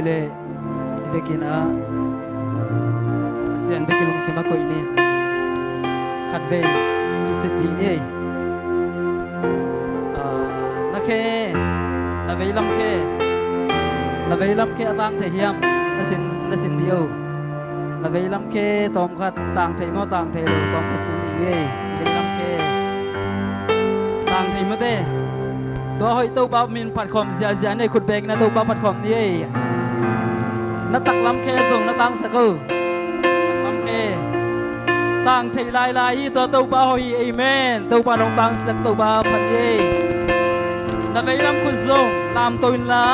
le vekina sian bekilung sima ko ini khat ve kisit di ni na khe na ve lam khe atang the hiam na sin dio na ve lam khe tom khat tang thei mo tang thei lo tom sin di ni ve lam khe tang thei mo teตัวหอยตัวบ้ามินผัดขมเสียในขุดเบงนะตัวบ้าผัดขมนี่นักตักลำเคส่งนักตังสักกูลำเคตังไทยลายตัวบ้าหอยเอเมนตัวบ้าลงตังสักตัวบ้าผัดเย่นับไปลำขุดส่งลำตัวอินละ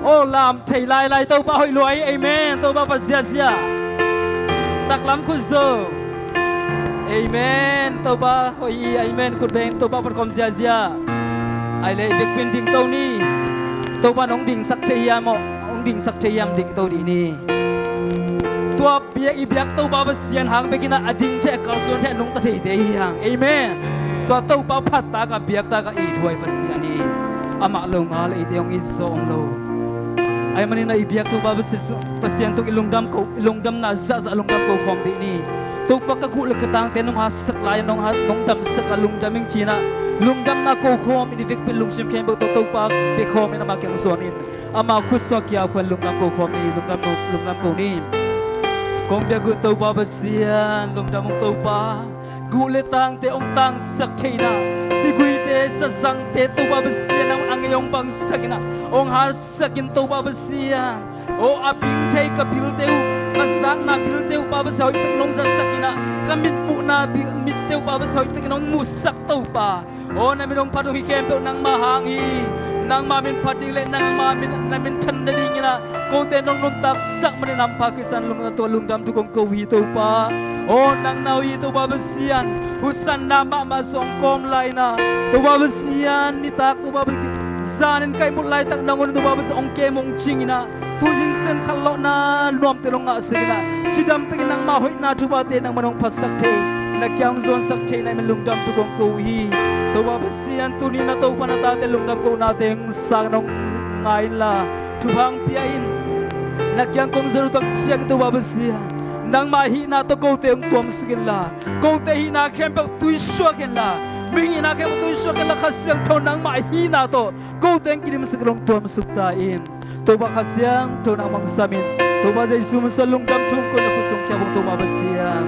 โอ้ลำไทยลายตัวบ้าหอยรวยเอเมนตัวบ้าผัดเสียตักลำขุดส่งเอเมนตัวบ้าหอยเอเมนขุดเบงตัวบ้าผัดขมเสียไอเลยเบกเป็นดิ่งตัวนี้ตัวบ้าน้องดิ่งสักเทียมน้องดิ่งสักเทียมดิ่งตัวนี้ตัวเบียอีเบียกตัวบ้าเสียนหางไปกินอดิ่งแท้กระสุนแท้นุ่งตะเทียดีหางเอเมนตัวบ้าพัดตากับเบียกตากับอีถวยภาษีนี้อามาลงมาเลยเดียงอินโซองโลไอมันนี่นะอีเบียกตัวบ้าภาษีตัวอีลงดำน่าจะลงดำกูความดีนี้ตัวปากกะกุลกระตังเต้นน้องหาสักลายน้องดำสักลุงดำมิงจีน่ะลุงดำน่าโกโคมอินดิฟิกเป็นลุงชิมเข็มบอกตัวปากเบคโคมน่ามาเกี่ยงส่วนนี้อามาคุดสอกยาวคนลุงดำโกโคมนี่ลุงดำโกนี่คงเบียกุตัวปาเสียนลุงดำองตัวปากุเลตังเตองตังสักเทน่ะสิกุยเตสัสังเตตัวปาเสียนน้ำอังยองบังสักิน่ะองหาสักินตัวปาเสียนโออาบิงเทกับบิลเตวmasak na bil teu pa basau tak nong sa sakina kamit mu na mit teu pa basau tak nong musak tau pa o na minong padu hi kem pe nang mahangi nang mamin padile nang mamin namin thandali ngina ko te nong non tak sak man nam pakisan lung na to lung dam tu kong ko hi tau pa o nang nau hi tau pa basian husan na ma song kom lai na tau pa basian ni tak tau pa zanin kai mut lai tak nang on tau pa bas ong ke mong chingina tuzin sen khallo na nuam te longa segina chidam te nang ma hoi na thuba te nang manong phasak the na kyang zon sak the nai men lungdam tu kong ko hi to ba basian tu ni na to pa na ta te lungdam ko na teng sang nong ngai la thubang pia in na kyang kong zaru tak chiang to ba basian nang ma hi na to ko te ong tuam sigin la ko te hi na khem pe tui shwa ken la ming ina khem tui shwa ken la khasyang tho nang ma hi na to ko teng kirim sigrong tuam sukta in Toba kasyang to na mangsamin Toba sa Isu masalong damtung ko na kusong kya kong toba basiyang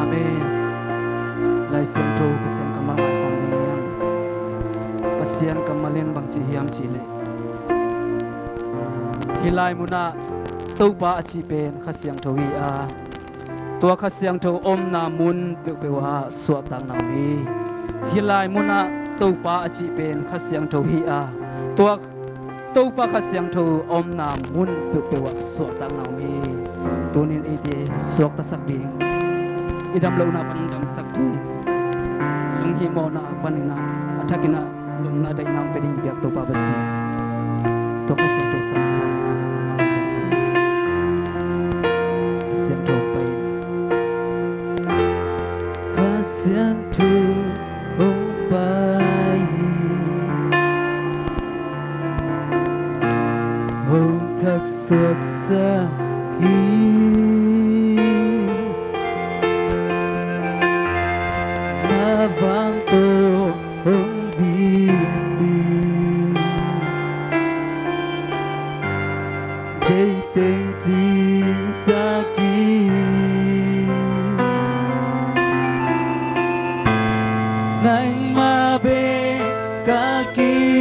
Amen Laisang to kasang kamalay kong niyang Pasiyang kamalin bang chihiyam chile Hilay mo na Toba at chipen kasyang to hiya Tua kasyang to om na mun Bewa suatang nawi Hilay mo na Toba at chipen kasyang to hiya Tua tâu pa kasyang tho om na mun pe wa so tang naw mi tunin ite sok ta sak ding idam lo na pan dam sak ti lung hi mo na panina athakina lung na dai nang peding biak to pa basi to kasyang tho sa kasyang tho pai kasyang tho om pai Hồng thật suốt xa khi Na vang tô hồng đi Đây tên chính xa kỳ Nành ma bê cả kỳ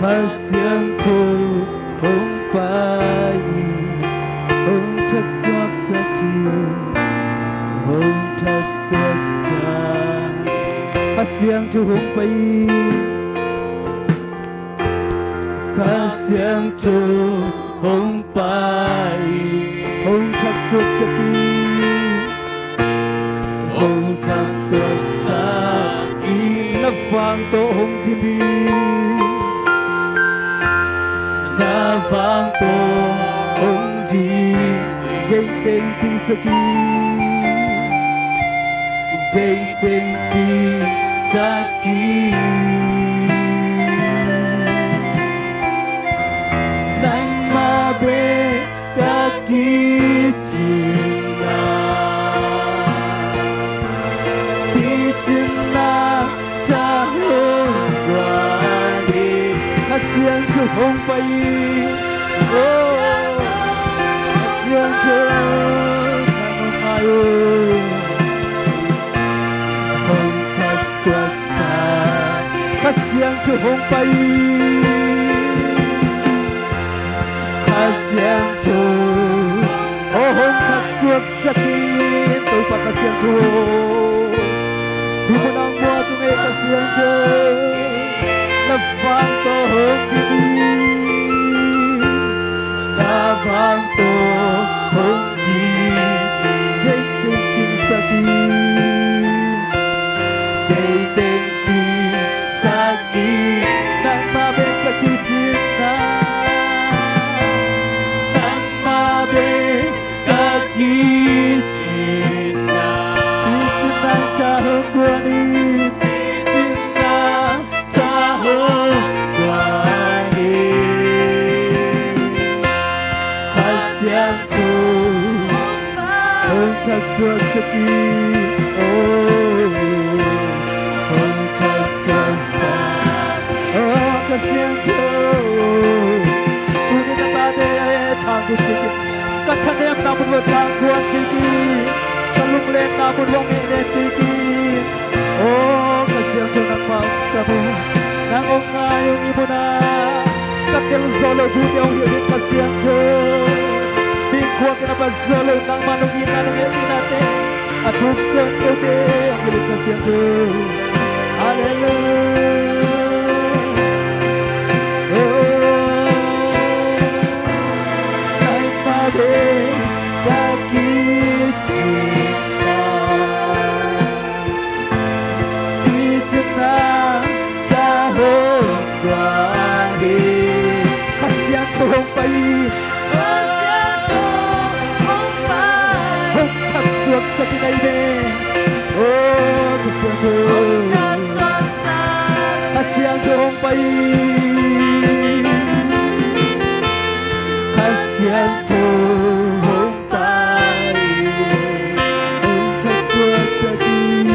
Kasyang to hong pai hong thak sak saki hong thak sak sa Kasyang to hong pai Kasyang to hong pai hong thak sak saki hong thak sak saki na vang to hong tibi Na vang to hong di tình chỉ saki tình tình chỉ saki nang mabe kaki cinta bicinta jauh wadi kasihan juhong bayi oh kasihan juhong ayo hong tak suaksa kasihan juhong bayi kasihan juhong oh hong tak suaksa tôi pa kasihan juhong di menang buat tungai kasihan juhong Nabang to hong didi Nabang to hong didi Ding ding ding sakit Ding ding ding sakit Nang mabeng kaki cinta Nang mabeng kaki cinta Cinta jauh kuani tak suasaki oh tak suasa oh kasihan tuh udah pada tangguh dikit katanya yang namun lo tangguhan dikit kalau melihat namun lo ngene dikit oh kasihan tuh nak bangsamu nangong ngayong ibu na katil solo dunia hidup kasihan tuh Bingkuang kena pasal nang manungin nang ngetinate atuk sentude ang likas yang tu haleluya naik mabe kaki cinta di jenah jauh kuali kasihan tuhong bayi suak sakit aide oh kasihan tuh kasihan tuh pai kasihan tuh pai untuk suak sakit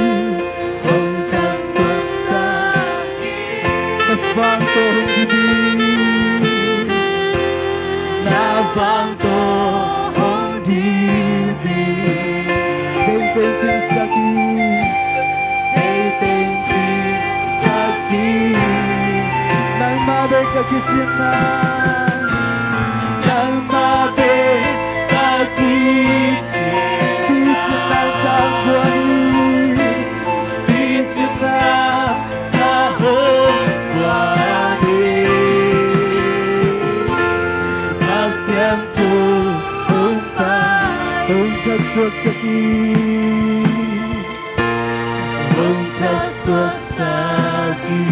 untuk suak sakit nabang tuh didi nabang tuh Ting sakit, ting sakit, nang mabe kaki cinta, nang mabe kaki cinta, bicinta jangguani, bicinta jangguani, kasihan tuh untuk suak sakit. Tak suak sakit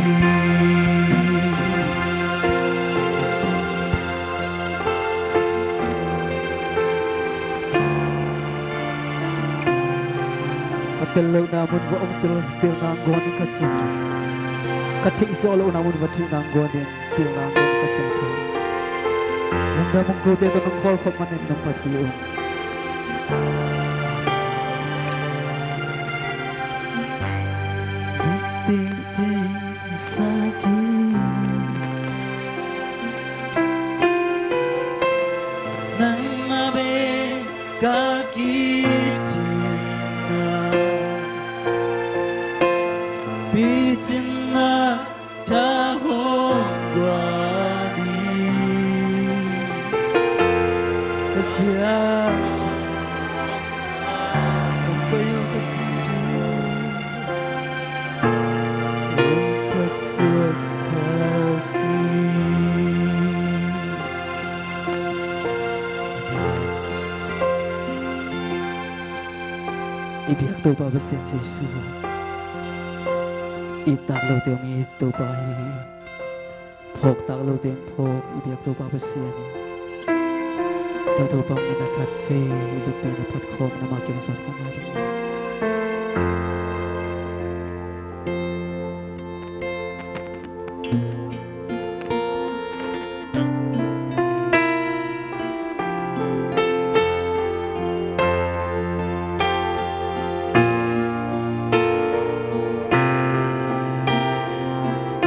Katilaw namun wa terus pil nangguan ni kasihan Kating seolah namun batu nangguan din pil nangguan ni kasihan Nanda mengkuti ito ng call ko manin ng pagbiyon Ting sakit nang mabe kaki cinta bicinta tahun guani kasihan Pembayang kasihan Ibiak tu pa besen Jesu Itak lo tiang itu baik Phok tak lo tiang phok Ibiak tu pa besen Todo bang inakafe, hidup ay napatkom na makinsat ng ating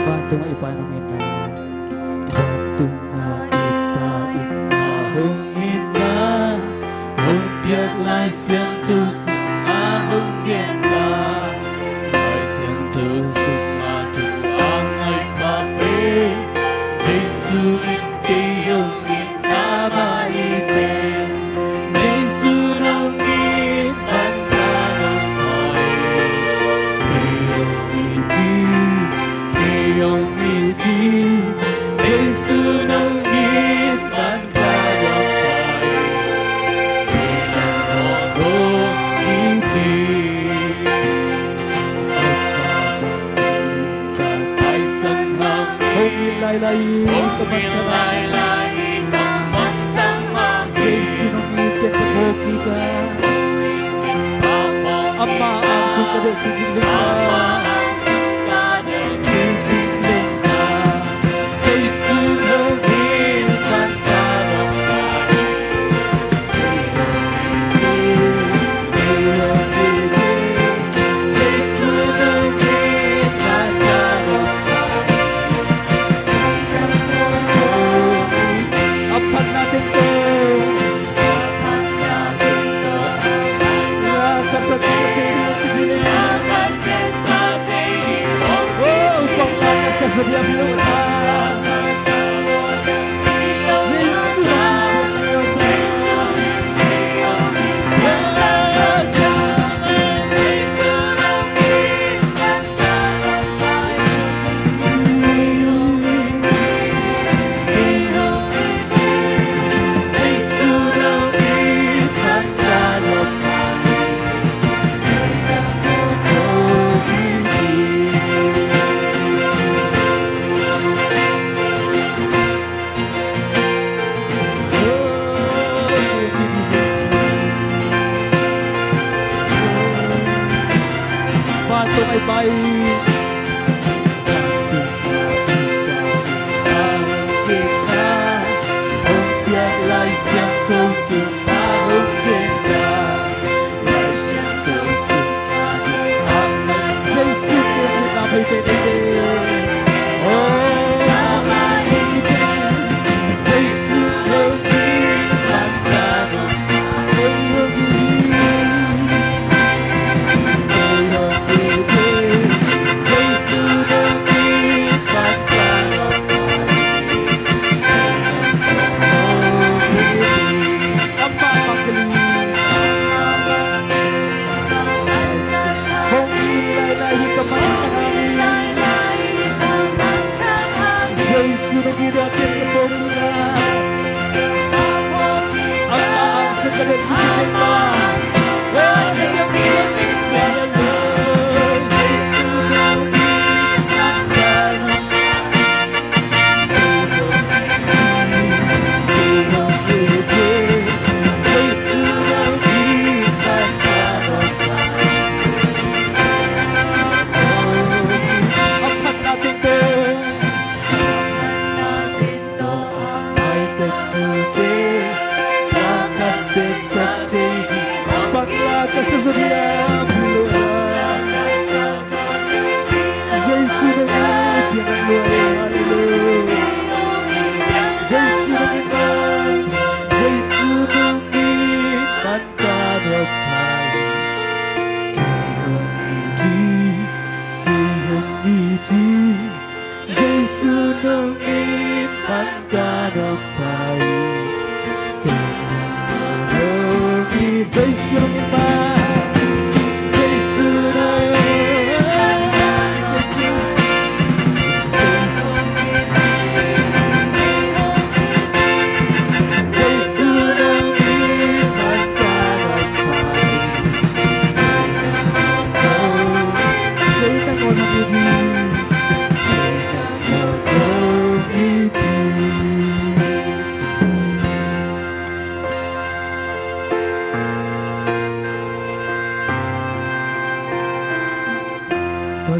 Bantu ipanangin na Bantu nga ipain ahong ina Humpiat lai siento sumahong genda Lai siento sumatu ang ay pape Jesu itiyong inamaipin Jesu nang ipagtanong ay Iyong iti Jesu nang ipagtanong Lai lai kemantang Jesu nang ipagtanong Ama ang suka del tingin Jesu nang ipagtanong Jesu nang ipagtanong Apat natin to Kapag sa tingin upang lakas sa sabihan lupa Bantu ay baik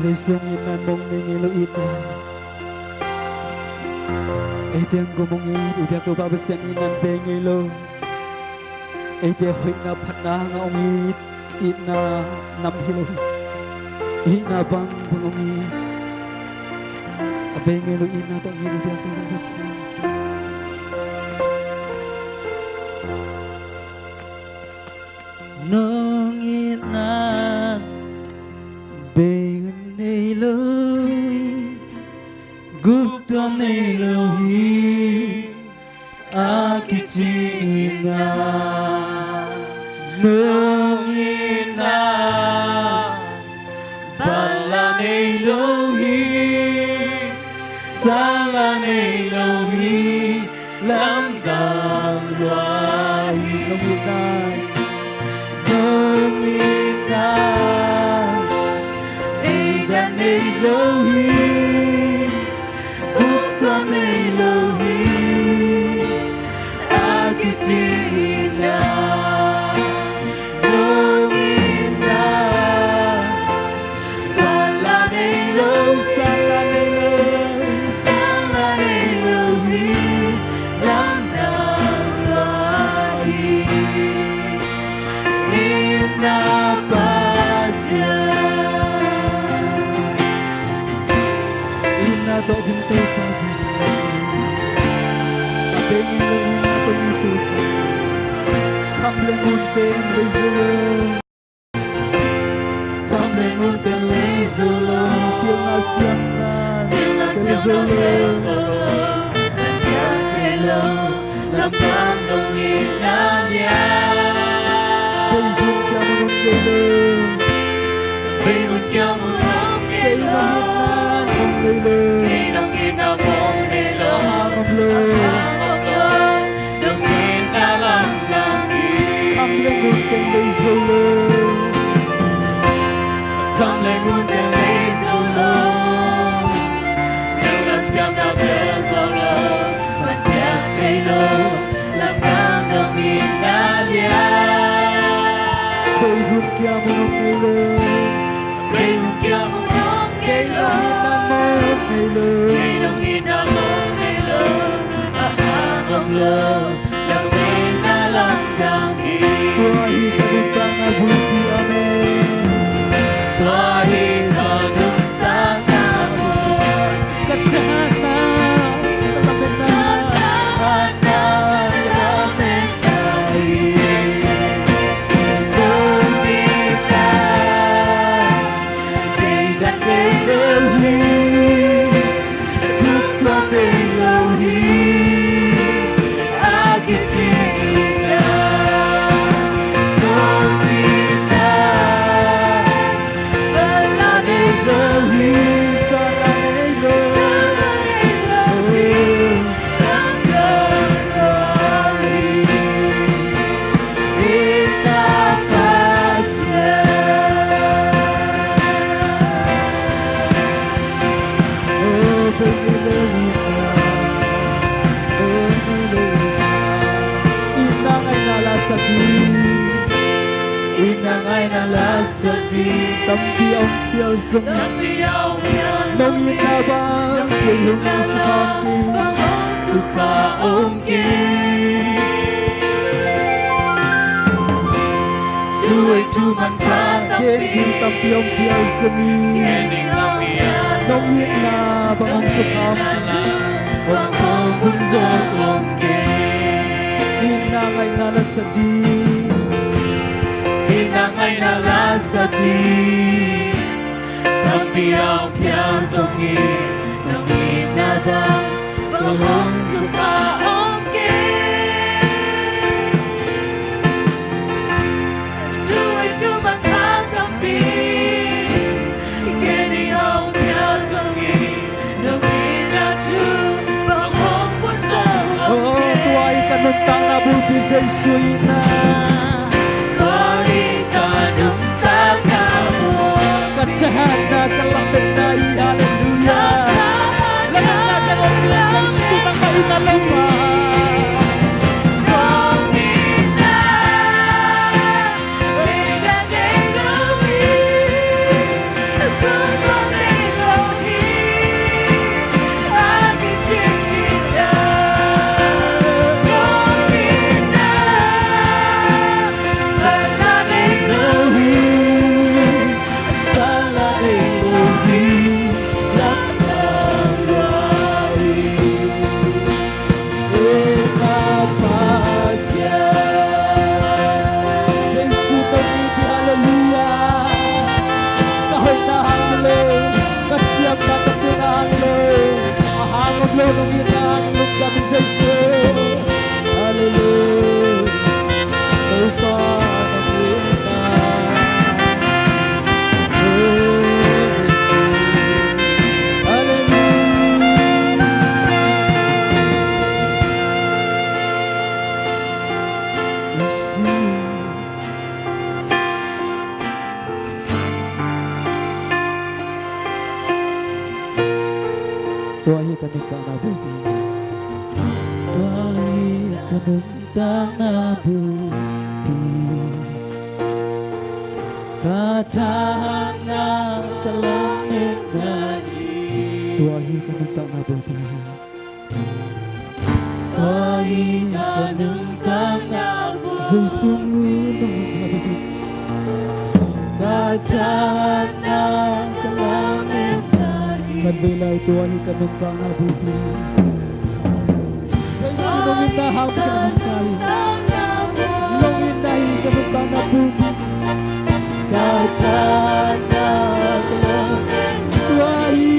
dây sông in nan mong nghe lo in na ai tiếng của mong nghe đi theo cô ba bớt sen in nan pe nghe lo ai tiếng hội na phát na ngong in na nam hilo in na bang ngong abe nghe lo in na tong nghe đi theo cô ba bớt sen nong in na bên này lối gục tôm này lối akitina nong in na bala này lối sala này lối lam đam loài nong in na nong in na Elohim, Bukan Elohim, Akitina, Nomina, Balan Elohim, Salan Elohim, Salan Elohim, Lamdam Lahi, Inna Pasya. To din te Jesus Abengi lang na pag-ituto Kamlengunten Lezolo Kamlengunten Lezolo Pinasyanan Lezolo Nagkatelo Lampang nungin na niya Baygun ka mo nung kelo Baygun ka mo nung kelo Ninong inamong nilo Nung inalang tangi Kamlengunten Lezolo Kamlengunten Lezolo Nung nasyam na Lezolo Pagkatelo Lampang nung inalya Baygun kya mo nung kelo Baygun kya mo nung kelo Ninong inamong nilo Ahangong lo Langin na lang tangi Tuahi sa duntang abuti amin Tuahi sa duntang abuti Katsahan na Kalapit na Katsahan na Kalapit tayo Kumita Tidak Elohim Inang ay nalasadi Tampiyaw-piyaw sa Nung inabang Kayong sukangki Sukaongki Tuwa'y tumangkatampi Kendi tampiyaw-piyaw sa Nung inabang sukangki Bangkong bunzong-ongki Inang ay nalasadi Inang ay nalasadi Tampiyaw-piyaw songi Nang inabang Kulong sukaongki Tuwa'y tumangkatampi Kiniyong-piyaw songi Nang inatu Bangkong bunzong-ongki Oh, tuwa'y kanuntang nabuti sa isuina Katsahan na kalapit na hallelujah Lahat na ganong bilang sunang kainalama Kumita Tidak Elohim Kumita nungin ang kami sa isa. Hallelujah. Tau pa nagpunta. Tuahi kanintang nabuti. Tuahi kanintang nabuti. Katahan ng kalangit dari. Tuahi kanintang nabuti. Tuahi kanintang nabuti. Sa isungunong nabuti. Katahan ng kalangit dari. Kadbilay tuahi kanintang nabuti. Sa isunungin na hapon ka naman tayo. Lungin na hi kanintang nabuti. Katahan ng kalangit. Tuahi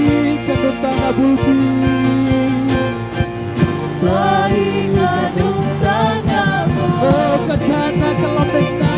kanintang nabuti. Tuahi kanintang nabuti. Oh, katahan ng kalangit na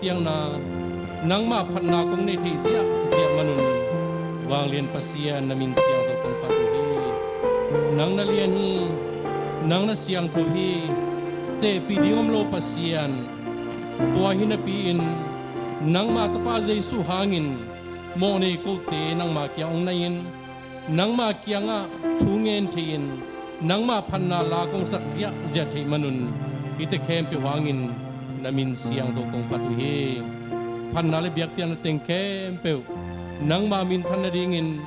piang na nang mapat na kong ni siya manun wang lian pasian namin siyang to kong patuhi nang nalian hi nang na siyang tuhi te pidiom lo pasian tua hinapiin nang matapa Jesu hangin mo ni ko te nang makyang nayin nang makyang nga tungen tin nang mapan na lakong sakya jati manun ite kempi wangin namin siyang to kong patuhi panale biak pian teng kempeu nang mamin tanadingin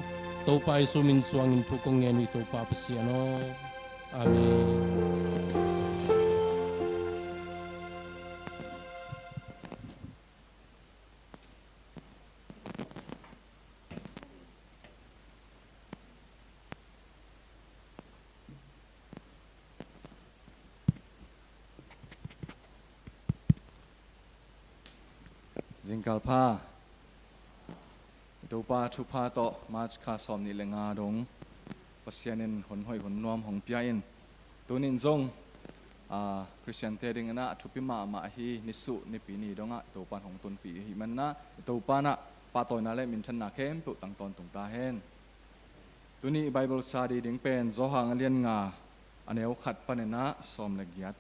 to pa sumin suangin tukong ngeni to pa pasiano amin. Zingkal pa, do pa tu pa to mach ka som ni lenga dong, pasyanin hon hoi hon nuam hong piain, tunin zong Christian tering na tu pi ma hi nisu ni pi ni donga do pa hong tun pi hi man na do pa na ปาตอยนาเลมินชันนาเข้มตุตังตอนตุงตาเฮนตัวนี้ไบเบิลซาดีดิงเป็นโซหังเลียนงาอันเอวขัดปนนะสอมเล็กยัด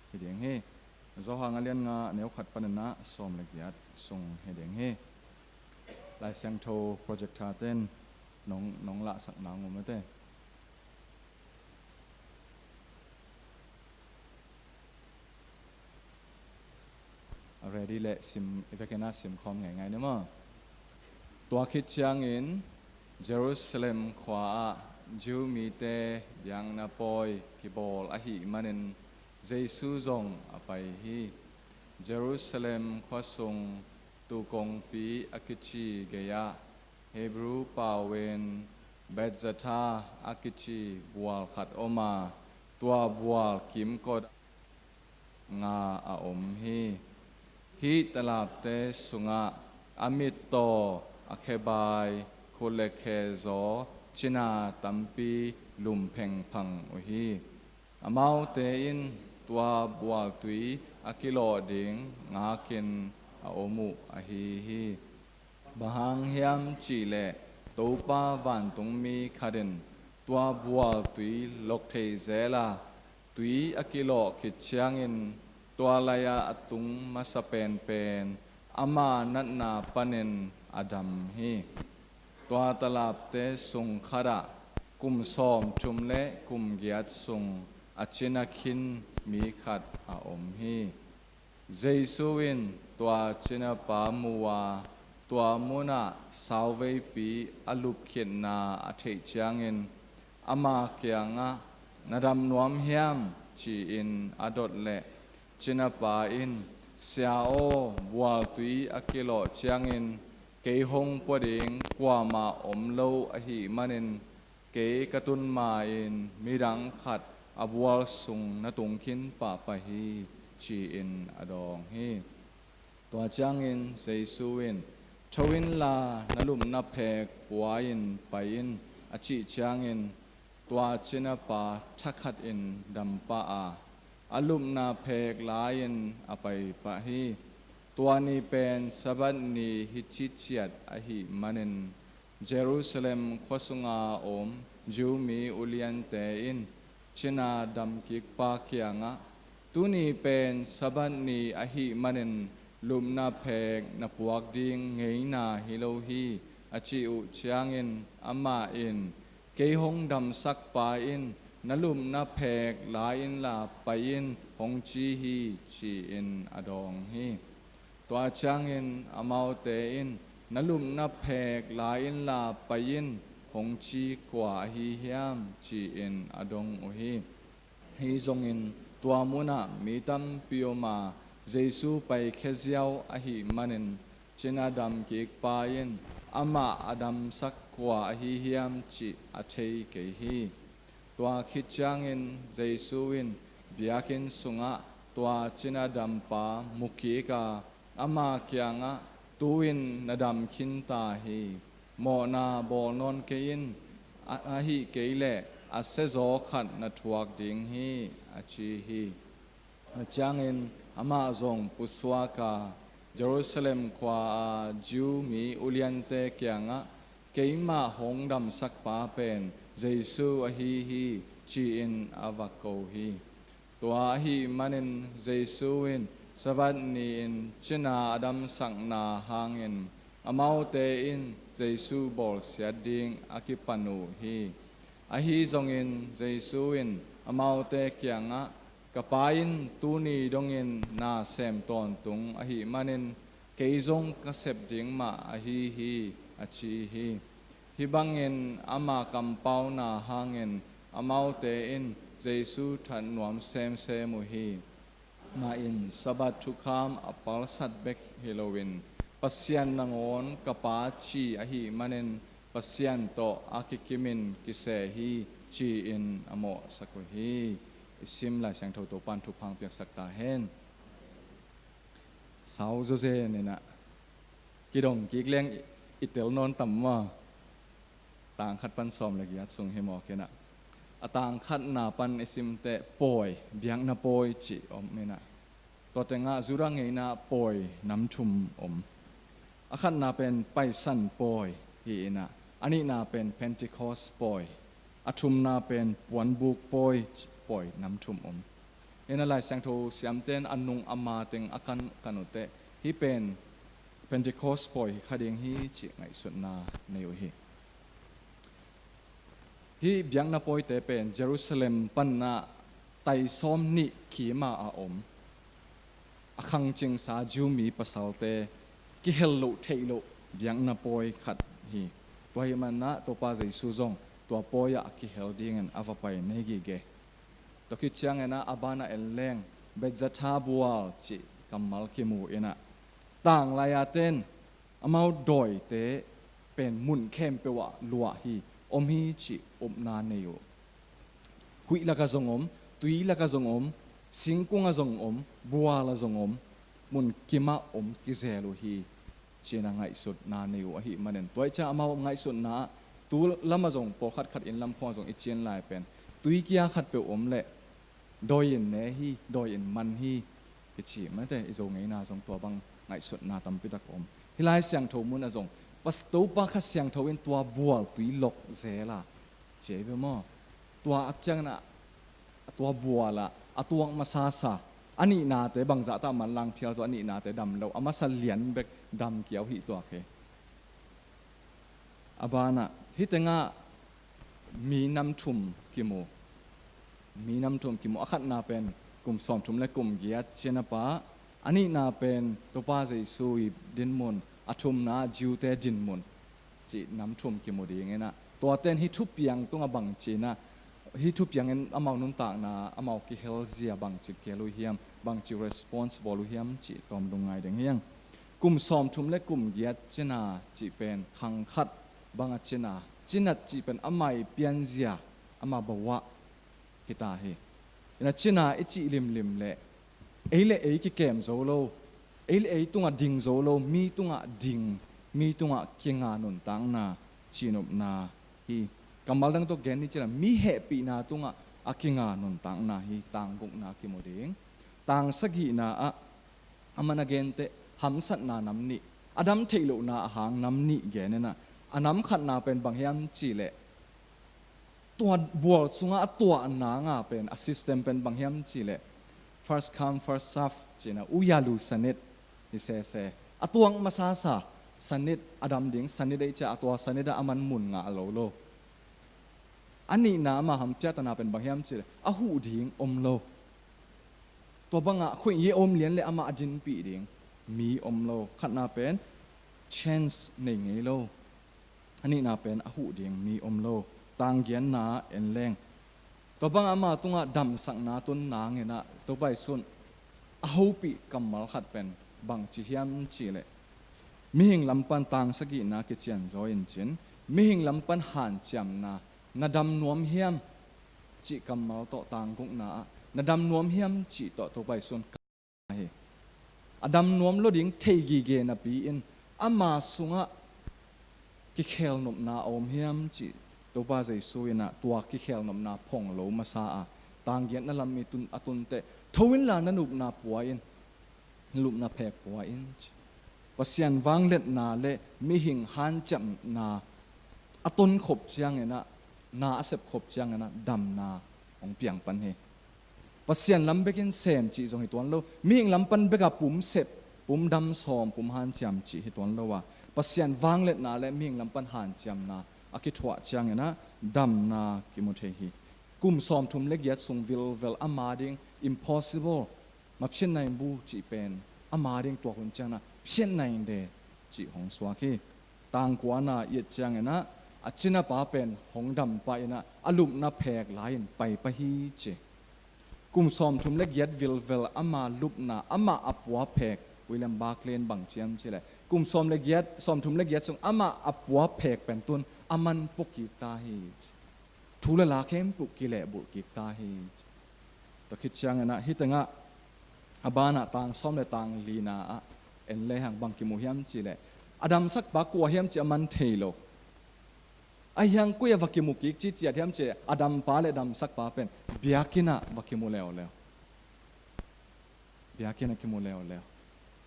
เฮเดียงเฮโซหังเลียนงาอันเอวขัดปนนะสอมเล็กยัดส่งเฮเดียงเฮลายเสียงโทโปรเจกต์ทาเต้นน้องละสักนางงมเต้อะไรดีเลยซิมเอฟเฟกต์น่าซิมคอมไงเนี่ยมั้งตัวคิดเชียงอินเยรูซาเล็มขวาจิวมีเตยังนาปอยกิบอลอาหิมันนเจสุซงอไปฮีเยรูซาเล็มขวาทรงตูกงปีอากิชีเกียเฮบรูปาเวนเบตซาธาอากิชีบัวขัดออกมาตัวบัวกิมกดงาอาอมฮีตลาบเตสุงะอามิตโตอาเคบายโคเลเคโซชินาตัมปีลุมเพงพังโอฮีอามาเตอินตัวบัวตุยอากิโลดิงงาเกินอาโอมุอาฮีบาหังเฮียมจีเลตูปาวันตุงมีคาเดนตัวบัวตุยลกเทเซลาตุยอากิโลคิดเชียงอินตัวลายาตุงมาสเปนอามานัดนาปนินอดัมฮีตัวตลาบเตสุงขระกุมซอมจุมเละกุมเกียรติสุงอชินาคินมีขัดอาอมฮีเจสุวินตัวชินาปามัวตัวมุนาสาวเวปีอลุบเขียนนาอเทจางอินอามาเกียงะนาดำนวมเฮียมจีอินอดดเละจินาปาอินเสียโอบัวตุยอกิโลเชียงอินเกยฮงปวดิงกว่ามาอมโลอหิมันินเกยกระตุนมาอินมีรังขัดอบัวสุงนตุงคินปะปะฮีจีอินอดองฮีตัวเชียงอินเซซูอินทวินลานลุมนับเพกปัวอินไปอินอจิเชียงอินตัวจินาปาทักขัดอินดัมปะอาอลุมนาเพกลายินอไปปะฮีตัวนี้เป็นสบัดนีฮิจิเชียดอหิมันินเยรูซาเล็มขวสุงาอมจูมีอุเลียนเตอินชินาดัมกิกปาเกียงะตัวนี้เป็นสบัดนีอหิมันินลุมนาเพกนับวักดิงเงยนาฮิโลฮีอจิอุเชียงอินอามาอินเกยฮงดัมสักปาอินนลุมนาเพกลาอินลาไปอินหงจีฮีชีอินอดองฮีตัวจางอินอามาวเตอินนลุมนาเพกลาอินลาไปอินหงจีกว่าฮีเฮียมชีอินอดองโอฮีฮีจงอินตัวมุนามีตัมปิโอมาเจสูไปเคเซียวอหิมันินจินาดัมกิกปาอินอามาอดัมสักกว่าฮีเฮียมชีอเทเกฮีตัวคิดจางอินเจสุวินเบียกินสุงะตัวจินาดัมปามุกีกาอามาเกียงะตูวินนาดัมคินตาฮีโมนาบอลนนเกินอาฮีเกเลอาเซโซขัดนัทวักดิงฮีอาชีฮีจางอินอามาซงปุสวากาเยรูซาเล็มขวาจิวมีอุเลียนเตเกียงะเกยมาหงดัมสักปาเป็นเจสุอหิฮีจีอินอาวาโกฮีตัวอหิมันินเจสุอินสวัสดีอินจินาอดัมสังนาหางอินอามาวเตอินเจสุบอลเสียดิงอากิปานูฮีอหิจงอินเจสุอินอามาวเตเกียงะกปาอินตูนีดงอินนาเซมตอนตุงอหิมันินเกยจงกเสบดิงมาอหิฮีอาชีฮีฮิบังอินอามากัมปาวนาหางอินอามาวเตอินเจสุทันนวมเซมมุฮีมาอินสบัดทุกามอปัลสัดเบกเฮโลวินปัสยันนางอนกปาชีอหิมันินปัสยันโตอากิกิมินกิเซฮีชีอินอโมสักฮีอิซิมลายเสียงโทโตปันทุพังเปียกสักตาเฮนสาวโจเซนี่นะกิดงกิกเลี้ยงอิเตลนอนต่ำว่าต่างขัดปันซอมละเกียดส่งให้หมอเกนะต่างขัดนาปันอิซิมเตป่วยเบียงนาป่วยจีอมเมนะตัวแต่งาจุรังไงนาป่วยน้ำชุมอม อาขันนาเป็นไปสันปอยฮีนะอันนี้นาเป็นเพนติคอสปอยอาทุมนาเป็นปวนบุกปอยน้ำทุมเห็นอะไรเสียงโทเสียมเต้นอันนุงอามาเต็งอากันกันอุเตฮีเป็นเพนติคอสปอยคดีงฮีจิไงสุดนาในโอฮีฮีเบียงนาปอยเตเป็นเยรูซาเล็มปันนาไตซ้อมนิขีมาอาอมอคังจิงสาจูมีภาษาเตกิเฮลโลเทโลเบียงนาปอยขัดฮีตัวฮิมันนะตัวปาใจสุจงตัวปอยอะกิเฮลดิ้งอันอวไปในกิเกตัวคิดจังเนะอาบานาเอลเลงเบจัทาบัวจิกัมมัลคิมูเอนะต่างลายเต้นอามาดอยเตเป็นมุนเข้มเปวะลัวฮีอมฮีจิอมนาเนโยหุยละกะจงอมตุยละกะจงอมสิงกุงะจงอมบัวละจงอมมุนกิมาอมกิเซโลฮีเจนะไงสุดนาเนโยฮีมันเนตัวจะอามาไงสุดนาตูละมาจงปอขัดอินลำคอจงอิเจียนลายเป็นตุยกิยาขัดเปอมเละโดยอินเนฮีโดยอินมันฮีกิจิมันแต่อิจงไงนาจงตัวบังไงสุดนาตัมปิตักอมฮิลายเสียงโทมุนอะจงปัสตูปะขัดเสียงโทวินตัวบัวตุยหลกเซล่ะเจ็บมั้งตัวอักจังนะตัวบัวละตัวมาซาซาอันนี้นาแต่บางจะตามันลังเพียวอันนี้นาแต่ดำเราอามาสเลียนเบกดำเกี่ยวหิตัวเคอาบานะฮิตงะมีน้ำทุ่มกิโมมีน้ำทุ่มกิโมอขัดนาเป็นกลุ่มสอมทุ่มและกลุ่มเกียรเชนปะอันนี้นาเป็นตัวป้าใจซุยดินมุนอาทุมนาจิวเตดินมุนจีน้ำทุ่มกิโมดีอย่างเงี้ยนะตัวเต้นฮิทุบยังตัวบังจีนะฮิทุบยังเงินอามานุนตากนาอามากิเฮลเซียบังจิเกลุเฮียมบังจิรีสปอนส์บอลุเฮียมจีตอมดงไงดังเฮียงกลุ่มสอมทุ่มและกลุ่มเกียรเจนาจีเป็นขังขัดบางเจนาจินัดจีเป็นอามาเปียนเซียอามาบวะฮิตาเฮนะเจนาอิจิลิมลิมเละเอเล่เอกิเกมโซโลเอเล่เอตุงะดิงโซโลมีตุงะดิงมีตุงะเคียงานุนตังนาจีนบนาฮีกำมัลดังตัวแกนนี่จะมีเหตุปีนาตุงะอาเคียงานุนตังนาฮีตังกุกนาคิโมเดงตังสกีนาอามันเกนเตหัมสัตนานำนี่อดัมเทโลนาหางนำนี่แกนนะอันน้ำขัดนาเป็นบางยามจีเละตัวบัวสุงะตัวนางาเป็น assistant เป็นบางยามจีเละ first come first serve จีนะอุยาลูสนิดนี่เซ่ตัวมาซาซาสนิดอดัมดิ้งสนิดได้จะตัวสนิดอามันมุนงาโลโลอันนี้นามาหำเจ้าตนาเป็นบางยามจีเละอาหูดิ้งอมโลตัวบางอ่ะคุยเยอมเลียนเลยอามาอจินปีดิ้งมีอมโลขัดนาเป็น chance ในไงโลอันนี้นาเป็นอาหูดิ้งมีอมโลต่างเกียนนาเอ็นแรงตัวบางอามาตุงะดำสังนาตุนนางเงนะตัวใบสุนอาหูปีกำมัลขัดเป็นบางจิเฮียมจีเลมีหิงลำปันต่างสกินาเกจียนจอยนจินมีหิงลำปันหันจำนาดำนวมเฮียมจีกำมัลต่อต่างกุกนาดำนวมเฮียมจีต่อตัวใบสุนอดำนวมโลดิ้งเทกีเกนปีอินอามาสุงะกิเคลนบนาอมเฮียมจีตัวป้าใจซุยนะตัวกิเคลนบนาพงโลมาซาต่างเย็นนั่นลำมีตุนอตุนเตทวินลานันุบนาปัวอินลุบนาเพกปัวอินว่าเสียนวางเล็ดนาเละมีหิงหันจำนาอตุนขบเชียงเงนะนาเสพขบเชียงเงนะดำนาของเปียงปันเฮว่าเสียนลำเบกินเซมจีจงหิตวันโลมีหิงลำปันเบกะปุ่มเสพปุ่มดำซอมปุ่มหันจำจีหิตวันโลว่าว่าเสียนวางเล็ดนาเละมีหิงลำปันหันจำนาอากิทวะจังเงนะดำนากิมุเทฮีกุมซอมทุมเล็กยัดส่งวิลเวลอามาดิง impossible มาเช่นในบูจีเป็นอามาดิงตัวคนจังนะเช่นในเดจีของสวากีต่างกว่านาเอียดจังเงนะอาชินะป้าเป็นของดำไปนะอลุมนาแพกหลายไปปะฮีเจกุมซอมทุมเล็กยัดวิลเวลอามาลุบนาอามาอับวะแพกวิลเลมบาร์เคลนบังเชียมใช่เลยกุมซอมเล็กยัดซอมทุมเล็กยัดส่งอามาอับวะแพกเป็นต้นอามันปุกิตาฮีทุลลาเข้มปุกิเลบุกิตาฮีตะคิดจังนะฮิตงะอบานะต่างซอมเลต่างลีนาเอ็นเลหังบังกิมุฮิมจีเลอดัมสักบักกัวฮิมจีมันเทโลไอยังกุยวักิมุกิจีจีฮิมจีอดัมปาเลดัมสักปาเป็นเบียกินะวักิมุเลวเบียกินะกิมุเลว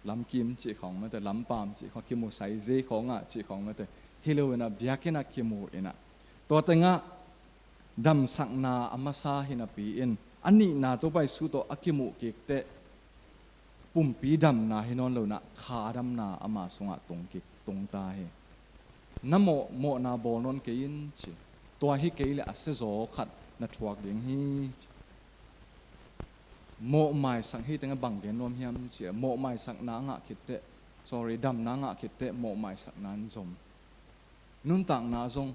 ลำกิมจีของมันแต่ลำปามจีของกิมูใส่เจของอ่ะจีของมันแต่ฮิโลนะเบียกินักกิมูเอ็นะตัวแต่งะดำสักนาอามาซาหินาปีเอ็นอันนี้นาตัวไปสู้ตัวอากิมูเกกเตปุ่มปีดำนาให้นอนเลยนะขาดำนาอามาสงะตรงเกกตรงตาเฮน้ำโมนาบอลนนเกินจีตัวฮิเกลอาเซโซขัดนัทวักเดียงฮีโมไม่สังฮีตั้งบังเกนนวมเฮียมเจียโมไม่สักนางะคิดเต sorry ดำนางะคิดเตโมไม่สักนั้นจมนุ่นต่างนาจง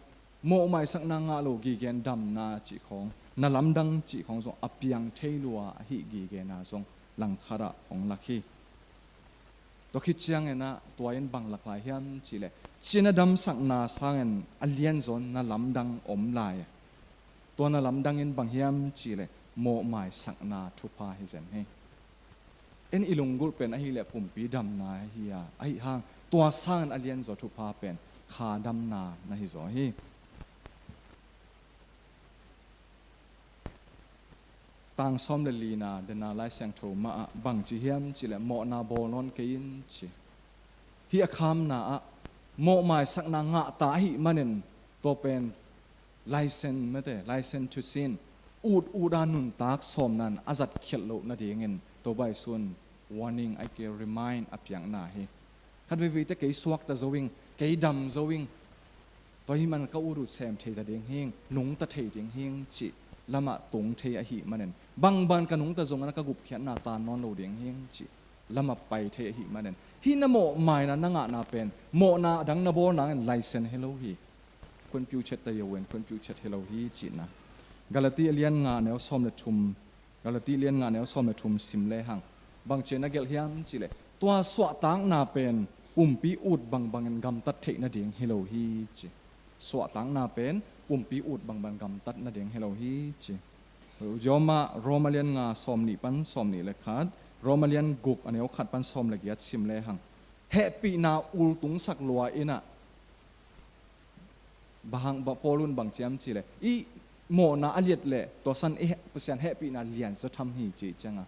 โมไม่สักนางะโลกีเกนดำนาจีของนาลำดังจีของจงอภิยังเทลัวฮิกีเกนาจงหลังคาระของลักฮีตัวคิดเชียงเงนะตัวยันบังหลักหลายเฮียมจีเลยชีนดำสักนาสังเงนอเลียนจนนาลำดังอมลายตัวนาลำดังเงินบังเฮียมจีเลยโมไม่สักนาทุพาฮิเซนเฮเอ็นอิลุงกุเป็นไอฮิเลปุ่มปีดำนาฮิยาไอห่างตัวสร้างอเลียนจทุพาเป็นขาดำนานะฮิโซฮีต่างซ้อมเดลีนาเดนาไลเซียงโทมาบังจีเฮียมจีเลยโมนาโบนนเกินจีฮิอาคามนาโมไม่สักนางะตาฮิมันเนตัวเป็นไลเซนไม่ได้ไลเซนทุสินอูดานุนตากสมนั้นอาจัดเขียนโลนาดีเงินตัวใบส่วน warning ไอเกล remind อภิยังนาเฮคันวิแต่เกยสวกตะโจวิงเกยดำโจวิงตัวที่มันก็อูรุเซมเทตะเดียงเฮงหนุงตะเทเดียงเฮงจิละมาตุงเทอหิมันเนบังบันกันหนุงตะจงนั้นก็กุบเขียนหน้าตานอนโลเดียงเฮงจิละมาไปเทอหิมันเนฮินโมไม่นะนังะนาเป็นโมนาดังนาโบนังไลเซนเฮโลฮีคนพิวเชตเตยเวนคนพิวเชตเฮโลฮีจินะกาลาตีเลียนงานแนวซ้อมเลทุมกาลาตีเลียนงานแนวซ้อมเลทุมสิมเลหังบางเจนักเกลเฮียมจิเลตัวสวะตังนาเป็นปุ่มปีอุดบังเงินกำตัดเทนาเดียงเฮโลฮีจิสวะตังนาเป็นปุ่มปีอุดบังกำตัดนาเดียงเฮโลฮีจิยอมาโรมาเลียนงาซ้อมนี่ปันซ้อมนี่เลยขาดโรมาเลียนกุกอันนี้เขาขัดปันซ้อมเลยเกียรสิมเลหังเฮปีนาอุลตุงสักลัวอินะบางบพอลุนบางเจียมจิเลอีโมนาอเลียดเล่ตัวสันเปอร์เซ็นต์เฮปีนาเลียนจะทำฮีจีจังอ่ะ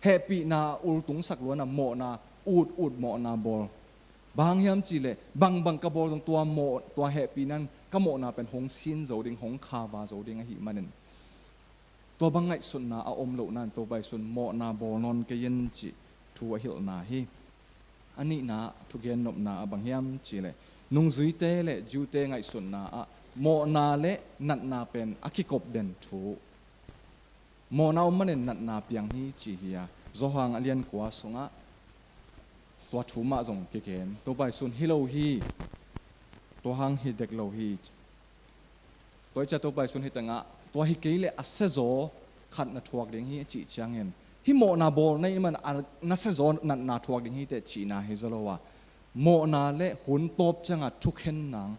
เฮปีนาอุลตุงสักลัวนะโมนาอูดโมนาบอลบางยามจีเล่บางกระบอลตรงตัวโมตัวเฮปีนั้นก็โมนาเป็นหงซินโจดิงหงคาวาโจดิงหิมันนั่นตัวบางไงสุนนาอาอมโลนั่นตัวใบสุนโมนาบอลนอนก็ยันจีทัวหิลนาฮีอันนี้นะทุกเย็นนบนาบางยามจีเล่นุ่งจุยเตเล่จูเตไงสุนนาโมนาเล่นัดนาเป็นอคิกบเด่นทูโมนามันเนนัดนาเปียงฮีจีเฮียโจหังอเลียนกว่าสงะตัวทูมาจงเกณฑ์ตัวใบสุนฮิโลฮีตัวหังฮิเด็กโลฮีตัวจะตัวใบสุนฮิตังะตัวฮิเกลอาเซโซขัดนัทวกเดียงฮีจีจังเงินฮิโมนาโบในมันนัเซโซนัดนาทวกเดียงฮีแต่จีนาฮิโซโลวาโมนาเล่หุนตบจังะทุกเห็นนาง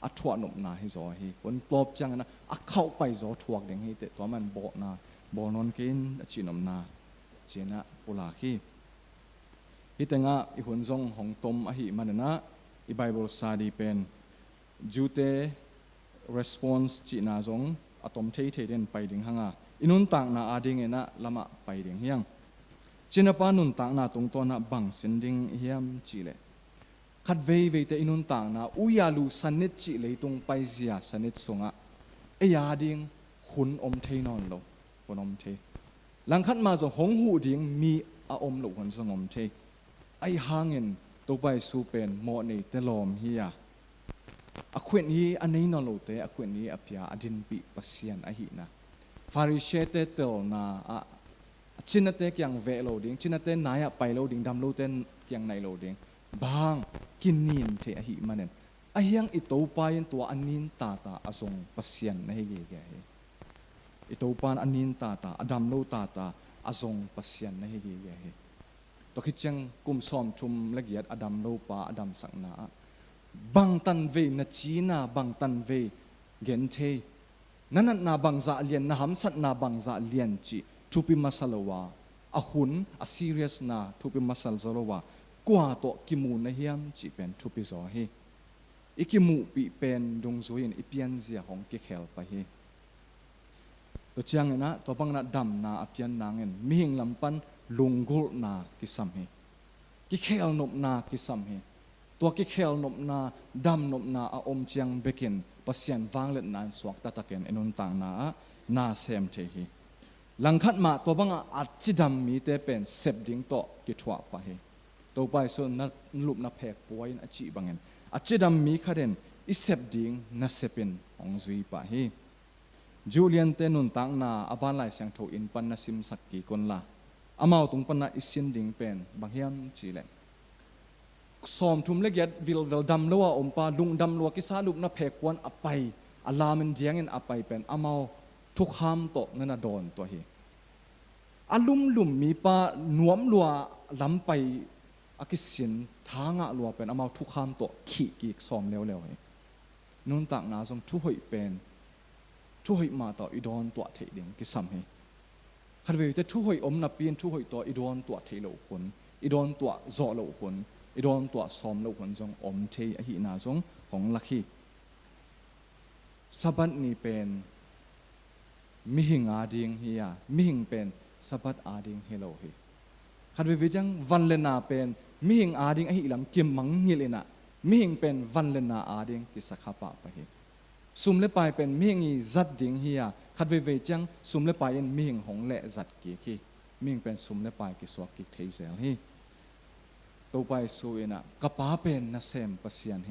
อัฐวนุมนาฮิโซฮีหุนตบจังนะอักเข้าไปโซทวกเดียงฮีแต่ตัวมันโบนาโบนนกินจีนมนาจีนะปุลาคีฮิตงะอิหุนซงหงตมอหิมันนะอิไบเบิลซาดีเป็นจูเต response จีนาซงอะตอมเทเทเดนไปดิงหังอินุนต่างนาอาดิงเอนะละมะไปดิงเฮียงจีนปานุนต่างนาตรงตัวนะบังสินดิงเฮียมจีเลขัดเวแต่อินุนต่างนาอุยาลูสนิดจีเลยตรงไปเสียสนิดสงะเอียดิงหุนอมเทนอนโลหุนอมเทหลังขัดมาจงหงหูดิงมีอาอมโลหุนสงอมเทไอหางเงินตัวไปสู้เป็นโมนี่เตลอมเฮียอควินนี้อันนี้นอโลเตอควินนี้อภิยาอดินปีปัสยันอหินะฟาริเชเตเตลนาชินเตกียงเวโลดิงชินเตนายไปโลดิงดำโลเตกียงในโลดิงบางกินนินเทอหิมันเนไอยังอิโตปายันตัวอันนินตาอทรงปัสยันในเกเกอิโตปานอันนินตาอดัมโลตาอทรงปัสยันในเกเกตัวคิดจังกุมซ้อมชุมละเอียดอดัมโลปาอดัมสังนาบังตันเวนัจีนาบังตันเวเกนเทนั่นนาบังซาเลียนนาหัมสัตนาบังซาเลียนจีทุปิมาสลวาอหุนอซีเรียสนาทุปิมาสลวากว่าตัวกิมูนเฮียมจีเป็นทุปิโซเฮอีกิมูปีเป็นดงโซยินอีเปียนเสียของเกเคลไปเฮตัวเชียงนะตัวบังนาดำนาอเปียนนางเงินมีหิงลำปันลุงกุลนากิสัมเฮ กิเคลนบนากิสัมเฮตัวกิเคลนบนาดำนบนาอาอมเจียงเบกินปัสยันวางเล็ดนานสวกตะตะเกนเอนุนต่างนาเซมเทฮีหลังคัดมาตัวบังอาจจิดำมีเตเป็นเสพดิ้งโตกิทวะปะเฮตัวไปส่วนนัดลุบนับแพกป่วยนัดจีบังเงินอาจจิดำมีขัดเด่นอิเสพดิ้งนัดเสพเป็นองซุยปะเฮจูเลียนเตนุนต่างนาอาบานไลเสียงโทอินปันนัสิมสักกีคนละอามาตุงปันนัอิสินดิ้งเป็นบางเฮียมจีเลสอมทุมเล็กยัดวิลดำลัวอมปาลุงดำลัวกิสาลุบนับแพกป่วยอไปอาลามันเดียงเงินอไปเป็นอามาทุกคำโตนั่นโดนตัวเฮอาลุมลุมมีปาหนวมลัวล้ำไปอากิสินทางะลัวเป็นอามาทุกคำโตขี่กีกซ้อมเร็วๆนุ่นต่างนาทรงทุหอยเป็นทุหอยมาต่ออีดอนตัวเทียงกิสัมเฮขันเวจะทุหอยอมนับเปียนทุหอยตัวอีดอนตัวเทียเหล่าคนอีดอนตัวโจเหล่าคนอีดอนตัวซ้อมเหล่าคนทรงอมเทียหินาทรงของลักขีสบัดนี้เป็นมิหิงอาดิงเฮียมิหิงเป็นสบัดอาดิงเฮโลเฮขัดวิจังวันเลนาเป็นมิหิงอาดิงไอหิลำกิมมังฮิเลนะมิหิงเป็นวันเลนาอาดิงกิสักขปะไปเฮสุมเลปายเป็นมิหิงอีจัดดิงเฮียขัดวิจังสุมเลปายเป็นมิหิงหงเละจัดกีกีมิหิงเป็นสุมเลปายกิสวกิเทเซลเฮตัวไปสู้เอนะกป้าเป็นนัเซมปัสยันเฮ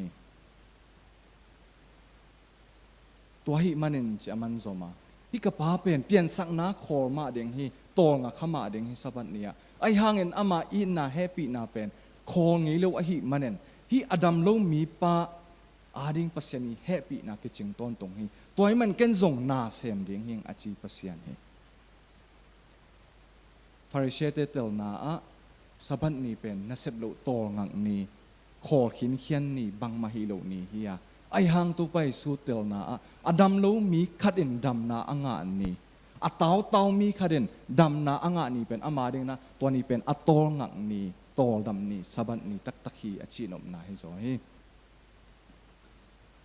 ตัวหิมันินจะมันโซมาฮิกป้าเป็นเปลี่ยนสักนาคอร์มาเดงฮีโตงะขมาเดงฮีสับันเนียไอห่างเงินอามาอินนาแฮปปี้นาเป็นคองี้เลวอหิมันเนนฮีอดัมโลมีปาอาดิงปัสยานีแฮปปี้นาคิดจึงต้นตรงฮีตัวให้มันเกินส่งนาเซมเดงฮีอาจีปัสยานฮีฟาริเชเตเตลนาอะสับันนี้เป็นนัสเซบโลโตงังนี้คอขินเขียนนี้บังมาฮิโลนี้ฮียไอห่างตัวไปสู้เตลนาอดัมโลมีขัดเอ็นดำนาอ่างอันนี้อเตามีขัดเอ็นดำนาอ่างอันนี้เป็นอามาเดงนะตัวนี้เป็นอโตงังนี้โตดำนี้สบันนี้ตักฮีอจีนอมนาให้จอย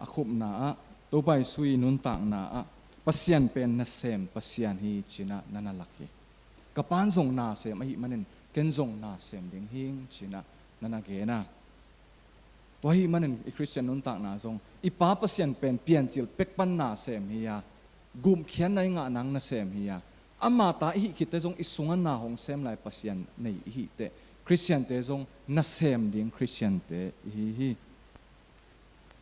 อาคุบนาตัวไปสู้นุนต่างนาปัสยันเป็นนัเซมปัสยันฮีจีน่านันลักฮีกับปานส่งนาเซมไอหิมันเนนเกนส่งนาเซมเดงฮิงจีน่านันเกนะตัวหิมันเนคริสเตียนนุนต่างนาทรงอีป้าปัสยันเป็นเปลี่ยนจิลเป็กปันนาเซมเฮียกุมเขียนในงานังนาเซมเฮียอามาตาอิคิดแต่ทรงอิสุงันนาหงเซมไลปัสยันในอิฮิเตคริสเตียนเตทรงนาเซมดิงคริสเตียนเตฮิ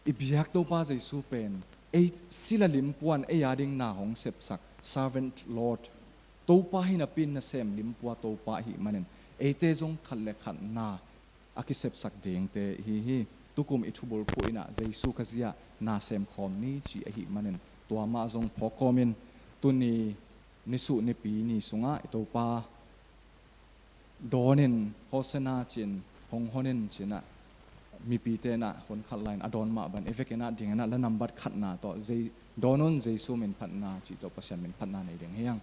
อีบิยักตัวป้าใจสู้เป็นไอศิลลิมปวนไอยาดิงนาหงเสพสัก servant lord ตัวป้าให้นับเป็นนาเซมลิมปัวตัวป้าหิมันเนไอเตทรงขัดเล็กขัดนาอากิเสพสักเดียงเตฮิตุกุมอิทุบอลพูอินะเจสุขจิยานาเซมคอมนี้จีอหิมันเนตัวมาจงพอคอมินตุนีนิสุนิปีนิสุงะอิตัวป้าโดนินโฮเซนาจินฮงฮอนินจินะมีปีเตนะคนขัดไลน์อดอนมาบันเอฟเฟกนะดิ่งนะและนำบัตรขัดนาต่อเจโดนนเจสุมินพันนาจีตัวปัสยันมินพันนาในเดียงเฮียง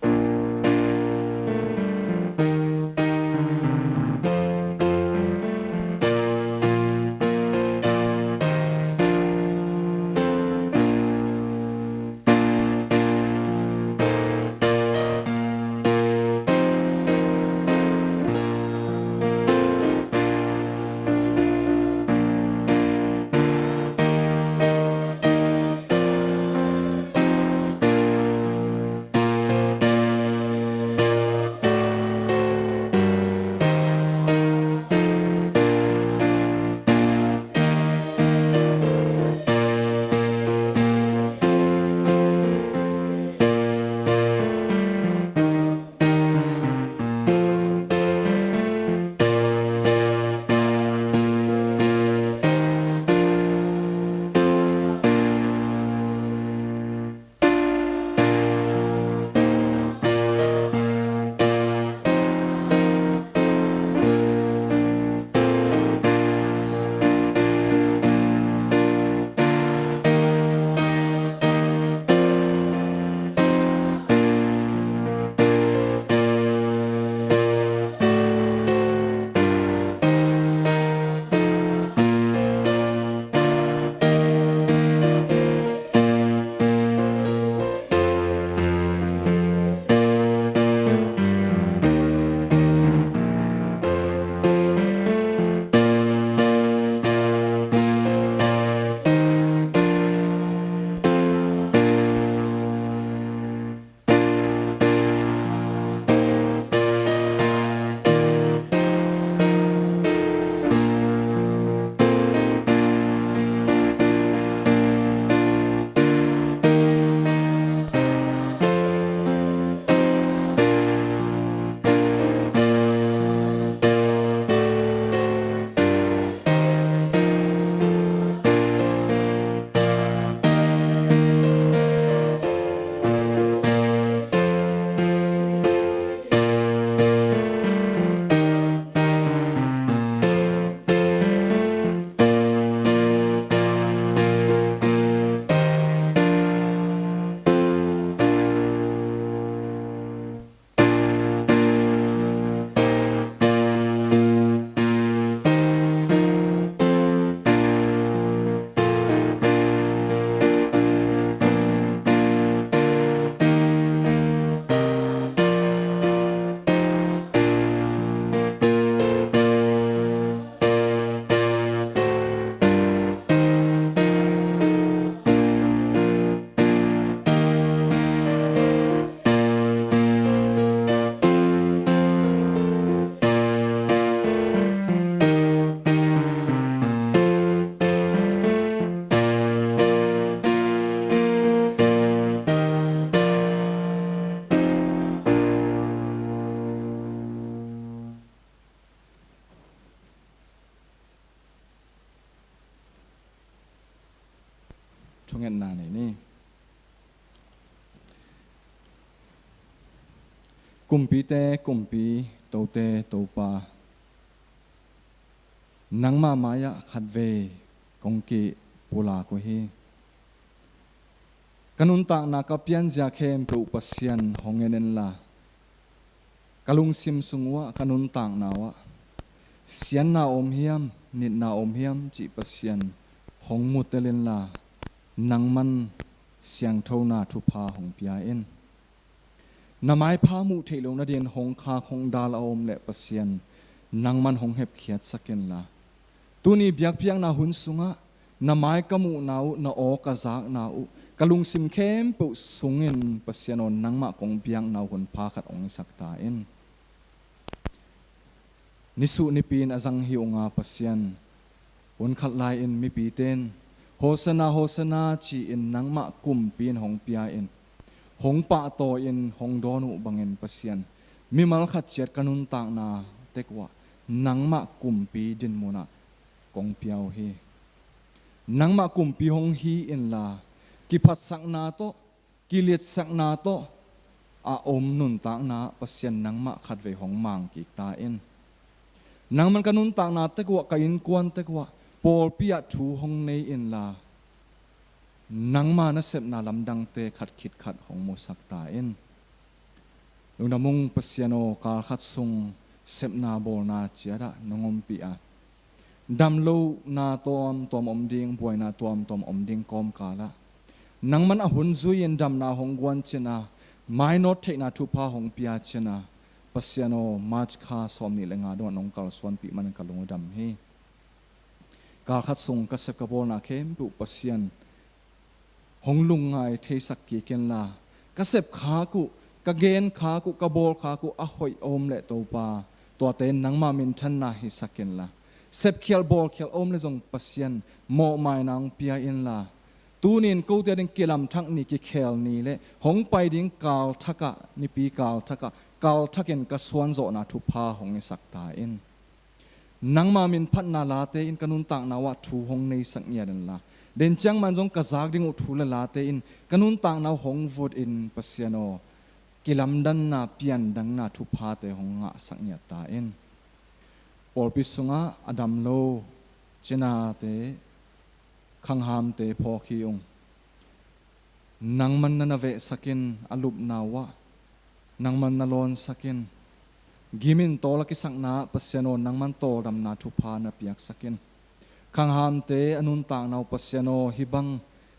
ทุงเงินนานี่กุมปีเตกุมปีโตเตโตปานังมามายะขัดเวกงกีปุลากุฮีกันุนตากนักเปียนจะเข้มปลุกปัสยันหงเงินละกลุงซิมสุงวะกันุนตากนาวะเสียนนาอมเฮียมนิดนาอมเฮียมจีปัสยันหงมุตเตลินละนังมันเสียงเท่านาทุพาหงปียเอ็นนามายพามุเทลงนาเดียนหงคาคงดาลอมเละปัสยันนังมันหงเห็บเขียดสักเกนละตัวนี้เบียกเพียงนาหุนสุงะนามายกมูนาวนาโอกะจากนาวกลุงซิมเข้มปุสุงเงินปัสยันนังมะกงเบียงนาวหุนพาขัดองสักตาเอ็นนิสุนิปีนอจังฮิองาปัสยันหุนขัดลายเอ็นมิปีเตนโฮสนาจีเอ็นนังมะกุมปีนหงปียเอ็นหงปะโตเอ็นหงดอนุบังเอ็นปัสยันมิมัลขัดเจ็ดกันุนตากนาเตกว่านังมะกุมปีดินมุนะกงเปียวเฮนังมะกุมปีหงฮีเอ็นลากิพัดสักนาโตกิเลสสักนาโตอาอมนุนตากนาปัสยันนังมะขัดเวหงมังกิตาเอ็นนังมันกันุนตากนาเตกว่ากินกวนเตกว่าปอลปียถูหงในเอ็นลานังมานะเสพนาลำดังเตขัดคิดขัดของโมสักตาเอ็นลุงนมุงปัสยานโอกาขัดซุงเสพนาโบนาเจียระนงอมปีอาดำลูนาตอมอมดิงบวยนาตอมอมดิงกอมกาละนังมันอหุนซุยนดำนาหงกวนเชนาไม่นอตเทนาทุพาหงปีอาเชนาปัสยานโอมาจคาสอมนิเลงาดวนนงกาลสวนปีมันกาลงดำเฮกาขัดซุงกเสพกบนาเข้มปุปัสยันหงลุงไงเทสักกี่เกนลากระเสบขากุกระเกนขากุกระโบลขากุอหอยอมเละตัวปาตัวเต้นนังมามินทันนาฮิสักเกนลาเสบเขียลโบลเขียลอมเลจงปัสยันโมไม้นางปียอินลาตูนินกูเตดิงกิลำทักนี่กิเคลนี่เละหงไปดิงกาลทักะนี่ปีกาลทักะกาลทักเกนกระสวนโจนาทุพาหงสักตาอินนังมามินพัดนาลาเตอินกันุนตังนาวะทูหงในสักเนียดันลาเดินจังมันจงกระซากดิ่งอุทุลลาเตอินกันุนต่างนาหงวูดอินปัสยานโอกิลำดันนาเปียนดังนาทุพาเตหงงะสักเนียตาอินปอลปิสุงะอดัมโลเจนาเตขังหามเตพอคีองนังมันนาเวสักินอลุบนาวะนังมันนาลอนสักินกิมินโตลักิสักนาปัสยานโอนังมันโตดำนาทุพานาเปียกสักินขังหามเตอนุนต่างนาวปัสยานโอฮิบัง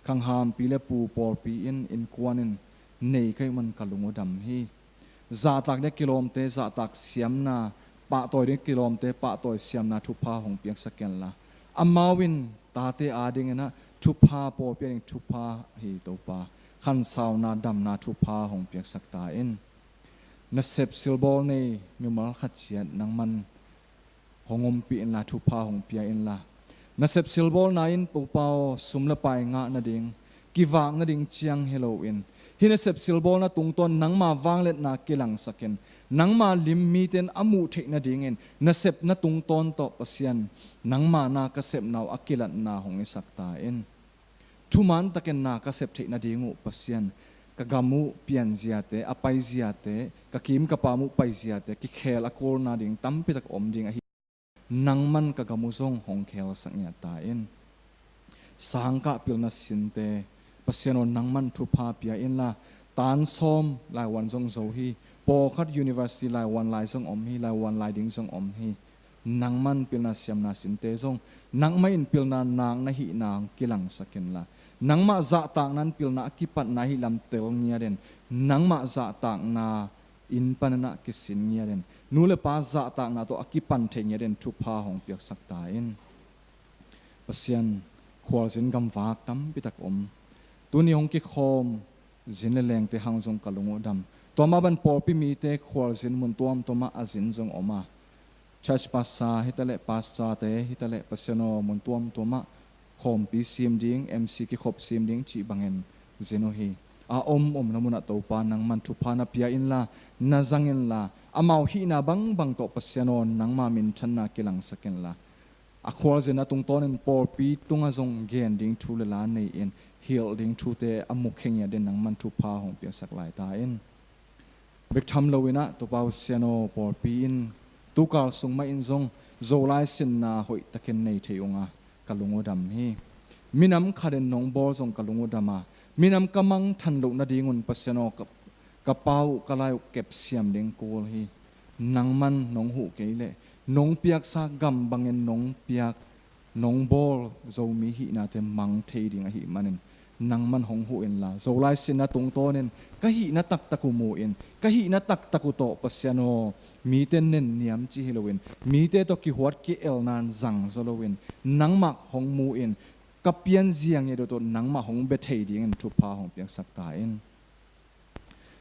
ขังหามปีเลปูปอลปีอินควันินเนยก็มันกลุงดำฮีจ่าตักเด็กกิโลมเตจ่าตักเสียมนาปะต่อยเด็กกิโลมเตปะต่อยเสียมนาทุพาหงเปียงสแกนละอามาวินตาเตอาดิงนะทุพาปอเปียงทุพาฮีตัวปาขันสาวนาดำนาทุพาหงเปียงสักตาอินนัเซบซิลบอลเนยมีมาขัดเชียนนังมันหงอมปีอินละทุพาหงเปียอินละนัเซบซิลบอลนายน์ปูเปาสุมละไปงะนาดิงกิวางนาดิงเชียงเฮโลวินฮินัเซบซิลบอลนาตุงตนนังมาวางเล็ดนากิลังสักเกนนังมาลิมมีเตนอมูเทนาดิงเงินนัเซบนาตุงตนต่อปัสยันนังมานากระเซบนาวอักิลันนาหงอิสักตาเอ็นทุมันตะเกนนากระเซบเทนาดิงูปัสยันกะกามูเปียนเซียเตอไปเซียเตกะกิมกะปามุไปเซียเตกิเคลอโกลนาดิงตั้มปิตักอมดิงนังมันกะกามุซงหงเคลสักเนียตาเอ็นสังกะปิลนัสินเตปัสยานนนังมันทุพาปียอินละตานซอมลายวันซงโซฮีปอคัดยูนิเวอร์ซิตี้ลายวันลายซงอมฮีลายวันลายดิงซงอมฮีนังมันปิลนัสยามนาสินเตซงนังไม่อินปิลนานางนะฮินางกิลังสักเกนละนังมาจะต่างนั้นปิลนากิปัตนาฮิลำเตลเงียเดนนังมาจะต่างนาอินปันนากิสินเงียเดนนูเลปาจะต่างนาตัวกิปันเทเงียเดนทุพาหงเปียกสักตาอินปัสยันขวาสินกำฝากตั้มปิตักอมตัวนี้หงกิคอมสินแรงเตหังจงกะลุงดำตัวมาบันปอปิมีเตขวาสินมุนตัวมตัวมาอาสินจงออกมาชัชปัสสาฮิตะเลปัสสาเตฮิตะเลปัสยานมุนตัวมตัวมาคอมปีซีมดิ้งเอ็มซีกิขบซีมดิ้งจีบังเงินเจโนฮีอาอมนามุนัตโตปานังมันทุพานาเปียอินลานาจังอินลาอามาฮีนาบังโตปัสยานนังมามินชันนากิลังสกินลา a khwal zena tung ton in por pi tunga zong gen ding thu le la nei in heal ding thu te amuk khengya den nang man thu pha hong pi sak lai ta in bek tham lowina to pau siano por pi in tu kal sung ma in zong zo lai sin na hoi taken nei theunga kalungo dam hi minam khaden nong bor zong kalungo dama minam kamang than lo na dingun pasiano kapau kalai kep siam ding kol hi nangman nong hu keile nong piak sa gam bangen nong piak nong bol zo mi hi na te mang thei ding a hi manin nangman hong hu in la zo lai sin na tung tonen ka hi na tak taku mu in ka hi na tak taku to pasiano mi ten nen niam chi hilowin mi te to ki huat ki el nan zang zolowin nangmak hong mu in kapian ziang ye do to nangma hong be thei ding in thu pa hong piang sak ta in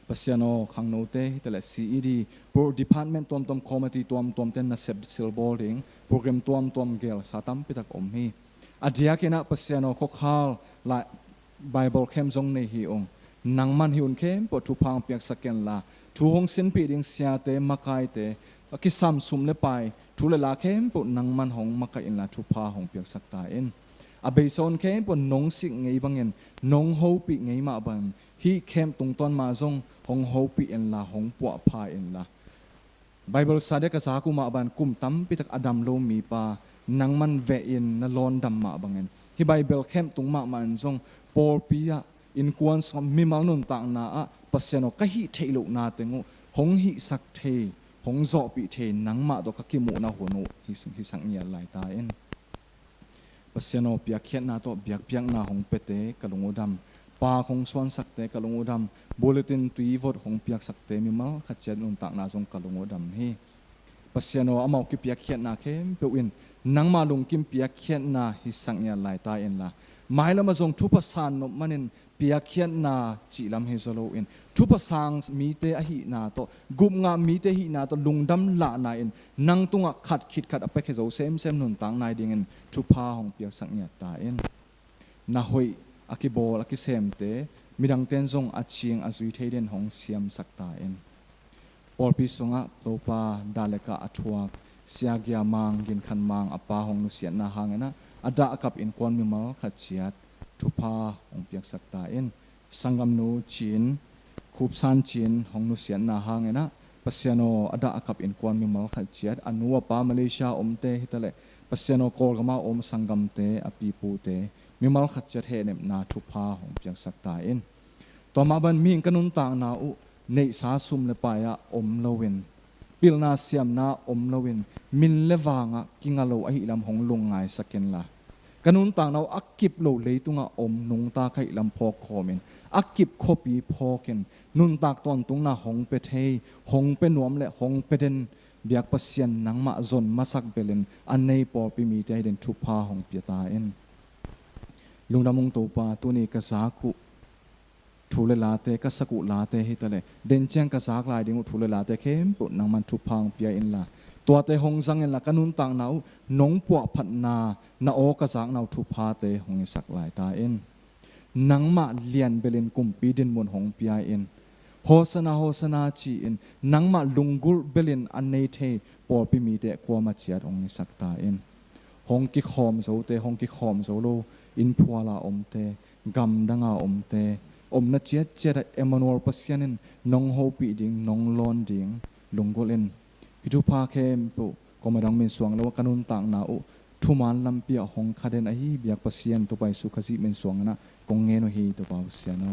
pasiano khangno te tele CED pro department tom committee tom ten na sep sil boarding program tom gel satam pitak om hi adia kena pasiano khokhal la bible kem zong nei hi ong nangman hiun kem po thu phang piak saken la thu hong sin pi ding sia te makai te ki sam sum le pai thu le la kem po nangman hong makai in la thu pha hong piak sak ta in a beison kem po nong sik ngei bangen nong ho pi ngei ma ban hi kem tung ton ma zong hong ho pi en la hong pua pha en la bible sade ka sa ku ma ban kum tam pi tak adam lo mi pa nangman ve in na lon dam ma bangen hi bible kem tung ma man zong por pia in kwan som mi mal nun ta na a pasiano ka hi theilo na tengu hong hi sak the hong zo pi the nang ma do ka ki mu na honu hi sang nia lai ta en pasiano pia khian na to biak piang na hong pete kalungodam pa khong swan sak te kalungodam bulletin tui vot hong piak sak te mi mal kha chen nun ta na zong kalungodam hi pasiano amau ki piak khian na khem pe win nang ma lung kim piak khian na hi sang nia lai ta en la mai lama zong thupa san no manin piakhian na chi lam he zolo in thupa sang mi te a hi na to gup nga mi te hi na to lungdam la na in nang tunga khat khit khat apek he zo sem nun tang nai ding in thupa hong piak sang nya ta in na hoi akibol akisem te midang ten zong aching azui theiden hong siam sakta in porpi songa topa daleka athuak siagya mang gin khan mang apa hong nu sian na hangena ada akap in kon mi mal khachiat thupa ong piak sakta in sangam nu chin khup san chin hong nu sian na hangena pasiano ada akap in kon mi mal khachiat anuwa pa malaysia omte hitale pasiano kolgama om sangam te api pu te mi mal khachiat he nem na thupa ong piak sakta in toma ban mi kanun tang na u nei sa sum le pa ya om lowin pilna siam na om lowin min lewanga kingalo ahi lam hong lungai saken la kanun tang naw akip lo leitunga om nung ta khai lam phok khomin akip khopi phoken nun tak ton tung na hong pe thei hong pe nuam le hong pe den biak pasian nangma zon masak belen anei por pi mi te den thupa hong piata en lungdamung to pa tuni ka sa ku thule late ka saku late hitale den chang ka sak lai ding thule late khem pu nang man thu phang pia in la to te hong sang en la kanun tang nau nong pu phat na na o ka sak nau thu pha te hong sak lai ta in nang ma lian belin kum pi din mon hong pia in hosana chi in nang ma lungul belin an nei the por pi mi te ko ma chiat hong sak ta in hong ki khom zo te hong ki khom zo lo in phuala om te gam danga om te om na chiat Emmanuel pasianin nong ho pi ding nong lon ding lungolen hitu pha khem pu komadang min suang lo kanun tang na u thuman lampia hong khaden a hi biak pasian to pai su khazi min suang na kong nge no hi to pau siano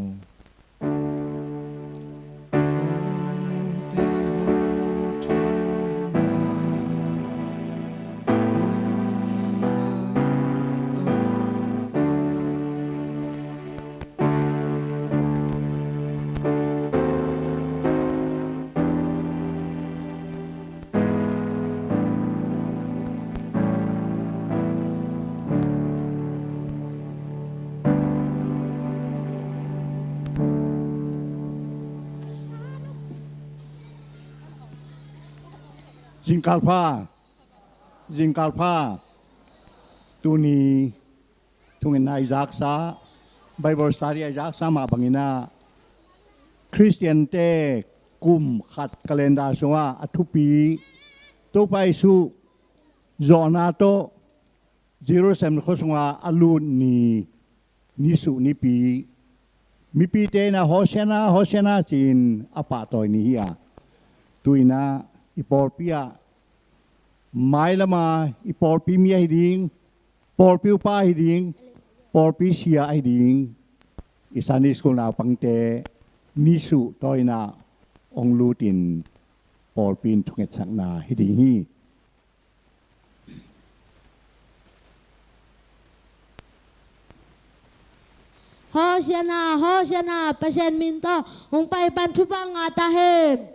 Jingkalpa tuni tungin na Isaac sa Bible study Isaac sama bangina Christian te kum khat kalenda soa atupi to pai su zona to Jerusalem khoswa alun ni nisu ni pi mi pi te na Hosana chin apa toy ni hiya tuina ipor pia mai lama ipor pi mi hiding por pi pa hiding por pi sia hiding isani school na pangte nisu toy na ong lutin por pin thunget sak na hiding hi Hosana, pasien minta hong pai pan tupang atahen.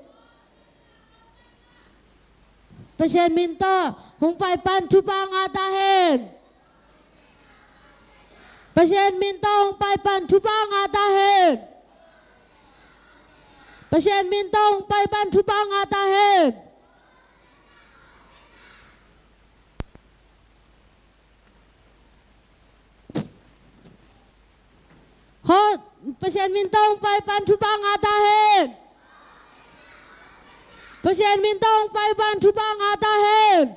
Pasien minta hong pai pan tupang atahen. Pasien minta hong pai pan tupang atahen. Pasien minta hong pai pan tupang atahen. Pasien minta hong pai pan tupang atahen. Pasien minta hong pai pan tupang atahen.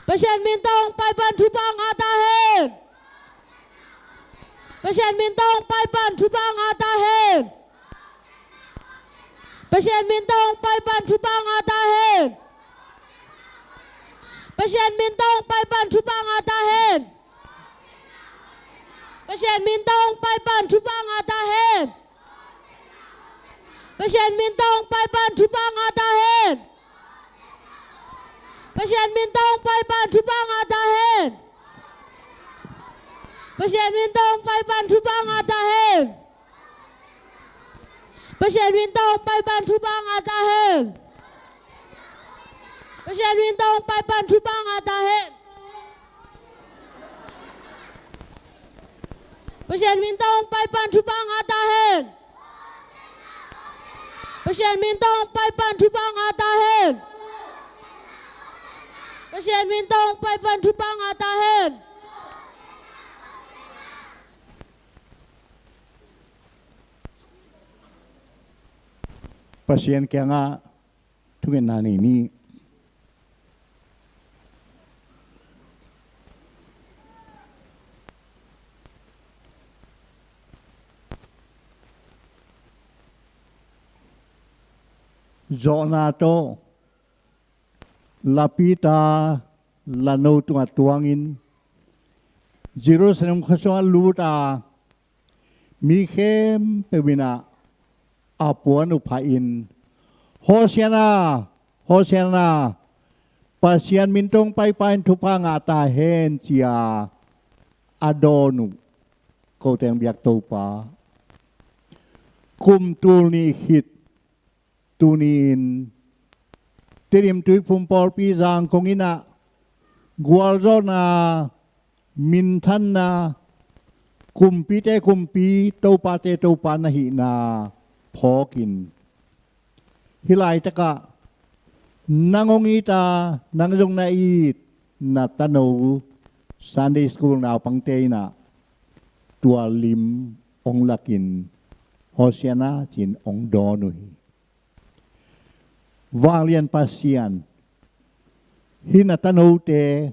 Pasien minta hong pai pan tupang atahen. Pasien minta hong pai pan tupang atahen. Pasien minta hong pai pan tupang atahen. Pasien minta hong pai pan tupang atahen. Pasien minta hong pai pan tupang atahen. Pasien minta hong pai pan tupang atahen. Pasien minta hong pai pan tupang atahen. Pasien minta hong pai pan tupang atahen. Pasien minta hong pai pan tupang atahen. Pasien minta hong pai pan tupang atahen. Pasien minta hong pai pan tupang atahen. Pasien minta hong pai pan tupang atahen. Pasien minta hong pai pan tupang atahen. pasien kaya nga tungin nani ni Zonato lapita lano tunga tuangin Jerusalem khaswa luta Michem pewina apuan upain Hosiana pasian mintong paipain tupang atahen cia adonu kau teng biak topa kum tulni hit tunin tirim tui pumpol pisang kongina gualzona mintana kumpi topa nahi na pokin hilai taka nangongita nangjong na it na tano Sunday school na pangtay na tualim ong lakin Hosiana chin ong donuhi Valian pasian hinatano te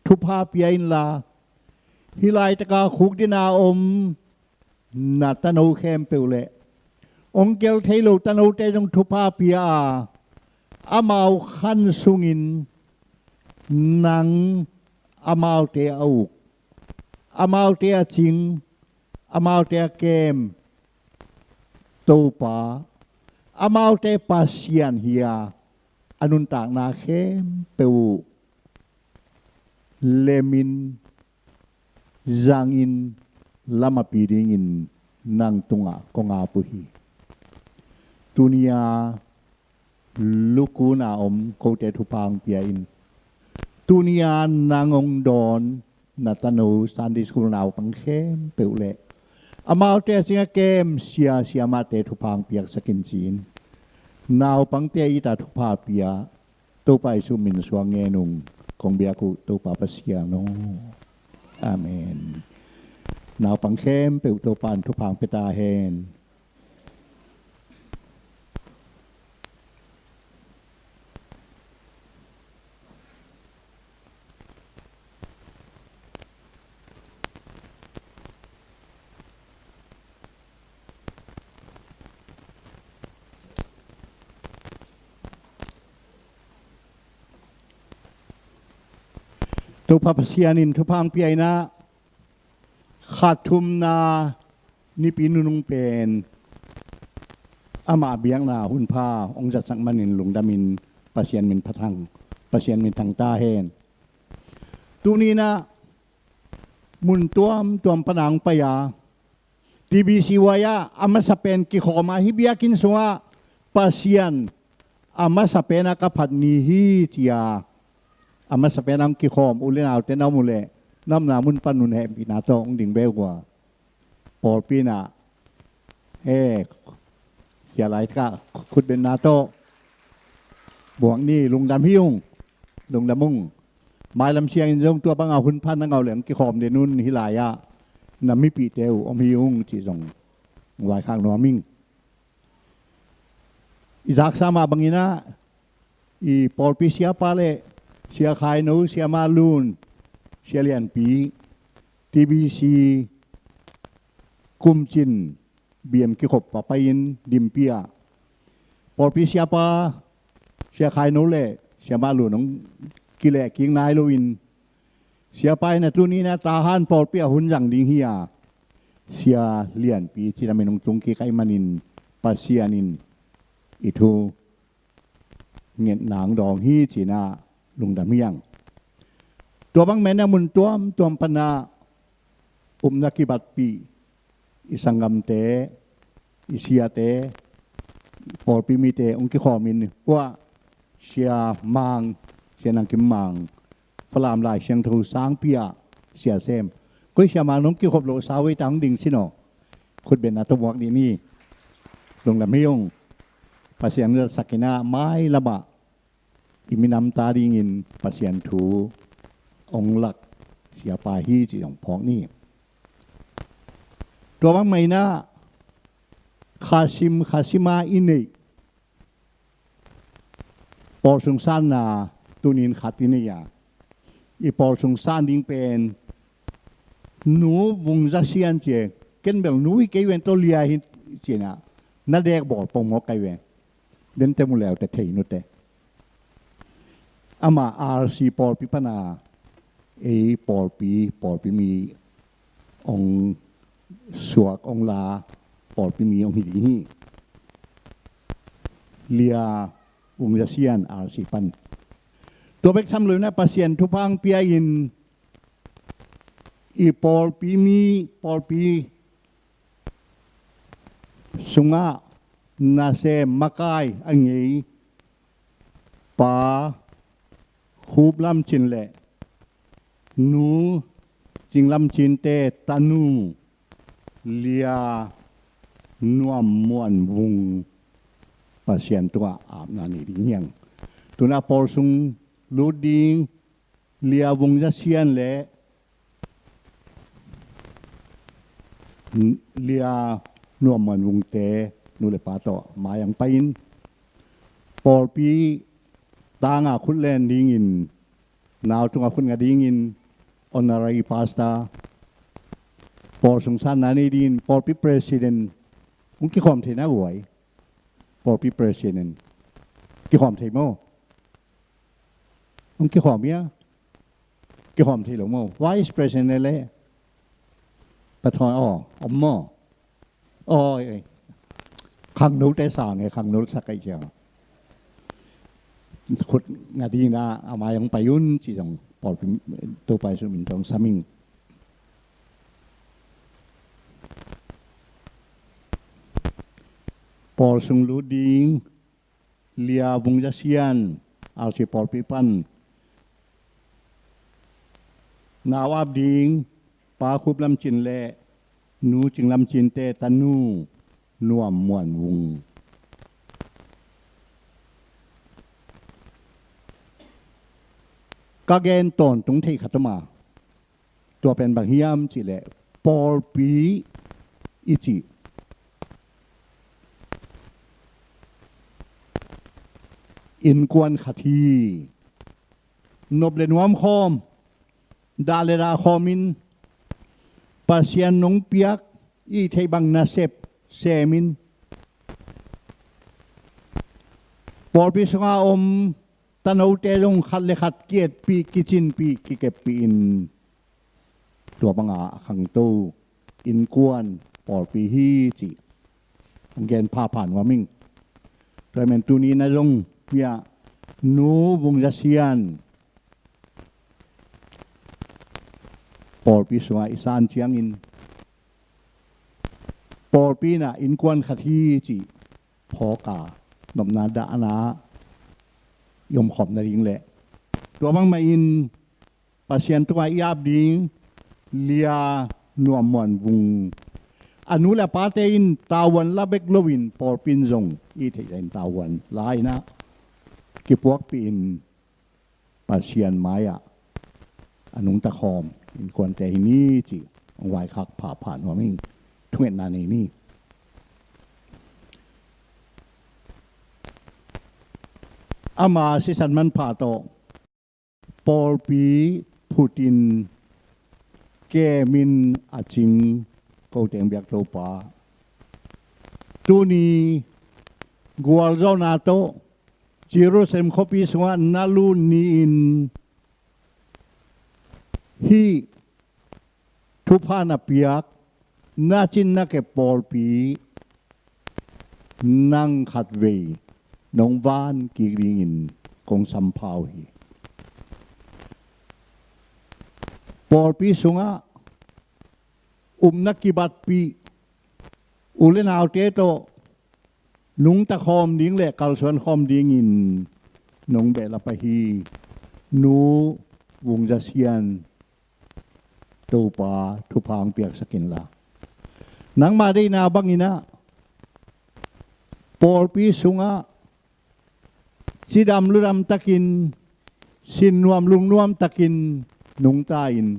tupa piain la hilai taka khugdina natano kempeule ongkel thailo tano te jong tupa pia amau khan sungin nang amau te au amau te aching amau te kem topa amau te pasian hia anun tak na kem peu lemin zangin lama piringin nang tunga konga puhi tunia luku na kote tupang piain tunia nangong don na tano Sunday school na pang kem peule amau te singa kem sia mate tupang piak sakin chin naw pang te ita tupa pia topa isu min suangenung kong biaku topa pasia no amen naw pang kem peu topan tupang peta hen ทุพเสียนินทุพังเปียนะขาดทุมนานิปีนุงเป็นอามาเบียงนาหุ่นผ้าองจัดสังมันินหลงดามินปะเสียนมินพะทังปะเสียนมินทังตาเฮนตุนี้นะมุนตัวมปนังปยาทีบีซีวายาอามาสเปนกิโคมาฮิเบียกินสัวปะเสียนอามาสเปนอากับผัดนีฮีจียาอามาสเปนอังกิโคมอุเลนเอาเตนามุเลน้ำนามุนปันนุนแหมปีนาโตองดิ่งเบลกว่าปอลปีนาอย่าไหลก็ขุดเป็นนาโตบวงนี่ลุงดำฮิ้วลุงดำมุงไม้ลำเชียงยงตัวบังเอาหุ่นพันนังเอาเหลืองกิโคมเดนุนฮิลายะนำมิปีเตวอมฮิ้วจีจงวายข้างนัวมิงอิจากสามาบังอินะอีปอลปีเสียปาเลเสียขายนูเสียมาลูนเสียเลียนปีทีบีซีกุมจินเบียมกิขบปะไปยินดิมเปียปอลปีเสียปาเสียขายนูเล่เสียมาลูนน้องกิเลกิงนายโลวินเสียไปนะตัวนี้นะตาฮันปอลเปียหุ่นยังดิงเฮียเสียเลียนปีจิตามินงตุงกิไกมันินปัสเซียนินอิทูเงียนหนังดองฮีจีนาลุงดำเมียงตัวบางแม่นมุนตัวปนานักกิบัตปีอิสังกัมเตอิเสียเตปอลปีมีเตองคิขอมินว่าเสียมังเสียนังกิมมังฝรั่งลายเชียงทูสางเปียเสียเซมก็เสียมาน้องกิขบโลสาวิตังดิ่งสิโนคุณเป็นนัตวกดีนี่ลุงดำเมียงภาษาเนื้อสักนาไม้ละบะอิมินำตาดิงินภาษาถูองหลักเสียปาฮีจีของพองนี่ตัวบางไม่นะคาซิมาอินีปอลสงสารนาตุนินขัดตินียาอีปอลสงสารดิ้งเป็นหนูวงจัเซียนเจเกินเบลหนูอีกเวนตัวเลียหิเจนะนั่นเด็กบอกปงมกไกเวนเดินเต็มแล้วแต่เทยนุเตอามาอาร์ซีปอลปิปนาปอลปีมีองสวกองลาปอลปีมีองหิดีฮีเลียวงจัเซียนอาร์ซีปันตัวเบกทำเลยนะปาเซียนทุพังเปียอินอีปอลปีมีปอลปีสุงานาเซมักายอันนี้ปาคูบลำจินเละนูจิงลำจินเตตานูเลียนัวมวนวงปาเซียนตัวอาบนานีดิเงียงตัวน่าปอลซุงลูดิงเลียวงจะเซียนเละเลียนัวมวนวงเตนูเลปาโตมาอย่างไปอินปอลปีตางาคุณเล่นดิ้งินนาวตุงาคุณงาดิ้งินอนารีพาสตาปอลสงสารนานีดินปอลปีประธานมุกี้ความเทน่าหวยปอลปีประธานกี่ความเทโมมุกี้ความเนี้ยกี่ความเทหลงโมไวส์ประธานเลยประธานอมโมขังนู้ได้สางไงขังนู้สักไอเจ้าขุดงาดีนะเอามายังไปยุ่นจีจงปอดตัวไปสุมินจงสามิงปอลสุงลูดิงเลียวงจัเซียนอาชีปอลปีปันนาวอับดิงปาคุบลำจินเล่นูจิงลำจินเตตานูนัวมวนวงกาเกนตอนตรงที่ขัดมาตัวเป็นบางฮิยามจิเล่ปอลปีอิจิอินกวนขัดทีนบเลนวมคอมดาเลราคอมินปาเซียนนงเปียกอีเทบังนาเซปเซมินปอลปีสงาอม ตะโนเตลงขัดเลขัดเกียรติปีกิจินปีกิเก็บปีอินตัวบังอาขังตูอินกวนปอดปีฮีจิองเกนพาผ่านว่ามิงโดยเมนตูนี้นะลงเปียนูวงจัสยานปอดปีสวาอิสานเชียงอินปอดปีน่ะอินกวนขัดฮีจิพอกาหนมนาดานะยมขอบนาริงแหละตัวบางมาอินปัสยันตัวอยาบดิงเลียนัวมวนวุงอนุละปาเตอินตาวันละเบกโลวินปอร์ปินจงอีเทอินตาวันลายนะกิปวกปีนปัสยันไม้อะอนุตะคอมอินควรแต่นี้จีวายคักผ่าผ่านว่ามิ่งทุเรศนานี่อามาสิสันมันผ่าโตปอลปีพูตินแกมินอาจิงเขาเตียงเบียกโตปาตูนีกัวลเจ้านาโตจิโรเซมคบิสวานาลูนีอินฮีทุพานาเปียกนาจินนักเก็บปอลปีนั่งขัดเวน้องวานกีริงินคงสัมภาวฮีปอปีสุงะนักกิบัตปีอุเลนาวเตโตนุงตะคอมดิ้งเละกัลสวนคอมดิ้งินน้องเบลปะฮีนูวงจัสยันตูปาทุพางเปียกสกินละนังมาได้นาบังอินะปอปีสุงะสิดำลุดำตะกินสินนวมลุงนวมตะกินนุงตาอิน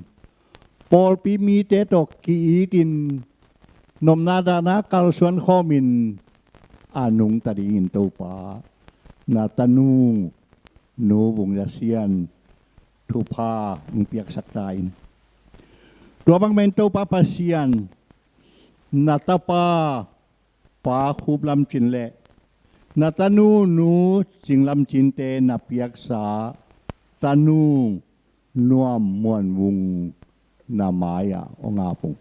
ปอลปีมีเตตกกีอีตินนมนาดานากัลสวนข้อมินอานุงตะดิงินตูปานาตานูนูบุงยาเซียนทุพาอุเปียกสักตาอินตัวบางเมนตูปาปาเซียนนาตาปาปาคูบลำจินเละนาตานูนูจิงลำจินเตนาเปียกสาตานูนวมมวนวุงนามายาองอาปุง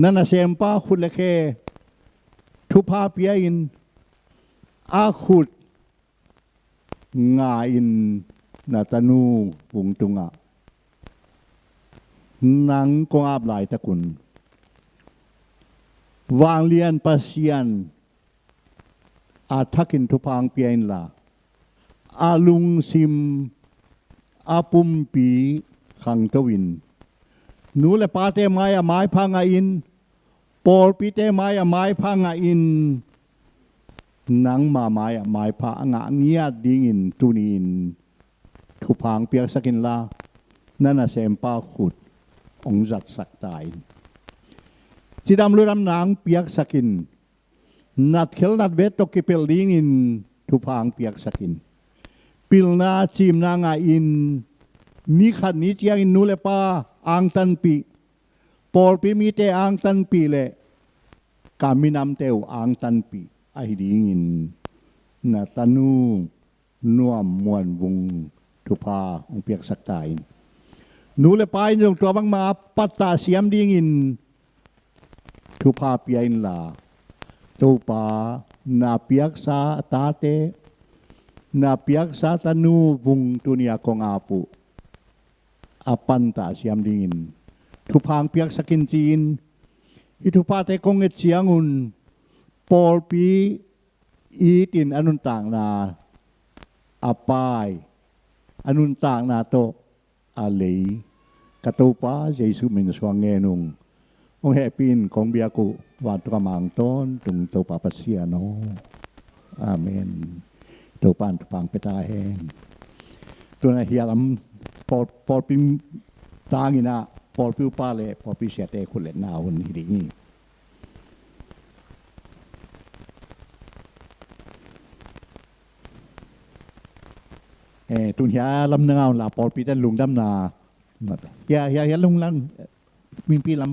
นั่นน่ะเซมป้าขุดเลเคทุพาเปียอินอาขุดงาอินนาตานูวุงตุงะนังกงอาบหลายตะกุนวางเลียนปัสยันอาทักินทุพางเปียอินลาอาลุงซิมอาปุมปีขังตวินนูเลปาเตมายาไม้พังอินปอลปีเตมายาไม้พังอินนังมาไม้ไม้พังเงียดิ่งินตุนินทุพางเปียกสกินลานั่นน่ะเซมป้าขุดองจัดสักตายจิดำลุดำนางเปียกสกินนัดเขลนัดเวทตกิเปลดิ่งินทุพางเปียกสกินปิลนาจิมนางอินนี่ขัดนี้เจียงอินนูเลปาอังตันปีปอลปีมีเตอังตันปีเลกามินำเตวอังตันปีไอดีงินนาตานูนวมมวนวงทุพาองเปียกสักตายนูเลปาอินตัวบังมาปัตตาเสียมดีงินทุพาเปียอินลาตูปานาเปียกสาตาเตนาเปียกสาตานูวงตุเนียกงอาปุapan ta siam dingin thupang piak sakin chin hithupa te kong et chiangun pol pi itin anun tang na apai anun tang na to alei katopa jesu min swange nung ong hepin kong biaku wa tramang ton tung to papasia no amen to pan thupang peta hen to na hialamปอลปิมตางินะปอลปิวป้าเลยปอลปิเสียเตคุณเล่นนาวันนี้ดีนี่ตุนยาลำนาลาปอลปิตันลุงดำนาอย่าลุงลันมีปีลำ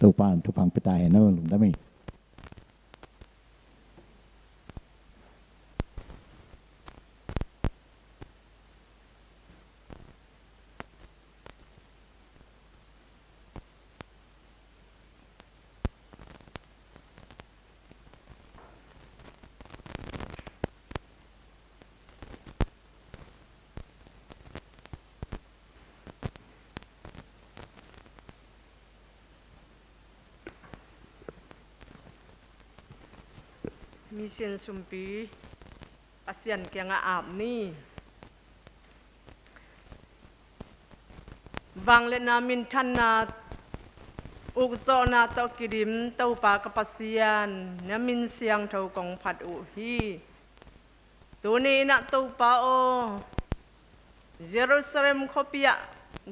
ตัวปานทุพังไปตายเนอะลุงดำมี มีเซียนสุมปีอาเซียนเกียงอาบนี่วังเลนามินทันนาอุกโซนาตอกิดิมเต้าปากปัสยานนมินเสียงเท่ากองผัดอุฮีตัวนี้นะเต้าปาโอเยรูซาเล็มขบยะ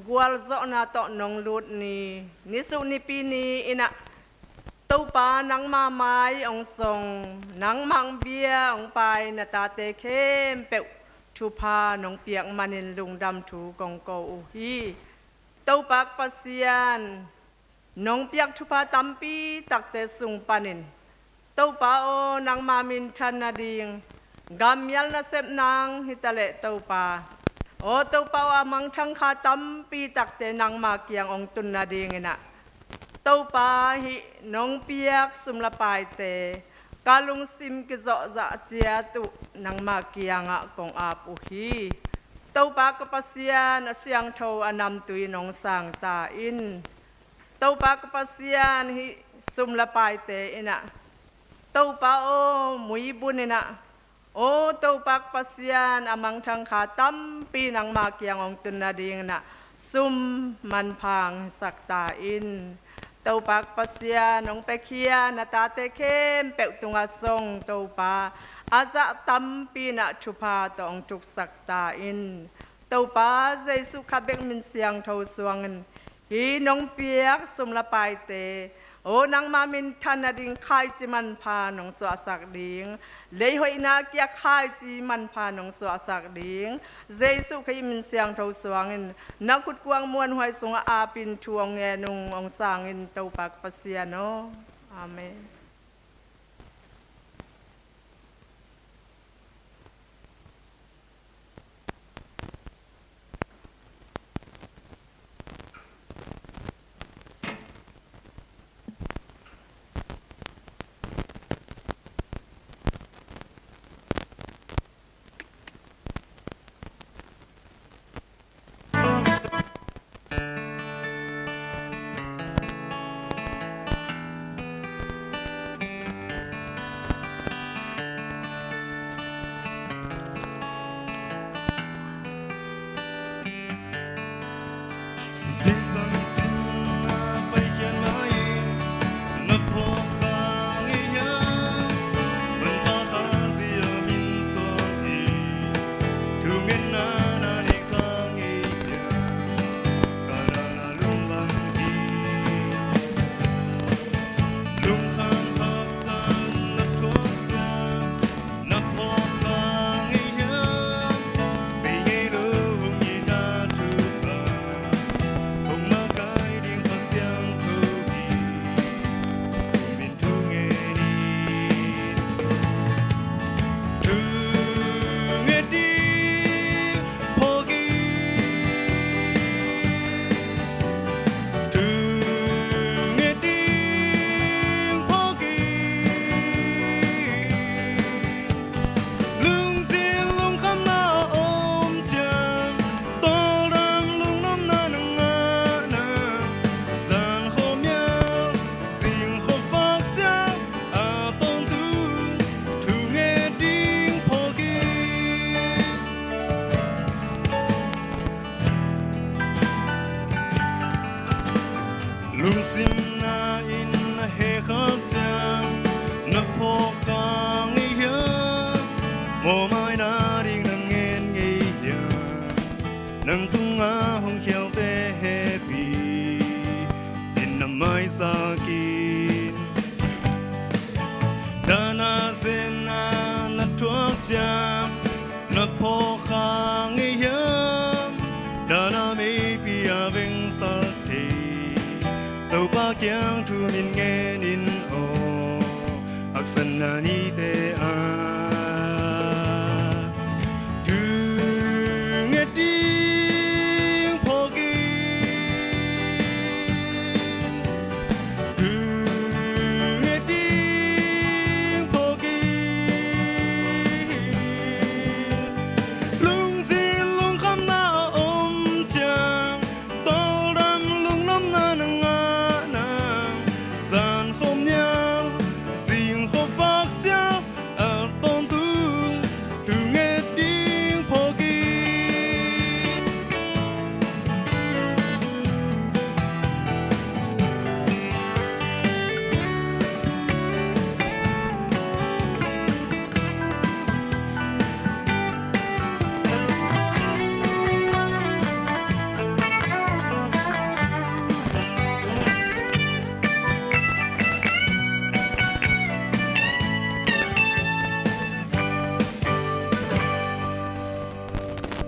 กวลโซนาตอนองลูดนี่นิสุนิปีนีอินะเต้าปานังมาไม้องทรงนังมังเบียองไปนาตาเตเข้มเปวชูพานองเปียกมานินลุงดำถูกองโกอุฮีเต้าปากปัสยานน้องเปียกชุพาตัมปีตักเตสุงปานินเต้าปาโอนางมามินทันนาดิงกำยัลนาเซบนางฮิตาเลเต้าปาโอเต้าปาอามังชังคาตัมปีตักเตนางมาเกียงองตุนนาดิงนะเต้าปาฮิน้องเปียกสุมละปายเตกาลุงซิมกิโซจะเจียตุนางมาเกียงะกองอาปุฮีเต้าปากปัสยานเสียงโทอนำตุยน้องสางตาอินเต้าปากปัสยานฮิสุมละปายเตอินะเต้าปาโอมุยบุญอินะโอเต้าปากปัสยานอมังทังขาตัมปีนางมาเกียงองตุนนาดิงนะซุมมันพังสักตาอินเต้าปากปัสยานองเปเคียนาตาเตเข้มเปวตุงอาทรงเต้าปาอาจะตัมปีนะชุพาตองจุกสักตาอินเต้าปาเจสุขเบกมินเสียงเท่าสวงฮีน้องเปียกสมละปายเตโอนางมามินทันนาดิงคายจิมันพาน้องสวสักดิงเลยหอยนาเกียคายจิมันพาน้องสวสักดิงเจสุขมินเสียงเท่าสวงนักขุดกวางมวนหอยสงอาปินทวงแงนุงองสางอินเต้าปากปัสยาโนอาเมนHãy subscribe cho kênh Ghiền Mì Gõ để không bỏ lỡ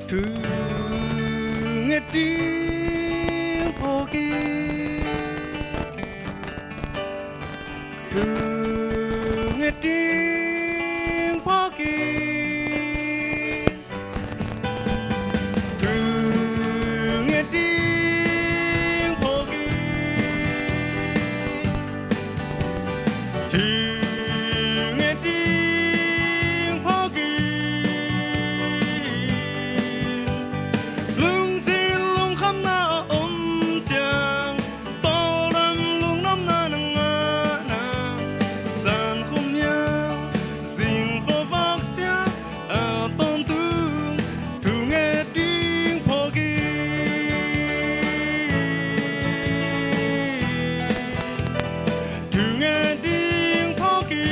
tu nghe tiếng phô kỳ tu nghe tiếng phô kỳ tu nghe tiếng phô kỳ tu nghe tiếng phô kỳ lung xin lung khăm na ôm chàng to đam lung năm na nang na san khum ya xin khô vác xia tôn tương thu nghe tiếng phô kỳ thu nghe tiếng phô kỳ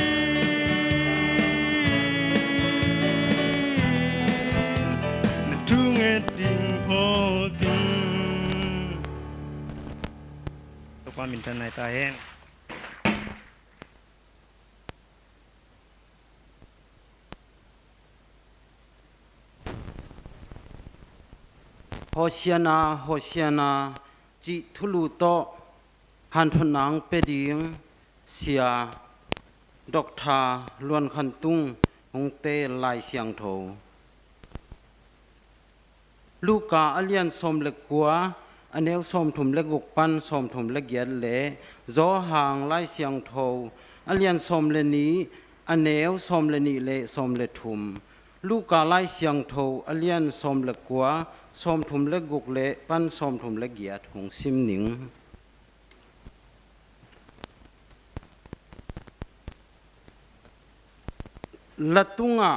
thu nghe tiếng phô kỳตัวความมินทันในตาแห้ง โฮเชียนาโฮเชียนาจิทุลูโตหันทนังเปดิงเสียดอกทาลวนคันตุงหงเตลายเสียงโถลูกาอเลียนสมเล็กกัวอันเนวสมถุมเล็กกุกปันสมถุมเล็กเย็นเละจอห่างลายเสียงโถอเลียนสมเลนี้อันเนวสมเลนี้เละสมเลถุมลูกาลายเสียงโถอเลียนสมเล็กกัวสมถุมเล็กกุกเละปันสมถุมเล็กเย็ดหงซิมหนิงละตุงะ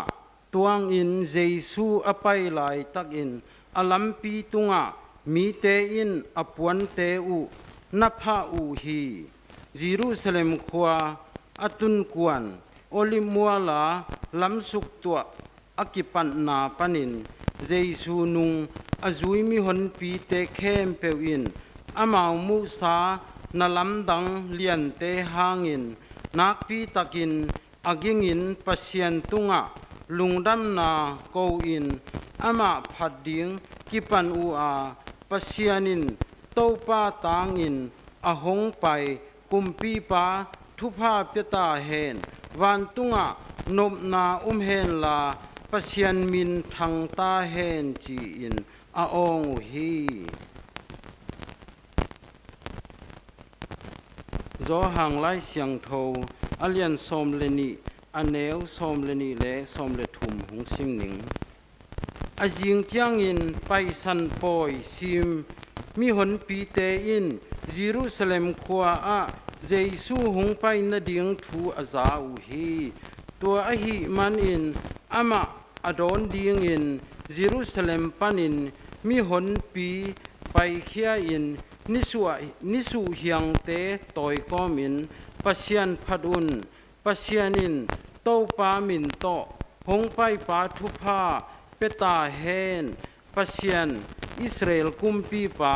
ตวงอินเจซูอภัยลายตักอินอลัมปีตุงะมีเตอินอปวนเตอุนับพาอูฮีเยรูซาเล็มขวาอตุนกวนโอลิมัวลาลัมสุกตัวอากิปันนาปันินเจซูนุงอาจุยมีหนปีเตเข้มเปวินอามาวมูซานาลัมดังเลียนเตหางอินนักปีตักินอากิงอินปัสยันตุงะลุงดำนาโกอินอามาพัดดิงกิปันอูอาปัสยันินโตปาตางอินอาหงไปกุมปีปาทุพาเปตาเฮนวันตุงะนบนาเฮนลาปัสยันมินทางตาเฮนจีอินอาองอุฮีจอห่างไล่เสียงโทอเลียนสมเลนีอันเนวสมเลนีและสมเลทุมหงซิมหนิงอาจิงเจียงอินไปสันปอยซิมมีหนปีเตอินเยรูซาเล็มขวาอะเจซูหงไปนาดิงทูอาซาอุฮีตัวอหิมันอินอามาอดอนดิงอินเยรูซาเล็มปันินมีหนปีไปเขียอินนิสุเฮียงเตตอยกอมินปัสยันพัดอุนปัสยันินโตปามินโตหงไปปาทุพาเปตาเฮนปัสยันอิสราเอลกุมปีปา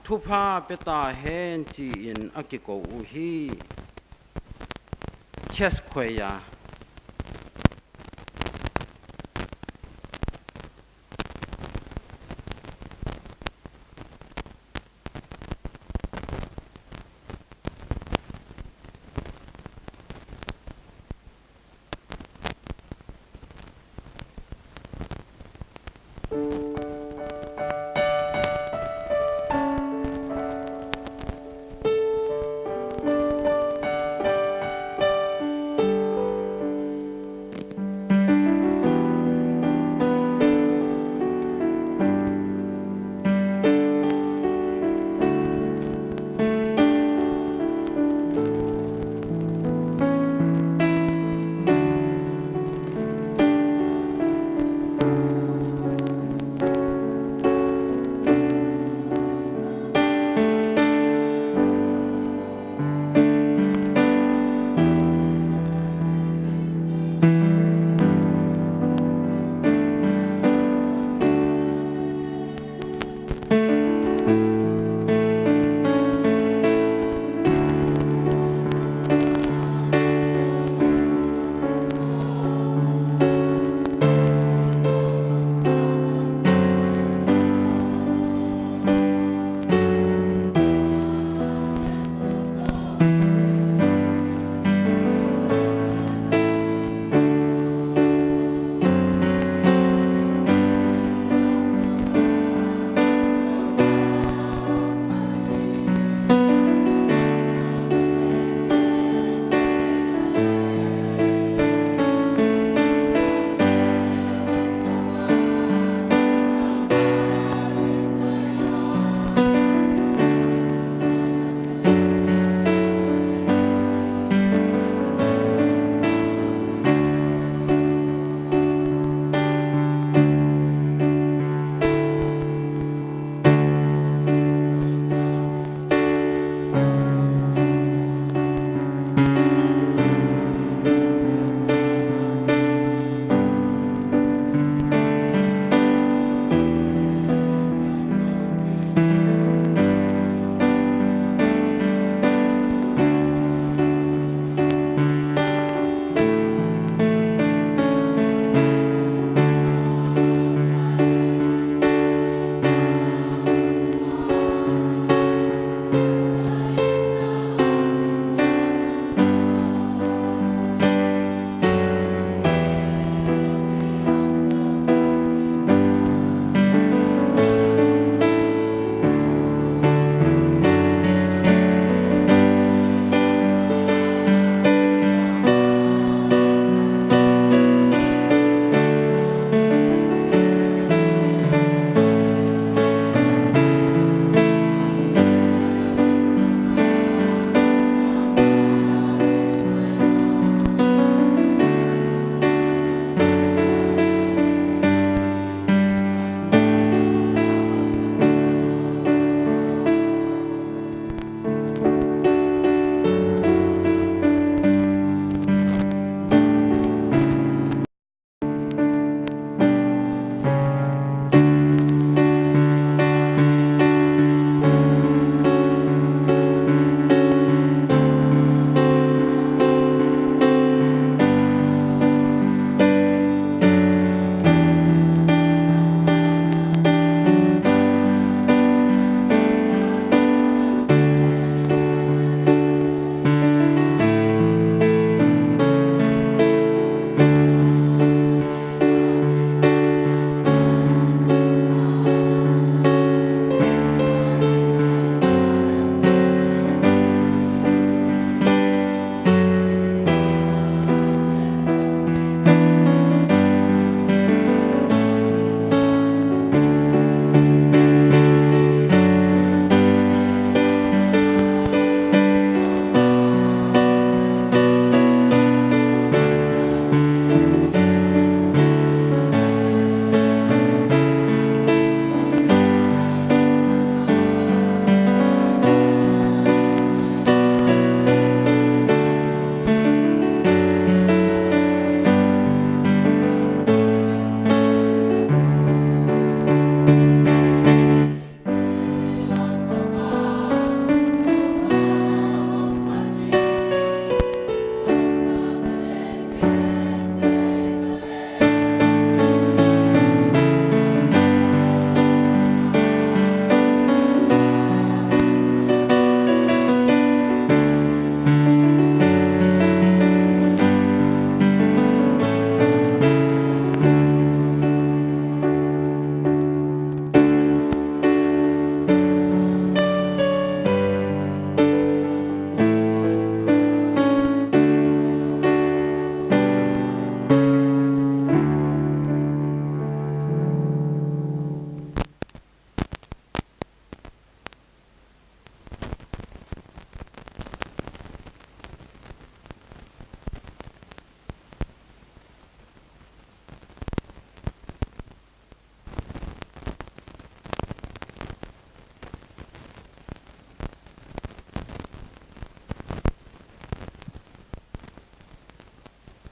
ทุพาเปตาเฮนจีอินอากิโกอุฮีเชสควยา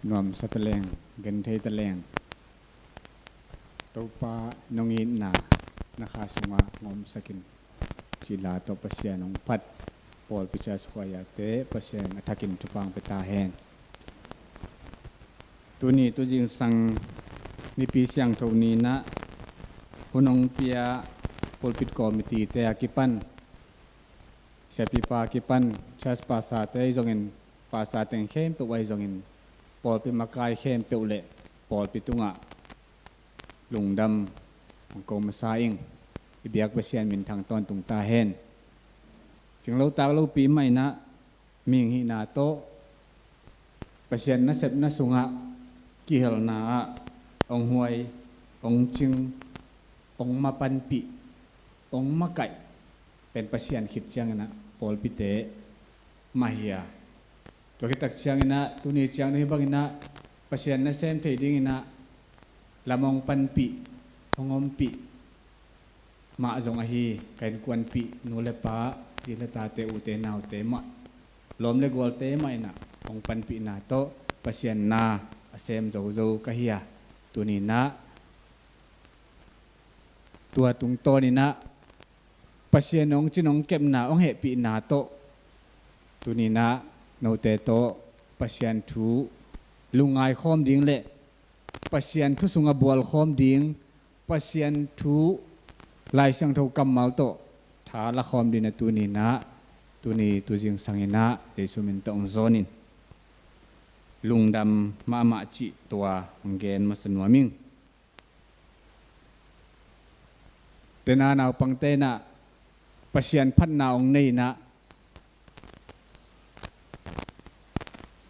นวมสัตแลงเงินเทตแลงตัวปลานงอินนานะคะสุงางอมสกินจิลาตัวปัสยานงพัดปอลพิจารสกอยาเตปัสยานทักินทุปังเปตาแหงตัวนี้ตัวจริงสังนิปีเสียงเท่านี้นะหุนงเปียปอลปิดคอมมิตี้เตะกิปันเสพิปากิปันชัสภาษาเตยจงอินภาษาเต็งเข้มตัวไว้จงอินปอลปิมากายเข้มเปเละปอลปิตุงะลุงดำของกรมสาอิงอิเบียกเปเซียนมินทางตอนตุงตาเฮนจึงเราตากเราปีใหม่นะมิงหินาโตเปเซียนนัสเซบนัสุงะกิเฮลนาองหวยองจึงองมาปันปีองมาไก่เป็นเปเซียนขิดเชียงนะปอลปิเตมาเฮียตัวคิดตักเชียงนะตัวนี้เชียงนี่บางนะเปเซียนนัสเซมเทดิ้งนะละมองปันปีองอมปีมาจงอาฮีกันกวนปีนูเลปะจิเลตาเตอุเตนาวเตมะลมเลกวลเตมะนะองปันปีนาโตเปเซียนนาเซมโจโจกะเฮียตัวนี้นะตัวตุงโตนี่นะเปเซียนองจินองเก็บนาองเหปีนาโตตัวนี้นะโนเตโตเปเซียนทูลุงไงคอมดิ้งเละปัสยันทุสุงบัวคอมดิ้งปัสยันทุลายเสียงเท่ากำมัลโตถ้าละคอมดินตัวนี้นะตัวนี้ตัวจริงสังเกตนะเจสุมินตองโซนินลุงดำมาจิตัวองเกนมาสนวมิงเตนาหนาวปังเตนะปัสยันพันนาองในนะ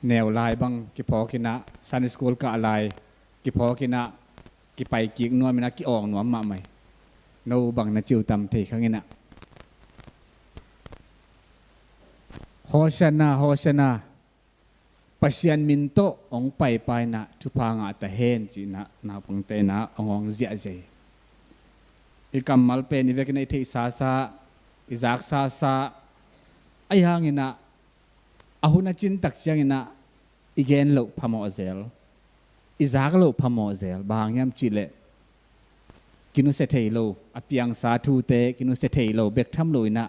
แนวลายบังกิพอกินะซันสกูลกะลายกิพอกินะกิไปกิกนัวมินะกิออกนัวมาใหม่โนบังนะจิวตำเทข้างนี้นะฮอชนาฮอชนาปัสยันมินโตองไปนะทุพางะตะเฮนจีนะนาปังเตนะองเจียเจอีกำมัลเป็นอีเวกในที่ซาอีจากซาไอหางนี้นะอาหุนจินตักเชียงนะอีเกนโลพามอเซลอีจากโลพามอเซลบางยามจิเลกินุเซเทโลอเปียงสาธุเตกินุเซเทโลเบกทำโลยนะ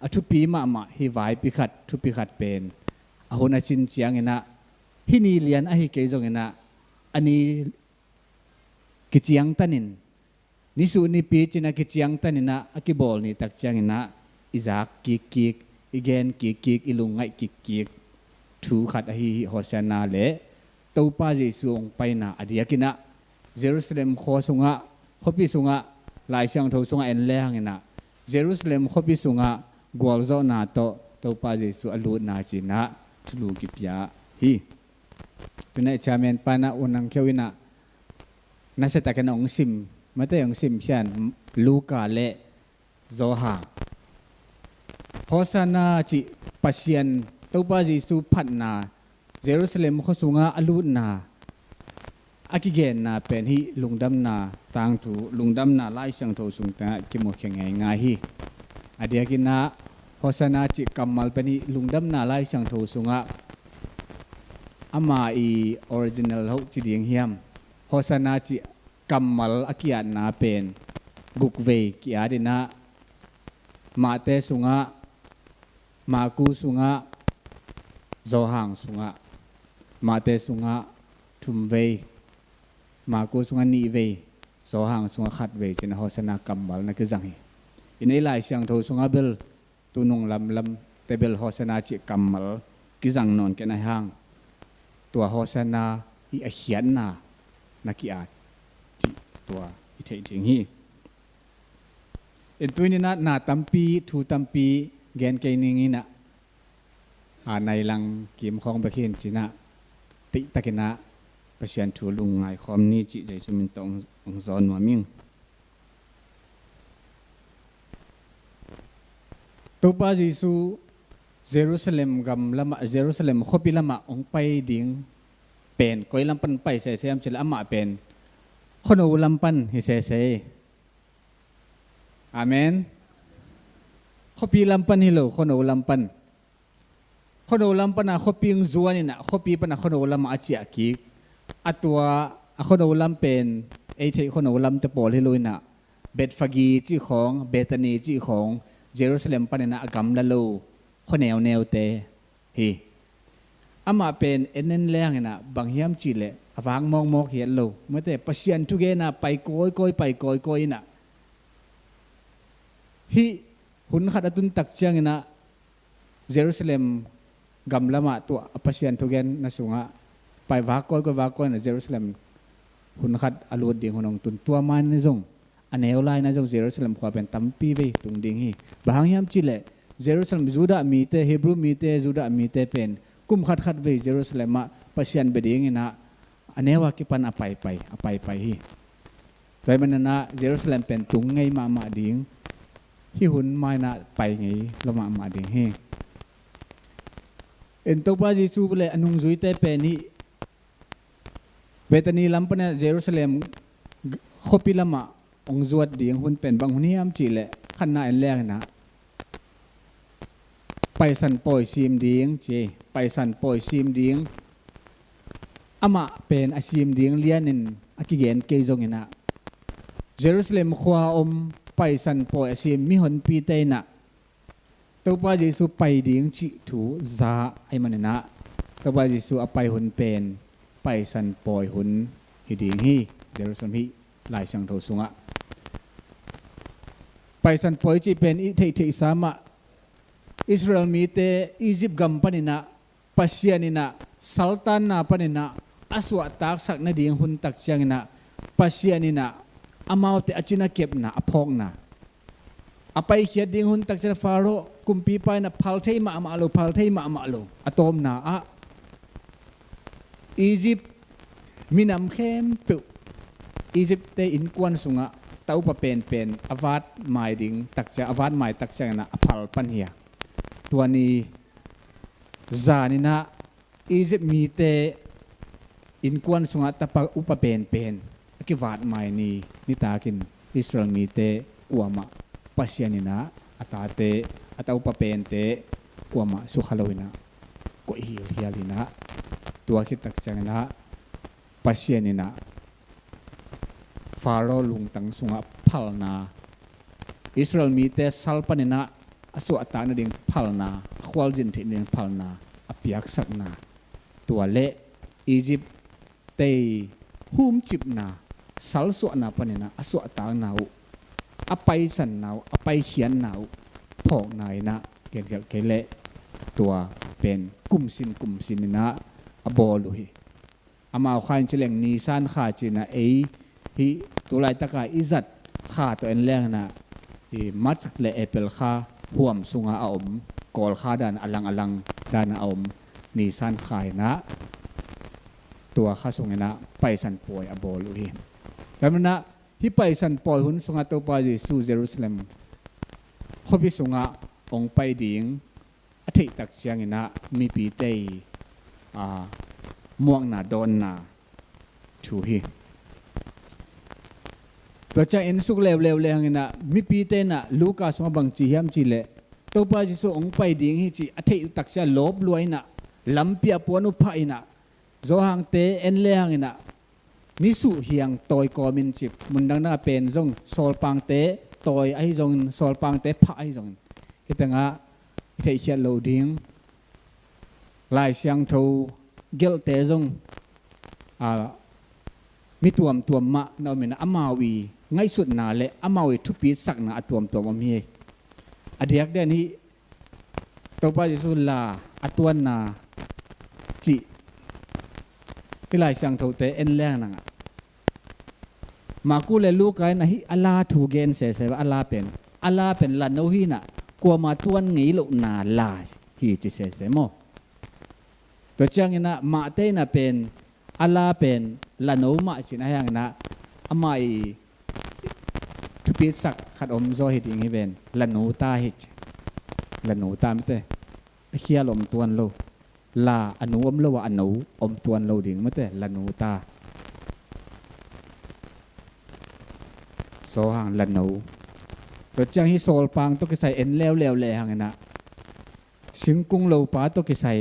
อทุปีมาฮิวายปิขัดทุปิขัดเป็นอาหุนจินเชียงนะฮินีเลียนอหิเกจงนะอันนี้กิจยังตันินนิสุนิปีจินะกิจยังตันินะอกิบอลนี่ตักเชียงนะอีจากกิกอีเกนกิกอีลุงไงกิกทูขัดฮีฮอสนาเล่ตัวป้าเจสุงไปนะอดียกินะเยรูซาเล็มขอสุงะขบิสุงะลายเสียงทูสุงะเอ็นเล่หงนะเยรูซาเล็มขบิสุงะกอลโซนาโตตัวป้าเจสุอลูนาจินะทุลูกิปยาฮีเป็นไอจาเมนปานะอุนังเขวินะนัสตะกันองซิมมาแต่องซิมเพียนลูกาเล่โซฮาฮอสนาจิปัสยันตัวป้าเจสุพัดนาเยรูซาเล็มขสุงะอลูนาอากิเกนนาเป็นฮีลุงดำนาต่างถูลุงดำนาไล่เสียงโทสุงตากิโมเข่งง่ายฮีอดียกินะฮอสนาจิกัมมัลเป็นฮีลุงดำนาไล่เสียงโทสุงะอามาอีออริจินัลเขาจิเดียงเฮียมฮอสนาจิกัมมัลอากิยานาเป็นกุกเวกิอาดินะมาเตสุงะมากูสุงะโซฮังสุงะมาเตสุงะทุมเวมากูสุงะนีเวโซฮังสุงะขัดเวจินะฮอสนากัมมัลนักจังฮีอินเอลายเสียงโทสุงะเบลตุนงลำเตเบลฮอสนาจิกัมมัลกิจังนอนแกนห้างตัวฮอสนาอีเขียนนานักกีฬาจิตัวอิเทจิงฮีเอ็นตัวนี้นะนาตัมปีทูตัมปีแกนเกนิงินะในลังกิมของบะเคนจินะติตะกินะประชันทูลุงไงคอมนี้จิใจสุมินตองซอนวามิงตัวป้าจิสูเยรูซาเล็มกำละมาเยรูซาเล็มขบิละมาองไปดิ่งเป็นก้อยลำปันไปเสียมจิละอามาเป็นคนเอาลำปันฮิเซเซอาเมนขบีลำปันฮิโลคนเอาลำปันคนเอาลำปันนะขบีงจวนนี่นะขบีปันนะคนเอาลำมาอาเจียกี อัตัวคนเอาลำเป็นไอ้ที่คนเอาลำจะปอลให้ลุยน่ะเบตฟากีจีของเบตานีจีของเยรูซาเล็มปนนะกำละโลคนแนวเตฮีอามาเป็นเอ็นเนนแรงน่ะบางยามจีเละวางมองเห็นโลเมื่อแต่ปัศยันทุเกน่ะไปโกยไปโกยน่ะฮีหุ่นขัดตุนตักเชียงน่ะเยรูซาเล็มกำละมาตัวปัศยันทุเกนน่ะสุงะไปวากอยน่ะเยรูซาเล็มหุ่นขัดอารมณ์ดีของน้องตุนตัวมันนี่จงอันเอวไลน์นะจงเยรูซาเล็มขวาเป็นตั้มปีไปตรงดิ่งฮีบางยามจีเละเยรูซาเล็มจูดามีเตฮีบรูมีเตจูดามีเตเป็นกุมขัดไปเยรูซาเล็มมาปัศยันเบดีงี้นะอันนี้ว่ากิปันอภัยไปฮีโดยมันนะเยรูซาเล็มเป็นตุงไงมาดิ่งที่หุ่นไม่นะไปไงเรามาดิ่งฮีเอ็นตัวป้าเยซูเลยอนุงจุยเตเป็นนี่เวทนีลำปนเยรูซาเล็มขบิลมาองจวดดิ่งหุ่นเป็นบางหุ่นยามจีเลยขันน่าเอ็นแรงนะไปสันปอยซีมดิ่งเจไปสันปอยซีมดิ่งอามาเป็นอาชีพดิ่งเลียนินอากิเกนเกยจงเนะเยรูซาเล็มขวาไปสันปอยอาชีพมิหนปีเตนะตัวป้าเยซูไปดิ่งจิถูซาไอมันนะตัวป้าเยซูเอาไปหุ่นเป็นไปสันปอยหุ่นฮิดิ่งฮีเยรูซาเล็มฮีหลายช่างโทสุงะไปสันปอยจีเป็นอิเทอิสามะอิสราเอลมีเตอียิปต์กัมปนินะปัสยานินะสัลตันนาปนินะอสวะตักสักนาดิ่งหุ่นตักจังนะปัสยานินะอามาวเตอจินาเก็บนะอพองนะอไปเขียดดิ่งหุ่นตักจังฟาโรกุมปีไปนะพัลเทมามาโลอะตอมนะอะอียิปต์มีน้ำเข้มปุอียิปต์เตอินกวนสุงะเต้าปะเป็นอวาดหมายดิ่งตักจังอวาดหมายตักจังนะอพัลปันเฮียตัวนี้จานินะอียิปต์มีเตอินกวนสุงะตะปะอุปเป็นกิวาดหมายนี้นิตากินอิสราเอลมีเตกัวมาปัสยานินะอัตาเตอัตอุปเป็นเตกัวมาสุขลวินะก็ฮิลลินะตัวคิดตักจังนะปัสยานินะฟาโรลุงตังสุงะพัลนาอิสราเอลมีเตสัลปนินะอสุอัตานดิ่งพัลนาควอลจินทิดิ่งพัลนาอภิยักษักนาตัวเละอียิปต์เตหุมจิบนาสัลสวนาปนินะอสุอัตานาวอไปสันนาวอไปเขียนนาวพอกนายนะเกี่ยวกับเละตัวเป็นกุมสินนะอบอลุยอามาขายเฉลงนีซานขาจินะฮิตัวลายตะกาอิจัดขาตัวเอ็นแรงนะมัดเลเอเปิลขาห่วมสุงาอมกอลขาดานอลังดานอมนีซานขายนะตัวข้าสุงนะไปสันปอยอบอลุยแต่มันนะที่ไปสันปอยหุ่นสุงาตัวปาเยซูเยรูซาเล็มขบิสุงาองไปดิ่งอธิตักเชียงนะมีปีเตม่วงนาดอนนาชูฮีตัวใจเอ็นสุกเลวนะมีปีเตนะลูกาสงบังจียามจีเลตัวปาจิสุองไปดิ่งฮีจีอธิตักเชียลบลวยนะลำเปียปวนุภายนะโจหังเตเอ็นเลหังนะนิสุเฮียงตอยกอมินจิบมุนดังน่าเป็นจงโซลปังเตตอยไอจงโซลปังเตพะไอจงคิดngaเทียนโลดิ้งลายเสียงทูเกลเตจงมีตัวมะเราเหมือนอามาวีง่ายสุดนาเลยอามาวีทุบปีสักนาตัวมีอดียกเดนี่ตัวป้าจิสุลาตัวนาจิที่ลายเสียงทูเตเอ็นแรงนังมากูเลยลูกไก่นะฮิอัลลาถูเกนเสว่าอัลลาเป็นลันโนฮีนะกลัวมาตัวงี้ลูกนาลาฮีจิเสโมตัวจังนะมาเตนะเป็นอัลลาเป็นลันโนมาสินะยังนะอามาอีทุพิสักขัดอมโซฮิตอย่างนี้เป็นลันโนตาฮิจลันโนตาไม่เตเขียลอมตัวนโลลาอนุอมโลว่าอนุอมตัวนโลดิ่งไม่เตลันโนตาโซหังลันโนตัวจังฮิโซลปังตัวกิใส่เอ็นเลวหังนะสิงกุ้งโลปาตัวกิใส่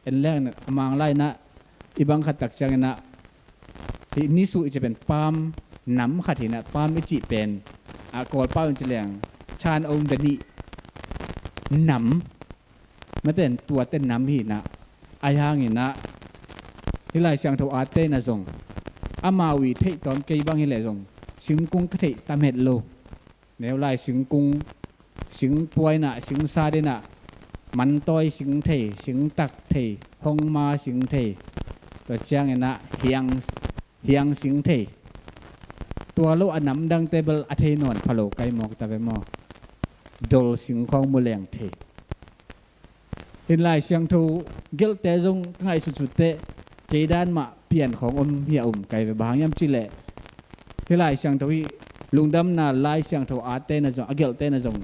เอ็นแรงนะมังไล่นะอีบังขัดตักจังนะ ที่นิสุจะเป็นปามน้ำขัดหินะปามไม่จีเป็นอากอลเป้าจะแหลงชานองดนิน้ำมาเต้นตัวเต้นน้ำหินะอายางหินะที่ไรเสียงทอาเต้นะจงอามาวีเทตอนเกยบังหิเลจงสิงกุ้งกะเทตามเห็ดโลแนวไรสิงกุ้งสิงป่วยนะสิงซาเดนะมันต้อยสิงเทสิงตักเทพงมาสิงเทตัวเจียงนะเฮียงสิงเทตัวโลอันน้ำดังเตเบิลอเทนอนพะโลไกมอกตาเวมอดอลสิงของมูแรงเทเห็นลายเสียงทูเกลเตจงง่ายสุดๆเตเกด้านมาเปลี่ยนของอมเฮียไกไปบางยามจิเละเห็นลายเสียงทูลุงดำนาลายเสียงทูอาเตนะจงอเกลเตนะจง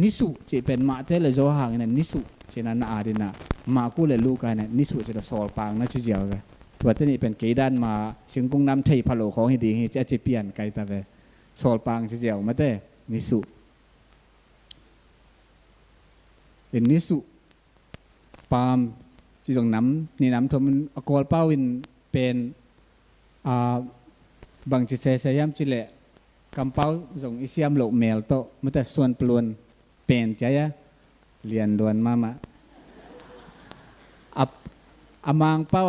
นิสุจะเป็นมาเตเลโจหางเนี่ยนิสุเช่นนั้นอาดินะมากูเลยลูกกันเนี่ยนิสุจะสอลปางนั่นเจียวกันตัวเต้นี่เป็นเกด้านมาสิงกงน้ำเทพะโลของให้ดีจะเปลี่ยนไกตาเวสอลปางเจียวมาเต้นิสุเป็นนิสุปามจีจงน้ำนี่น้ำทมันกอลเป้าวินเป็นบางจิเสยามจิเละกำเป้าส่งอิเซียมโลเมลโตมันแต่ส่วนปลวนเป็นใจอะเรียนดวนมาอามางเป้า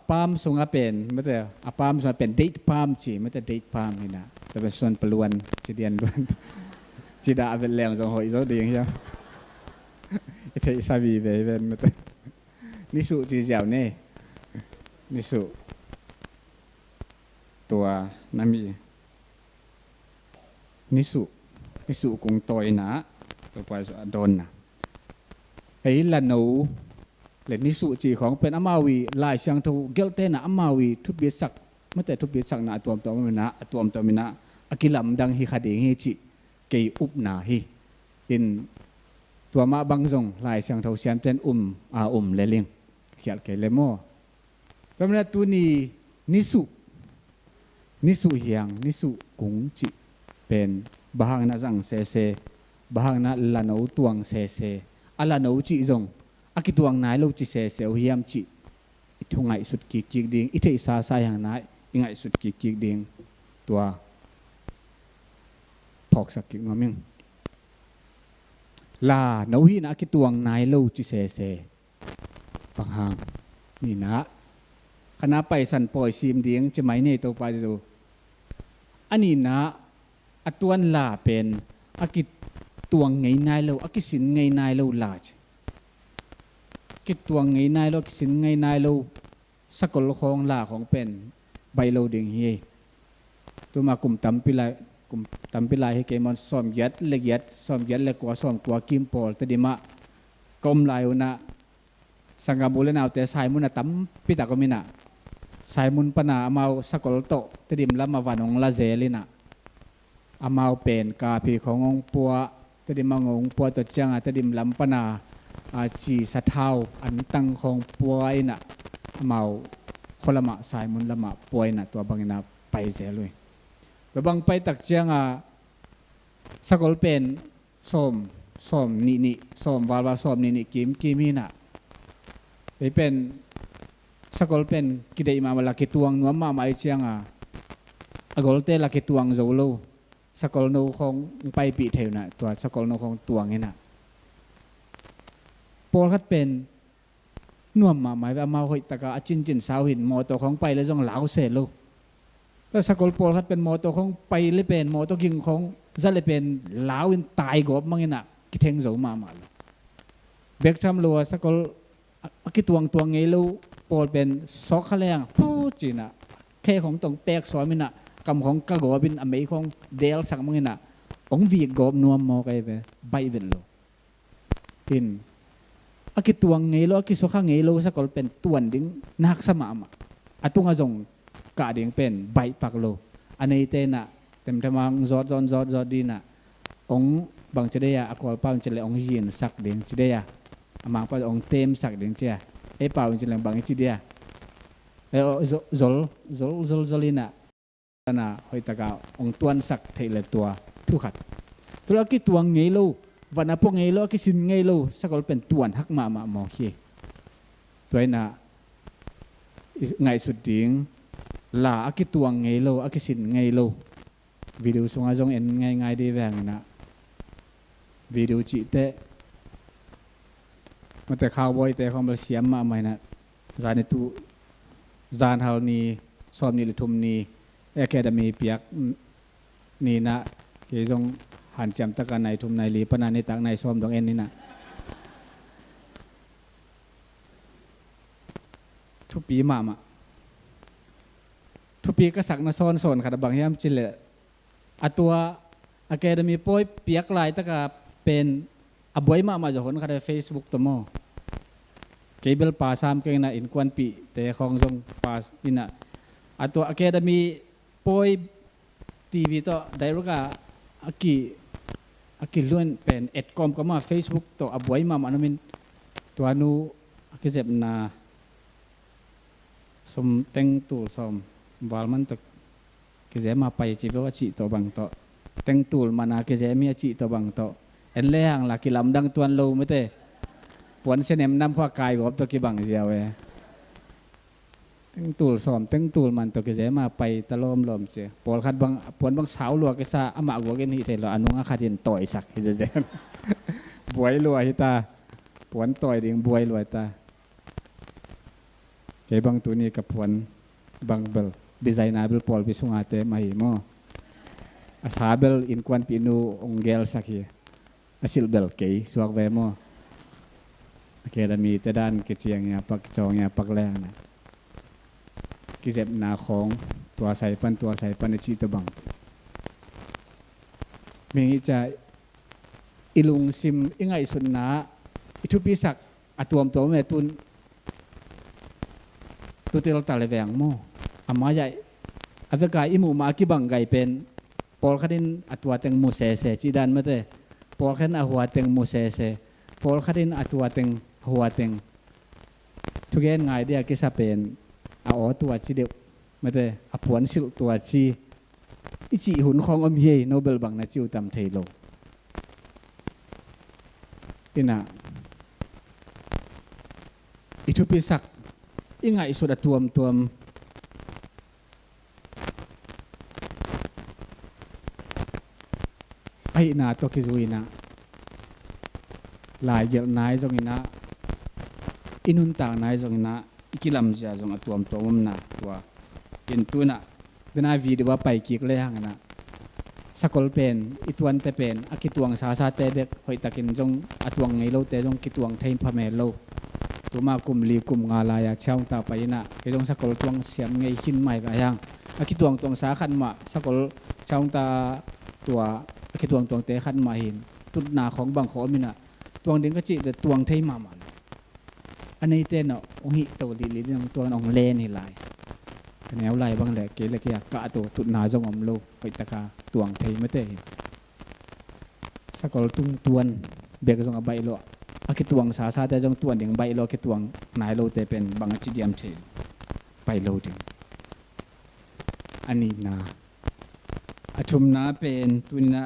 ปามส่งอาเป็นมันแต่ปามส่งเป็นเดทปามจีมันแต่เดทปามนี่นะแต่เป็นส่วนปลวนจีเรียนดวนจีดาเป็นแรงส่งหอยโซดีอย่างเงี้ยเทซาบีเป็นมันแต่นิสุจีเจียวนี่นิสุตัวน้ำมีนิสุกงตอยนะตัวไปสุดโดนนะไอ้ละหนูเลนิสุจีของเป็นอามาวีลายเชียงทูเกลเตนะอามาวีทุบเบียสักไม่แต่ทุบเบียสักนะตัวมินะตัวมินะอากิลัมดังฮิคาเดงฮิจิเกยอุบนาฮิอินตัวมาบังซงลายเชียงทูเชียนเป็นเลลิงเขียนเกลเลโมจำนั้นตัวนี้นิสุเฮียงนิสุกงจิเป็นบางนาจังเซบางนาละนูตวงเซอละนูจิจงอากิตวงนายลูจิเซเฮียมจิทุงไงสุดกิกดิ่งอิเทอิสาสายหางนายอิงไงสุดกิกดิ่งตัวพอกสักกิกมามิงลาหนูฮีนะอากิตวงนายลูจิเซบางหางนี่นะคณะไปสันปล่อยซีมดิ่งจะไม่เนี่ยตัวไปจะดูอันนี้นะอตวนลาเป็นอากิตวงไงนายเราอากิสินไงนายเราลาจกิตวงไงนายเราอากิสินไงนายเราสกลของลาของเป็นใบเราดิ่งเฮตัวมากลุ่มตำปิลายให้เกมันซ้อมยัดเล็กยัดซ้อมยัดเล็กกว่าซ้อมกว่ากิมปอลแต่ดิมะกลมลายนะสังกบุลนาแต่สายมุนตำปิตากมินะสายมุนปนามาสกลโตแต่ดิมละมาวันองลาเซลินะอามาเป็นกาพีขององปัวตดิมงปัวตัวจังตดิมลำปนาจีสะเท้าอันตั้งของปัวไอ้น่ะอามาคนละมาสายมุนละมาปัวไอ้น่ะตัวบางน่ะไปเสียเลยตัวบางไปตักจังสกลเป็นส้มนี่ส้มวาลส้มนี่กิมน่ะไปเป็นสกลเป็นกิเดมาเวลากิตวงนัวมาไอจังอกลเตลากิตวงโซโลสกลโนของไปปีเทวนะตัวสกลโนของตัวงี้นะปอลคัดเป็นน่วมมาหมายว่ามาหอยตะกาจินสาวหินมอตัวของไปแล้วจงเหลาเสร็จลูกแต่สกลปอลคัดเป็นมอตัวของไปเลยเป็นมอตัวกิงของจะเลยเป็นเหลาวินตายกบมั่งงี้นะกิเทงโซมาเบกทำลัวสกลกิตวงตัวงี้ลูปอลเป็นซอกขะแรงพูจีนะแค่ของตรงแปกสอยมินะกำของกะโกบินอเมริของเดลสักมั้งน่ะองวีกบนัวมอไกไปใบเวลโลพินอากิตวงไงโลอากิโซข้างไงโลสักคนเป็นตัวดิ้งนักสมามอะตุงอาจงกะดิ้งเป็นใบปักโลอันนี้เตน่ะเต็มทมังจอดดีน่ะองบางจะได้อะกอลป้าจะเลยองยีนสักดิ้งจะได้อะมังป้าองเต็มสักดิ้งเจ้าป้าจะเลยบางจะได้จอลน่ะนะหอยตะกาองตวนสักเทเลตัวทุกขัดตัวกิตวงไงโลวันนั้นพวกไงโลกิสินไงโลสักคนเป็นตวนหักมาหมอขี้ตัวน่ะไงสุดดิ่ง la akituang ngei lo akisin ngei lo video sunga jong en ngai ngai de vang na video chi te mate cowboy te khom siam ma mai na zani tu zan hal ni som ni luthum ni academy piak ni na ke jong han cham ta ka nai thum nai li pana ni tak nai som dong en ni naทุปีมาทุปีก็สักนะซ้อนขัดบางยามจิเลอตัวอะคาเดมีป่วยเปียกลายตะกะเป็นอบวยมาจากคนขัด Facebook ตัวมอเคเบิลปาสามเก่งนะอินควันปีแต่ของทรงปาสอินะอตัวอะคาเดมีป่วยทีวีตัวได้รู้กะอากิล้วนเป็นเอ็ดคอมก็มา Facebook ตัวอบวยมามันมินตัวนู้อากิเจ็บนาสมเต็งตูสมบอลมันตกกิจมาไปจีบว่าจีตัวบังโตเต็งตูมานากิจมีจีตัวบังโตเอ็นเลี้ยงหลักกิลำดังตัวโลไม่เตะปวนเสนมน้ำพวกกายกบตัวกิบังเสียวเอเต็งตูสมเต็งตูมันตัวกิจมาไปตะลมลมเสียปวดขัดบังปวนบังสาวลัวกิซาอามากัวกินหิเทลอนุงอาคาดินต่อยสักกิจเดนบวยลัวหิตาปวนต่อยดิ่งบวยลัวตาเคบางตัวนี้กับผลบางเบลดีไซน์นาเบลพอลพิสุงอาเตมาหิมออาสาเบลอินควันปินูองเกลสักทีอาศิลเบลเกยสวกเวมอโอเคแต่มีแต่ด้านกิจยังเนี่ยปักจองเนี่ยปักแรงนะกิจนาของตัวใส่ปันในชีตบังมีจะอิลุงซิมอิงไงสุนนะอิทุปิสักอตัวมตัวเมตุนตัวเตลตาเลเวียงโมอามาใหญ่อาเวกาอิมูมากิบังไกเป็นปอลคัดินอัตัวเต็งมูเซเซจีดันมาเตปอลคันอหัวเต็งมูเซเซปอลคัดินอัตัวเต็งหัวเต็งทุกอย่างไงเดียกิซาเป็นอาอตัวจีเดียวมาเตอผวนสิลตัวจีอิจิหุ่นของอมเยโนเบลบังนาจิวตามเทโลอินะอิทุปิสักอิงไงสุดตัวมไอ้นาตัวกิจุยนะลายเยอะนายจงอินะอินุนต่างนายจงอินะกิลำจะจงตัวมนะตัวอินตัวนะเดน่าวีดีว่าไปกิกเลยหังนะสกอลเป็นอิตวันเตเป็นอากิตวงสาเตเด็กหอยตะกินจงอตวงไงโลเตจงกิตวงเทนพเมโลตัวมากุมลีกุมงาลายเช่าตาไปนะไอ้ตรงสกอลตวงเสียมไงขินใหม่ไปยังอากิตวงสาขันมาสกอลเช่าตาตัวอากิตวงเตะขันมาหินตุดนาของบางขอมินะตวงเด้งก็จิแต่ตวงเทมามันอันนี้เต้นเนาะองหิตัวลีลีนตัวน้องเลนี่ลายแนวลายบางแหละเกลเกียกะตัวตุดนาจงอมโลไปตะกาตวงเทไม่เตะสกอลตุ้งตวนเบียกจงอใบโลอาคิตวงสาแต่จงตวนเดียงใบโลคิตวงนายโลเตเป็นบางจิตยามเชนไปโลดึงอันนี้นะอาชุมนาเป็นตัวนี้นะ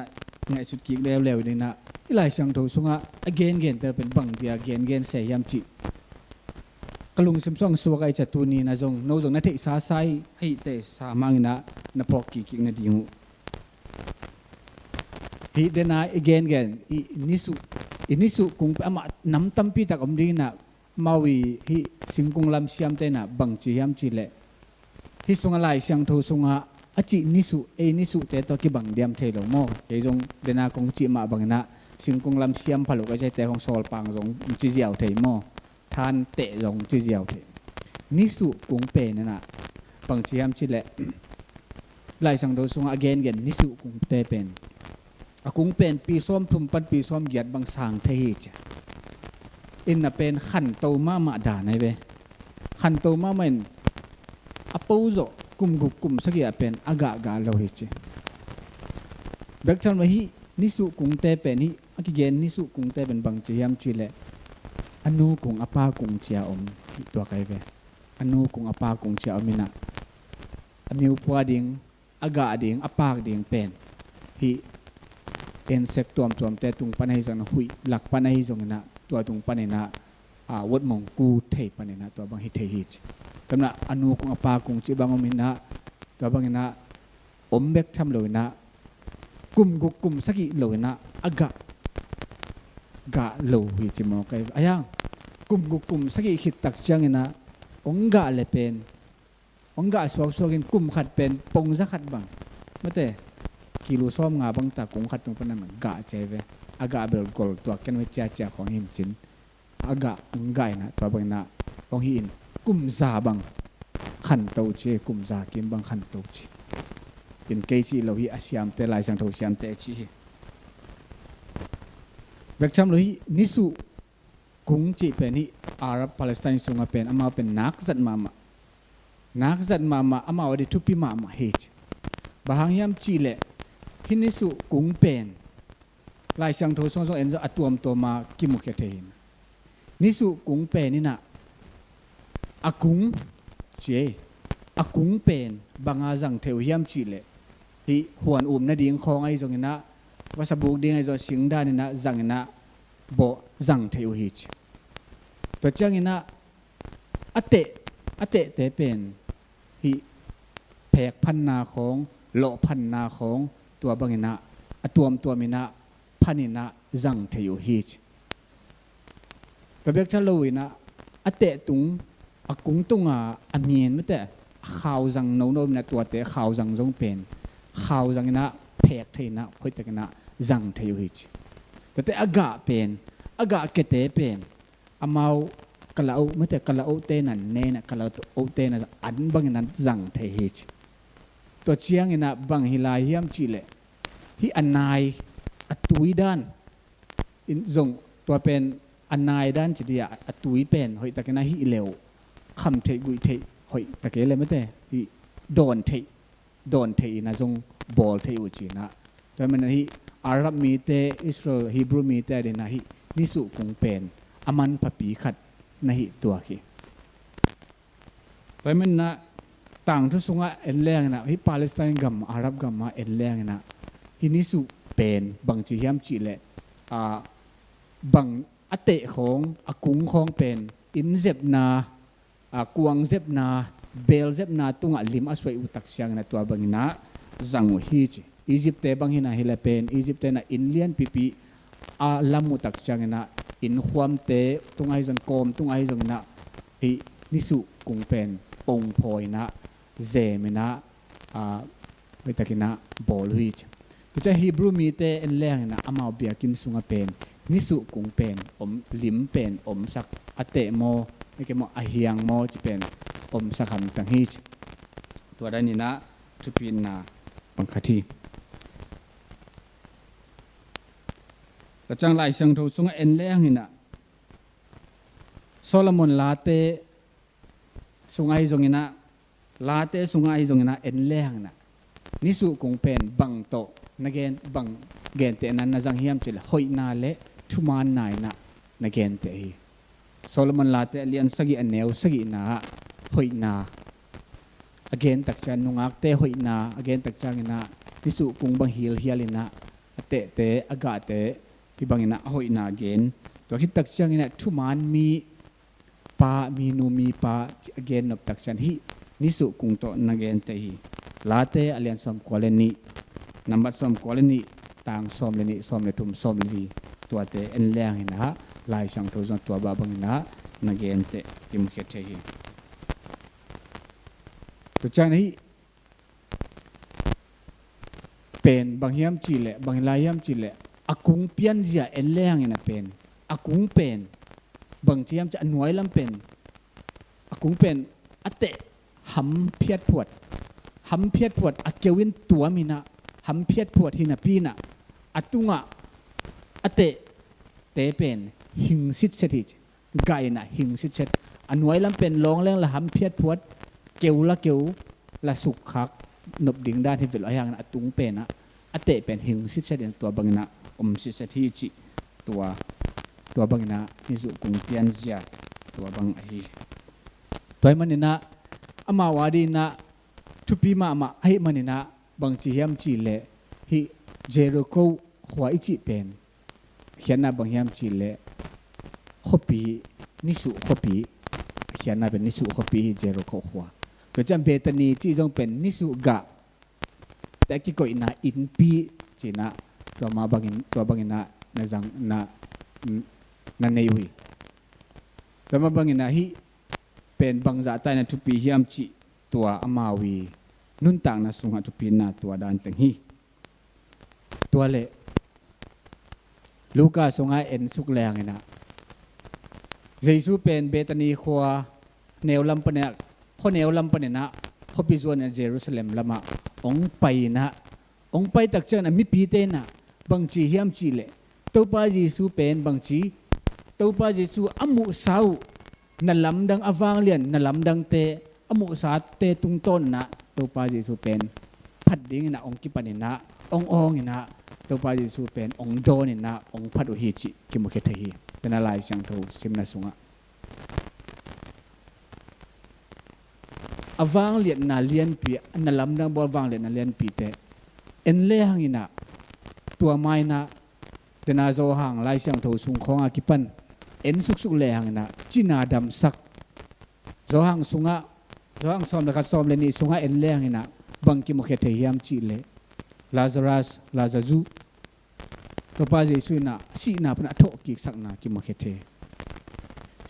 ไงสุดกิกเร็วๆนี่นะอีหลายช่างโถสุงะเกนเตอเป็นบังเดียเกนเสียยามจิกลุงซิมซองสัวไอจัตุนีนะจงโนจงนัทเทสาไซให้เตสามังนะนพอกิกินะดิงฮีเดนาเกนนิสุคงอามาน้ำตั้มปีตากอมดีนะมาวีฮีสิงคงลำเสียมเตนะบังจียามจิเลฮิสุงอะไรเสียงโทสุงะอาจินิสุเตตัวกิบังเดียมเทลโมเฮจงเดนาคงจิมาบังนะสิงคงลำเสียมผลุกใจเตของโซลปังจงจีเจียวเทโมทานเตะจงจีเจียวเทนิสุคงเป็นนะบังจียามจิเลไล่สังโทสุงะเกนนิสุคงเตเป็นอากุงเป็นปีส้มทุมปันปีส้มเหยียดบางสางเทียอินน่ะเป็นขันโตมาด่าในเวขันโตมาเหมือนอปูโจกุมสักอย่างเป็นอากาเราเห็นจีเบกชันว่าฮีนิสุกุงเตเป็นฮีอากิเกนนิสุกุงเตเป็นบางจียมจีเลอนุกุงอปากุงเจียอมตัวใครเวอนุกุงอปากุงเจียอมินะอมิวปัวดิ่งอากาดิ่งอปากดิ่งเป็นฮีเอ็นเซกตัวแต่ตุงปันให้จังหุยหลักปันให้จังนะตัวตุงปันให้นะวัดมงกูเทปันให้นะตัวบางฮิเทฮิจกำลังอนุกุงอปากุงจีบางมินะ ตัวบางนะอมเบกทำเลยนะกุมกุกุมสักอีเลยนะอากะกะโลหิจิมอกายอายังกุมกุกุมสักอีขิดตักจังนะองกะเลเป็นองกะสวกสวกินกุมขัดเป็นปงสักขัดบังไม่แต่กิโลซ้อมงาบังตากุมขัดตรงปนันกะเจเวอากะเบลกอลตัวกันไว้เจ้าของหินจินอากะองกะนะตัวบางนะองหินกุมซาบังขันโตเจกุมซากินบังขันโตเจเป็นเกจิเราฮิอาเซียมเตลายสังโตเซียมเตจิเบกชัมเราฮินิสุกุงจิเป็นฮิอาหรับปาเลสไตน์สุงเป็นอามาเป็นนักจัดมาอามาวันที่ทุบปีมาเฮจบางยามจีเล่ฮินิสุกุงเป็นลายสังโตส่งเอ็นจะอัตวมตัวมากิมุกเทหินนิสุกุงเป็นนี่นะอากุงเจอากุงเป็นบางอาจังเทวยามจีเล่ที่หวนอุ่มนาดิ่งคองไอ้จงนะว่าสบุกดิ่งไอ้จงสิงด้านนี่นะจังนะบ่จังเทวหิจตัวจังนะอเตเตเป็นที่แผกพันนาของโลพันนาของตัวบางนะตัวมินะพันินะจังเทวหิจตัวเบกจะลุยนะอเตตุงอากุงตุงอาเมียนไม่แต่ข่าวจังโนมนะตัวเตะข่าวจังจงเป็นข่าวจังนะแพกเทนะพอยตะกันนะจังเทวหิจแต่อากาเป็นอากาเกเตเป็นอามาวกะลาไม่แต่กะลาโอเตนันเนนะกะลาโอเตนะอันบังนั้นจังเทหิจตัวเชียงนะบังฮิลายามจิเลฮิอันนายอตุยด้านอินจงตัวเป็นอันนายด้านจิตยาอตุยเป็นหอยตะกันนะฮิเลวคำเทกุยเทหอยตะเกเลยไม่แต่ฮิโดนเทนะจงบอลเทอุจินะตัวมันนะฮิอาหรับมีเตอิสราเอลฮีบรูมีเตเดนะฮินิสุคงเป็นอามันพปีขัดนะฮิตัวขี้ตัวมันนะต่างทุกสงะเอ็นแรงนะฮิปาเลสไตน์กัมอาหรับกัมมาเอ็นแรงนะฮินิสุเป็นบางจียามจีเละบางอเตะของอากุงของเป็นอินเซบนากวางเซบนาเบลเซบนาตุงะลิมอสวยอุตักเชียงนะตัวบางนะจังฮิจอียิปต์เตบางหินะฮิลาเป็นอียิปต์เตนะอินเลียนปีลามุตักจังนะอินความเตตุงไอจนโกมตุงไอจงนะฮินิสุกุงเป็นปงพอยนะเจมินะไปตะกินะบอลฮิจตัวจะฮีบรูมีเตเอ็นแรงนะอามาเบียกินสุงเป็นนิสุกุงเป็นลิมเป็นสักอเตโมไม่เกี่ยวกับอาเฮียงโมจะเป็นสักคำต่างฮิจตัวด้านนี้นะทุพินนะบังคับที่แต่จังไรเสียงทูสุงเอ็นแรงนี่นะโซโลมอนลาเตสุงไอจงนี่นะลาเตสุงไอจงนี่นะเอ็นแรงนะนิสุคงเป็นบังโตนักเกนบังเกนเตนั้นนะจังเฮียมจิลหอยนาเละทุมานนายนะนักเกนเตฮีโซโลมอนลาเตเลียนสกิอันเนวสกินาหอยนาอเกนตักจันนุงักเตหอยนาอเกนตักจังนะนิสุคงบังฮิลเฮียลินะเตอากาเตที่บางนะหอยนาเกนตัวคิดตักจังนะทุมานมีปามีนูมีปาเกนนบตักจันฮีนิสุคงโตนักเกนเตฮีลาเตอเลียนสมกวเลนีนับสมกวเลนีต่างสมเลนีสมเลทุมสมเลนีตัวเตเอ็นแรงนะลายสังตัวจนตัวบาบังนะนักเกนเตที่มุขเทฮีตัวจังนี้เป็นบางยามจีเล่บางลายยามจีเล่อากุงเปียนเสียเอ็นแรงนะเป็นอากุงเป็นบางยามจะหน่วยลำเป็นอากุงเป็นอเตหำเพียดปวดหำเพียดปวดอาเกวินตัวมีนะหำเพียดปวดหินาปีนะอตุงะอเตเป็นหิงสิทธิ์เสถิไกนะหิงสิทธิ์เสถิอันไว้ลำเป็นลองเรื่องละหำเพียดปวดเกวละสุขคักนบดิ่งด้านที่เป็นอะไรอย่างนั้นอตุงเป็นนะอเตเป็นหิงสิทธิ์เสถิตัวบางนะสิทธิ์เสถิจิตัวบางนะนิสุกุงเปียนเจียตัวบางไอตัวมันนี่นะอามาวาดีนะทุปีมาให้มันนี่นะบางจีเฮียมจีเล่ฮิเจโรโกหัวอิจิเป็นเขียนนะบางเฮียมจีเล่ขบีนิสุขบีเขียนนะเป็นนิสุขบีเจโรโกหัว ก็จำเบตนีจีจงเป็นนิสุกะแต่กิโกอินาอินปีจีนะตัวมาบังอินะนะจังนะเนยุยตัวมาบังอินะฮิเป็นบังจะตายนะทุปีฮิอัมจิตัวอามาวีนุนต่างนะสุงหทุปีนะตัวดานตังฮิตัวเละลูกาสงไอเอ็นสุกแรงนะเยซูเป็นเบตนีขัวเนวลำปเนข้อเนวลำปเนนะข้อพิจารณาเยรูซาเล็มละมาองไปนะองไปตักเจนะมิปีเตนะบางจีเฮียมจีเล่ตัวป้าเยซูเป็นบางจีตัวป้าเยซูอามุสาวนั่นลำดังอวางเลียนนั่นลำดังเตอามุสาเตตุงต้นนะตัวป้าเยซูเป็นพัดดิ้งนะองกิปันนะองนะตัวป้าเยซูเป็นองโดนนะองพัดอุฮิจิกิมุขเทฮีเป็นอะไรจังทูสิมนาสุงะอวางเลียนนาเลียนปีนั่นลำดังบ่อวางเลียนนาเลียนปีเตเอ็นเล่หังอินะตัวไม้นะเดนาโซหังไล่เสียงทูสุงของอากิปันเอ็นสุกเล่หังอินะจินาดำสักโซหังสุงะโซหังซ้อมแล้วก็ซ้อมเลนี่สุงะเอ็นเล่หังอินะบังกิมุขเทฮียมจิเลลาซารัสลาซาจูตัวป้าเยซูนะสีนาปนะโถกิกสักนากิมุขเท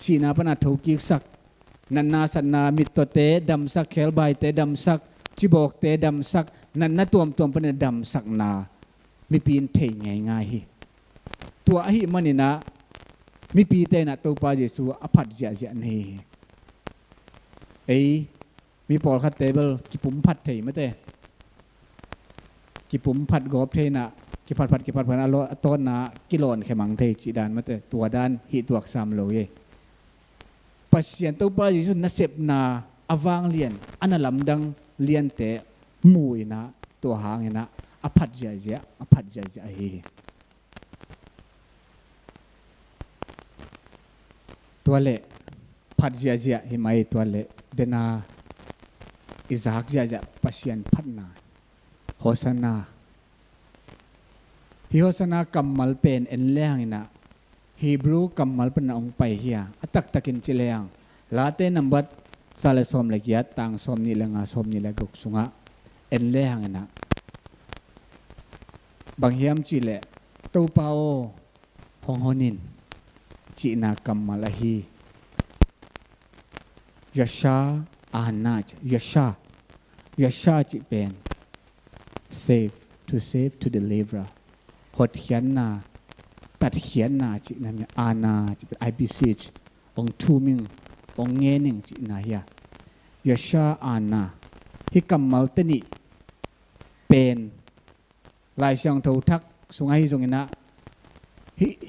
สีนาปนะโถกิกสักนันนาสันนามิตเตดำสักเคลบายเตดำสักจิบอกเตดำสักนันนาตัวปนดำสักนามีปีนเทง่ายตัวอหิมันนี่นะมีปีเตนะตัวป้าเยซูอภัดเจียนี่มีปอลคัตเตเบิลกิปุ่มพัดเทไม่เตกิปุ่มพัดกอบเทนะกิพัดพันอโลต้นนะกิโลนแค่มังเทจิดานไม่เตตัวด้านหิตัวสามโลเยปัสยันตัวป้าเยซูนัสเซบนาอวางเลียนอันนั้นลำดังเลียนเตะมวยนะตัวหางนะอภัดเจียเฮตัวเละพัดเจียเฮไม่ตัวเละเดนาอิสฮักเจียปัสยันพัดนาโฮสนาฮิโฮสนากำมัลเป็นเอ็นเลี้ยงนะฮีบรูกำมัลเป็นองไปเฮียตักกินจิเลียงลาเตนัมบัดซาเลสอมเลียตังสอมนี่เลงาสอมนี่เลกุกสุงะเอ็นเลี้ยงนะบางเฮียมจิเลตูเปาฮองฮอนินจีนากำมัลฮียาชาอานาจยาชาจิเป็น save to deliver หดเขียนนาตัดเขียนนาจินะมีอาณาจิเป็น IBC องทูมิงองเงนิงจินะเฮียยาชาอาณาฮิกัมมัลตนิเป็นลายเสียงทูทักสุงไอจงอินะ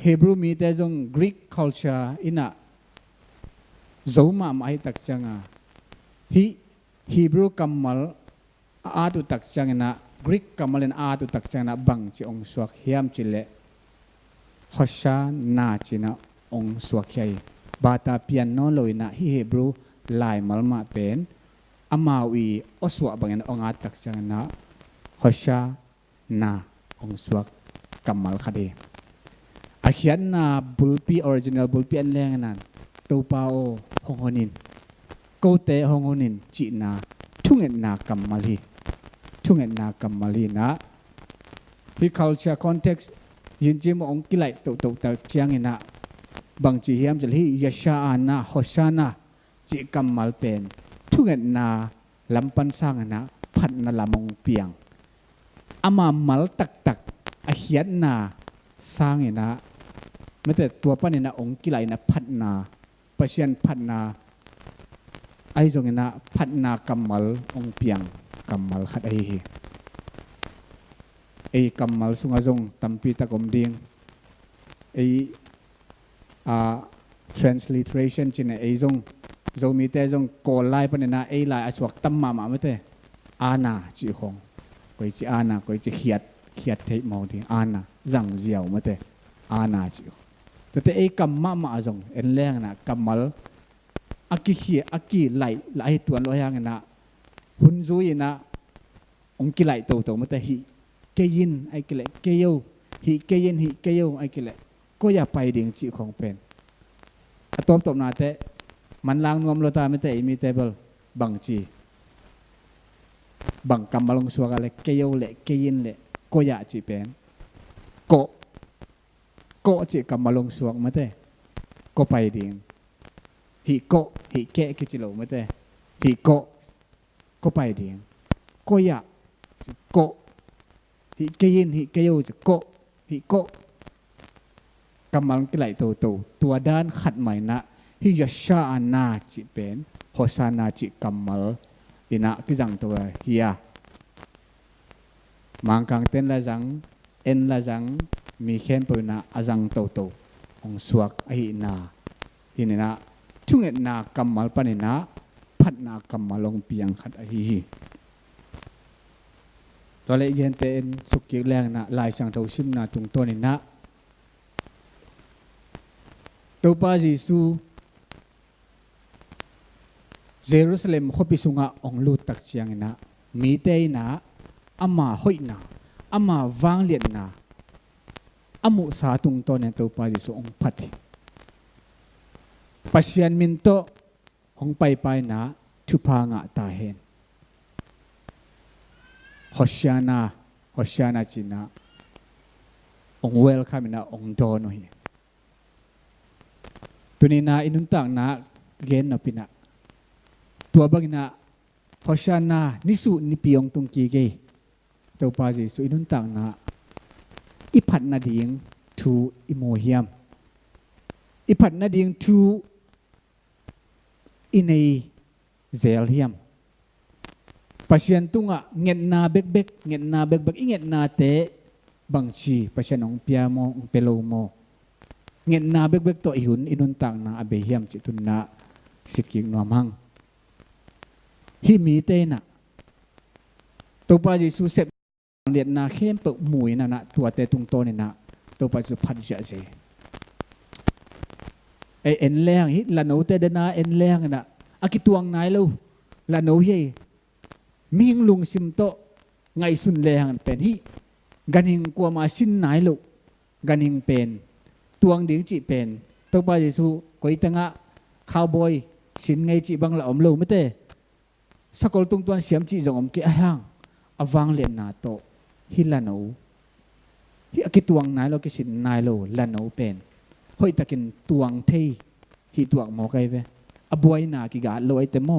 เฮบรูมีแต่จง Greek culture อินะโจมาไม่ตักจังอ่ะฮีบรูกัมมัลอาตุตักจังอินะกรีกกัมมัลอาตุตักจังนะบังจิองสวกเฮียมจิเลฮอชานาจินะองสวกใหญ่บาตาเปียนโนโลยนะฮีบรูลายมัลมาเป็นอามาวีอสวกบังอินะองอาตักจังนะฮอชานาองสวกกัมมัลคดีอาเขียนนาบุลปีออริจินัลบุลปีอันแรงนั้นตัวเปาฮองฮอนินโกเตฮองฮอนินจินาทุ่งเอ็นนากัมมัลฮีทุ่งเอ็นนากัมมาลีนะที่ culture context ยินจีมองกิไลตุตะเชียงอินะบางจีเฮียมจะที่ยาชาอานาฮอชานาจิกัมมาลเป็นทุ่งเอ็นนาลำปันสร้างนะพันนาลามงเปียงอามามัลตักอาเขียนนาสร้างอินะไม่แต่ตัวปั้นอินะองกิไลนะพันนาเปอร์เซียนพันนาไอจงอินะพันนากัมมัลองเปียงกัมมัลขัดกัมมัลสุงอาจงตัมปีตะกมดิงtransliteration จินะจงมีแต่จงโกลไลปนนะลายอสวกตัมมาไม่แต่อาณาจีของก็จีอาณาก็จีเขียดเทมองที่อาณาจังเจียวไม่แต่อาณาจีแต่กัมมาจงเอ็นแรงนะกัมมัลอากิเขียอากิไหลตัวลอยอย่างนะหุ่นจุยนะองกิไลโตมาแต่ฮิเกยินไอกิเลเกยฮิเกยินฮิเกยไอกิเลก็อย่าไปดิ่งจีของเป็นตบนาแต่มันล้างนวมโลตาไม่แต่มีแต่เบลบังจี บางกำมาลงสวกอะไรเกยเละเกยินเละโกยะจีเป็นโกจีกำมาลงสวกมาเต้ก็ไปดิ่งฮิโกฮิเกะกิจิโลมาเต้ฮิโกก็ไปดิ่งโกยะโกฮิเกยินฮิเกยจะโกฮิโกกำมาลงกิไหลตัวด้านขัดใหม่นะฮิยาชาอานาจีเป็นโฮซานาจีกำมาลอินะกิจังตัวเฮียมังกังเต้นละจังเอ็นละจังมีเข็นปืนนะอาจังโตองสวกไอนาอินนะชุงเอ็นนากำมาลปนินะพัดนากำมาลงเปียงขัดไอฮีตัวเล็กเย็นเต้นสุกิแรงนะลายสังเทาชิมนาตุงตัวนี่นะตัวป้าเยซูเยรูซาเล็มขบิสุงะองลูตักเชียงนะมีเตยนะอามาหอยนะอามาวางเลียนนะอามุสาตุงโตเนี่ยตัวปาจิสุองพัดปัศยันมินโตองไปนะทุพางะตาเห็นฮอชานาจินะองเวลคามินะองโดนอยตัวนี้นะอินุนต่างนะเกณฑ์นะปินะตัวบางนะฮอชานานิสุนิปิยงตุงกีเกตัวปาจิสุอินุนต่างนะอิพัดนาดิงทูอิโมเฮียมอิพัดนาดิงทูอินเอเซลเฮียมปัศยันตุงะเงินนาเบกเงินนาเบกอิเงินนาเตบังชีปัศยันองเปียโมองเปโลโมเงินนาเบกตัวอิหุนอินุนต่างนะอเบเฮียมจิตุนนะสิกิงนวมังฮิมีเตนะตัวปาจิสุเสพเลียนนาเข้มเปิดหมุยนะตัวเตตุงโตเนี่ยนะตัวปาจิสุพัดเจเจไอเอ็นแรงฮิละโนเตเดนาเอ็นแรงนะอากิตวงนายลูละโนเฮมิงลุงซิมโตไงสุนแรงเป็นฮิกันหิงกลัวมาสินนายลูกันหิงเป็นตวงดิ้งจีเป็นตัวปาจิสุก๋วยตังะคาวบอยสินไงจีบังละอมลูไม่เตสกอลตุงตัวนเสียมจีจงอมเกะห่างอวังเลียนนาโตฮิลานูฮิอากิตวงนายโลกิสินนายโลลานูเป็นหอยตะกินตวงเทฮิตวงโมไกเวอบวยนากิกาโลไอเตโม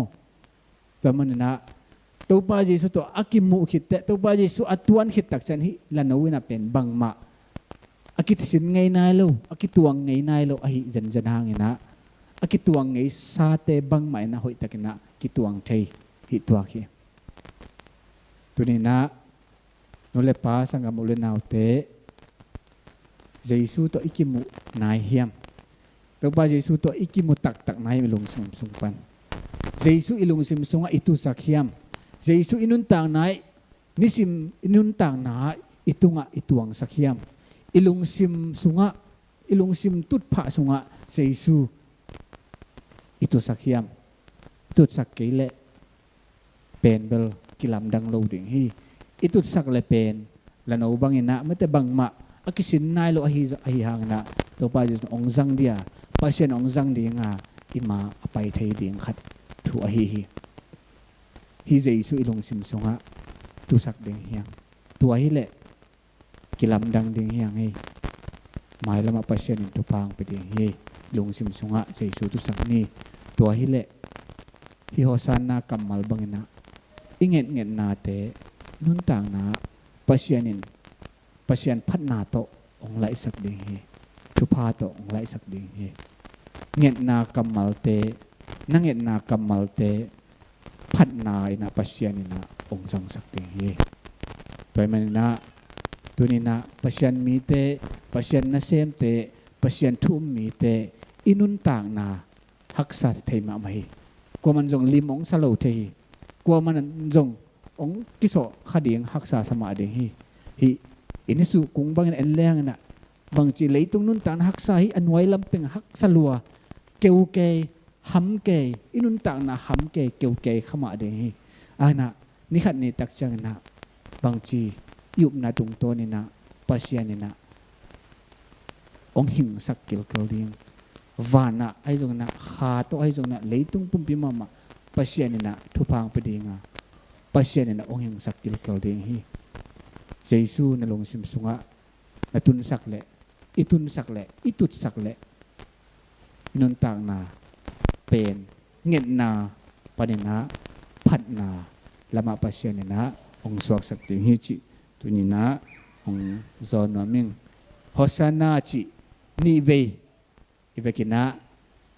ตัวมันนะตัวบาจิสุตัวอากิมุขิดเตตัวบาจิสุอัตวันขิดตักฉันฮิลานูน่ะเป็นบังมาอากิสินไงนายโลอากิตวงไงนายโลอหิจันจันหางนะอากิตวงไงซาเตบังไม่นะหอยตะกินนะกิตวงเทฮิตัวขี้ตัวนี้นะนุเลป้าสังกัมุเลนาวเตเยซูตัวอิกิมุนายเฮียมตัวป้าเยซูตัวอิกิมุตักนายไม่ลงสงปันเยซูอิลงซิมสงอิตุสักเฮียมเยซูอินุนต่างนายนิสิมอินุนต่างนายอิตุงะอิตวงสักเฮียมอิลงซิมสงะอิลงซิมตุดผะสงะเยซูอิตุสักเฮียมตุดสักเกเลเป็นเบลกิลำดังโลดิ่งฮีitu sak lepen lan ubang ina mete bang ma akisin nai lo ahi hang na to pa jis ong zang dia pasien ong zang dia nga ima apai thei ding khat thu ahi hi jesu ilong sim songa tu sak ding hiang tu ahi le kilam dang ding hiang hi mai lama pasien tu pang pe ding hi long sim songa jesu tu sak ni tu ahi le hi hosana kamal bang ina inget na teนุนต่างนะปัศยานินปัศยันพัฒนาโตองไลสักดิ่งเฮทุพาโตองไลสักดิ่งเฮเงียนากำมัลเตนั่งเงียนากำมัลเตพัฒนาอินะปัศยานินะองสังสักดิ่งเฮตัวมันนะตัวนี้นะปัศยันมีเตปัศยันนาเซมเตปัศยันทุ่มมีเตอินุนต่างนะฮักษาเทมาไม่กลัวมันจงลิมองสโลเทกลัวมันจงองกิโสขดิงฮักษาสมาเดฮีฮีอินิสุกุงบางอันแรงน่ะบางจีเลยตรงนู้นต่างฮักษาฮีอันไว้ลำเป็นฮักสลัวเกวเกยหำเกยอินุนต่างน่ะหำเกยเกวเกยขมาเดฮีน่ะนี่ขัดนี่ตักจังน่ะบางจียุบน่ะตรงตัวนี่น่ะปัศยานี่น่ะองหิงสักเกลเกลเลียงวานะไอ้ตรงน่ะขาโตไอ้ตรงน่ะเลยตรงปุ่มพิมพ์มาปัศยานี่น่ะทุพางไปดีงา pasien na ong yang saktil kalding hi Jesu na long simsunga natun sakle itun sakle itut sakle inuntang na pen nget na panina phat na lama pasien na ong suak saktil hi chi tunina ong zon naming hosana chi ni ve ivekina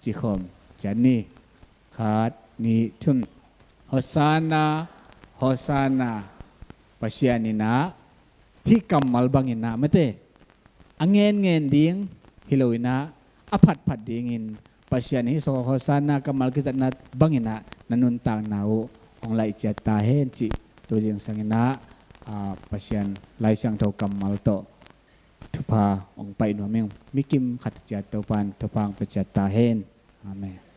chi khom chani khat ni thum hosana hosana pasianina hi kamal bangina mate angen ngen ding hiloina aphat phat dingin pasiani so hosana kamal kizatna bangina nanuntang nau ong lai chata hen chi to jing sangina pasian lai sang tho kamal to thupa ong pai no meng mikim khat chat to pan to pang pachata hen amen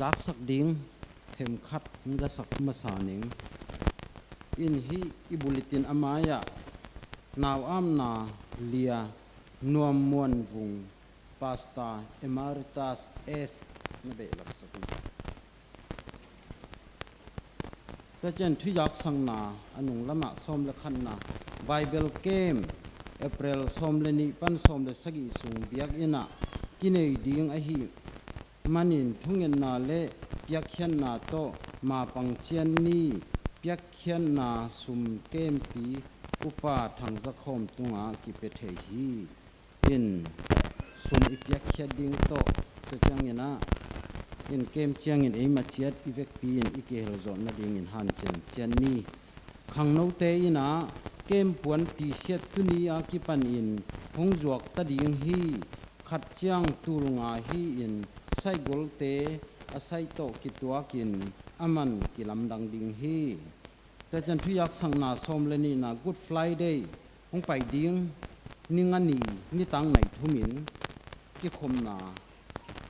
giác sắc điếng thêm khát nga sắc mà sa nính in hi i bulletin amaya nào am na lia nuam muan vùng pasta emeritus s na be lak sakun ta chen thu yak sang na anung lama som la khan na bible game april som le ni pan som le sagi sung biak ina kinei ding a hi manin thungen na le piak khian na to ma pang chian ni piak khian na sum kem pi upa thang za khom tunga ki pe the hi in sum i piak khia ding to chang ina in kem chiang in e ma chiat i vek pi in i ke hel zon na ding in han chen chian ni khang no te ina kem puan ti siat tu ni a ki pan in hong zuak ta ding hi khat chiang tur nga hi in sai gol te asai to kituakin aman kilam dang ding hi ta chan thuyak sang na som le ni na good friday hong pai ding ningani ni tang nai thumin ki khom na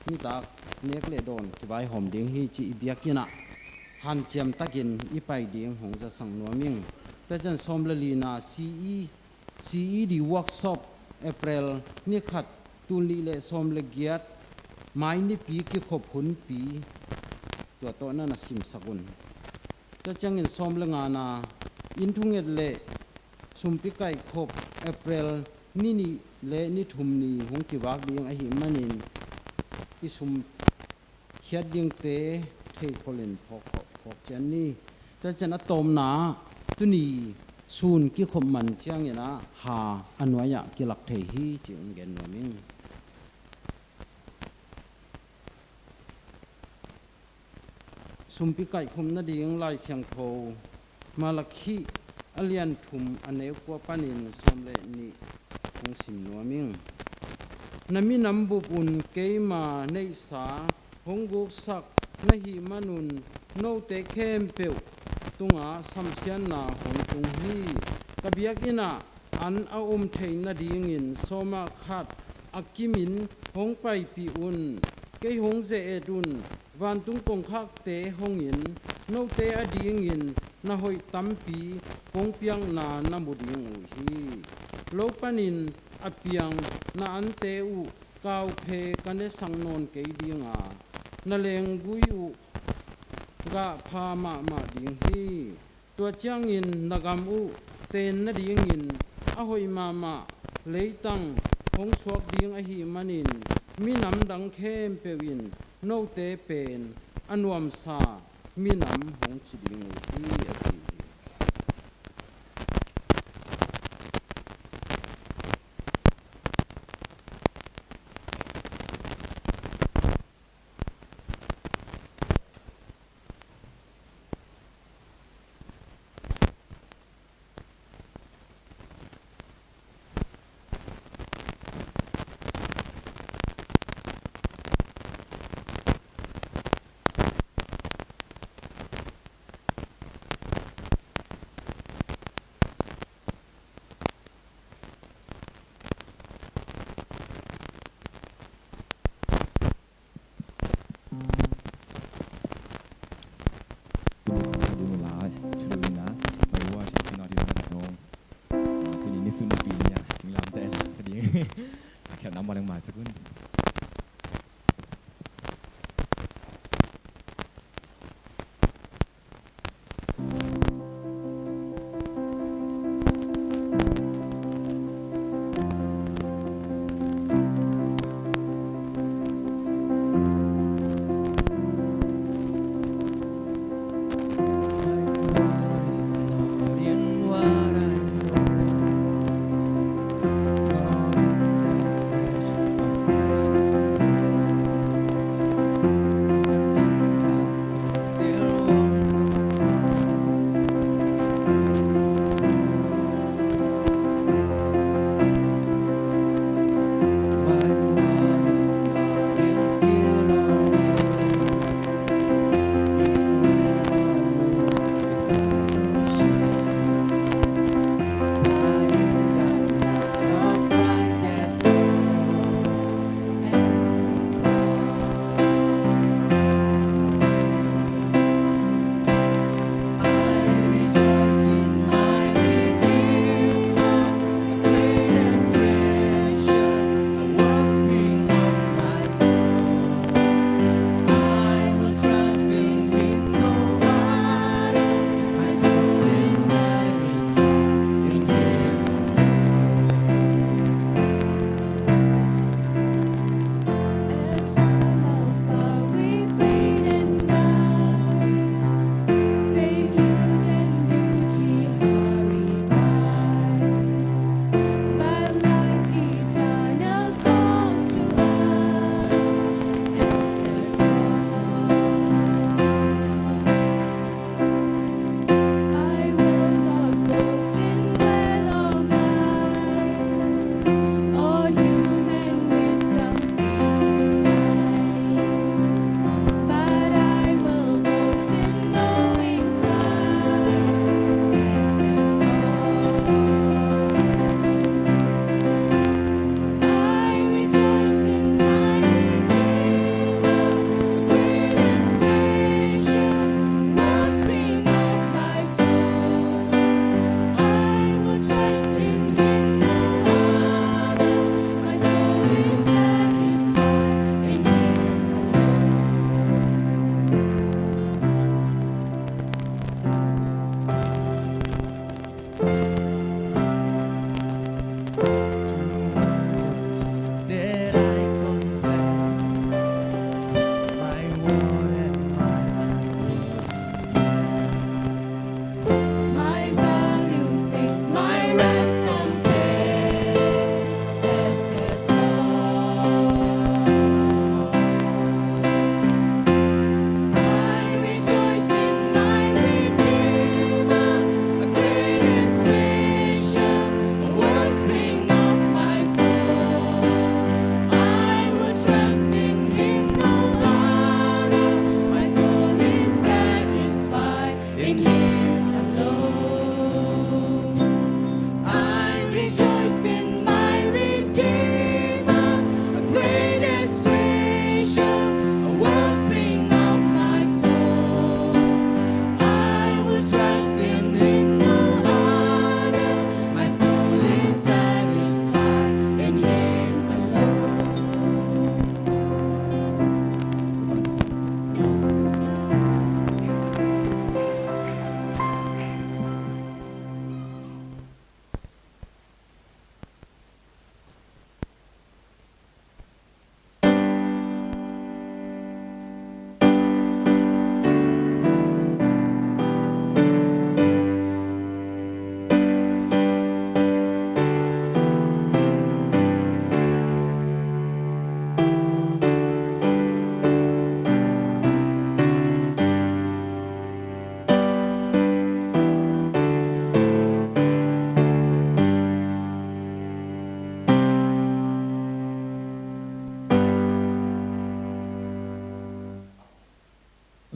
ni tak nek le don ki bai hom ding hi chi biakina han chem takin i pai ding hong za sang no ming ta chan som le li na ce di workshop april ni khat tu li le som le giat mai ni pi ki khop hun pi to to na na sim sagun ta chang in som le nga na in thunget le sum pi kai khop april ni le ni thum ni hong ki wak ding a hi manin i sum khiat ding te thei kholen phok chan ni ta chan atom na tu ni sun ki khop man chang ina ha anwaya ki lak thei hi chi ngen no ming sumpi kai khum na ding lai siang tho malakhi alian thum ane ko panin somle ni hong sim nuaming nami nambu pun keima nei sa honggu sak nahi manun no te khem peu tunga samsian na hong tung hi kabiak ina an a thei na ding in soma khat akimin hong pai pi un ke hong ze edun van tung pong khak te hong in no te ading in na hoi tampi pong piang na namuding u hi lo panin apiang na an te u kaw phe kane sang non ke dinga na leng gui u ga pha ma ding hi to chang in nagam u ten na ding in a hoi ma leitang hong suak ding a hi manin mi nam dang khem pewin no te pen anuam sa mi nam hong chi ding hi a hi แค่น้ำมันแรงมาสักคน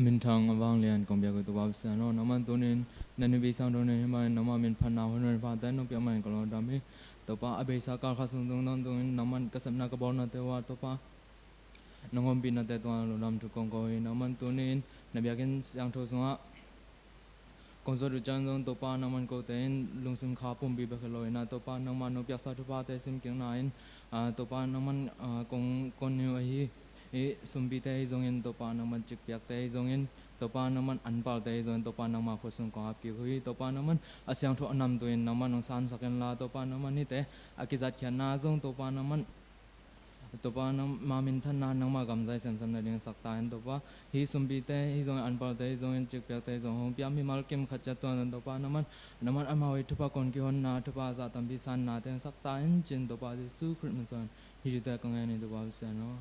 มินทางวางเลียนกองเบียกตัวบาสานน้ำมันตัวนี้นันนิบิสังตัวนี้มันน้ำมันพันนาหัวนั้นฟ้าแต่นกเปียมันก็ลองดามิตัวป้าอเบสาการข้าศึกตรงนั้นตรงนี้น้ำมันกษัตริย์นักบอลนั่นแต่ว่าตัวป้าน้องอมบินนั่นแต่ตัวเราดำทุกกองกอยน้ำมันตัวนี้นับยากินสังทุสงะ con số được chân dòng tổ ba năm man cầu tên lung sim khá bùm bị bạc lôi na tổ ba năm man nộp giá thu ba tên sim kiêng nine tổ ba năm man con nhiều ấy sum bị tên dòng in tổ ba năm man chụp bạc tên dòng in tổ ba năm man ăn bao tên dòng tổ ba năm man khôi sung có hấp kêu hui tổ ba năm man asyang thu năm tuin năm man nông sản sakin la tổ ba năm man nite akizat kian na dòng tổ ba năm man tổ ba năm mà mình thân na nang ma gam zai sem sem na ding sak tain tổ ba hi sum bi te hi zong an pal te zong in chik pyak te zong hong pya mi mal kem khat cha to nan tổ ba naman amawai thupa kon ki hon na thupa za tam bi san na te sak tain chin tổ ba di su khrit man son hi ta kang ani tổ ba sa no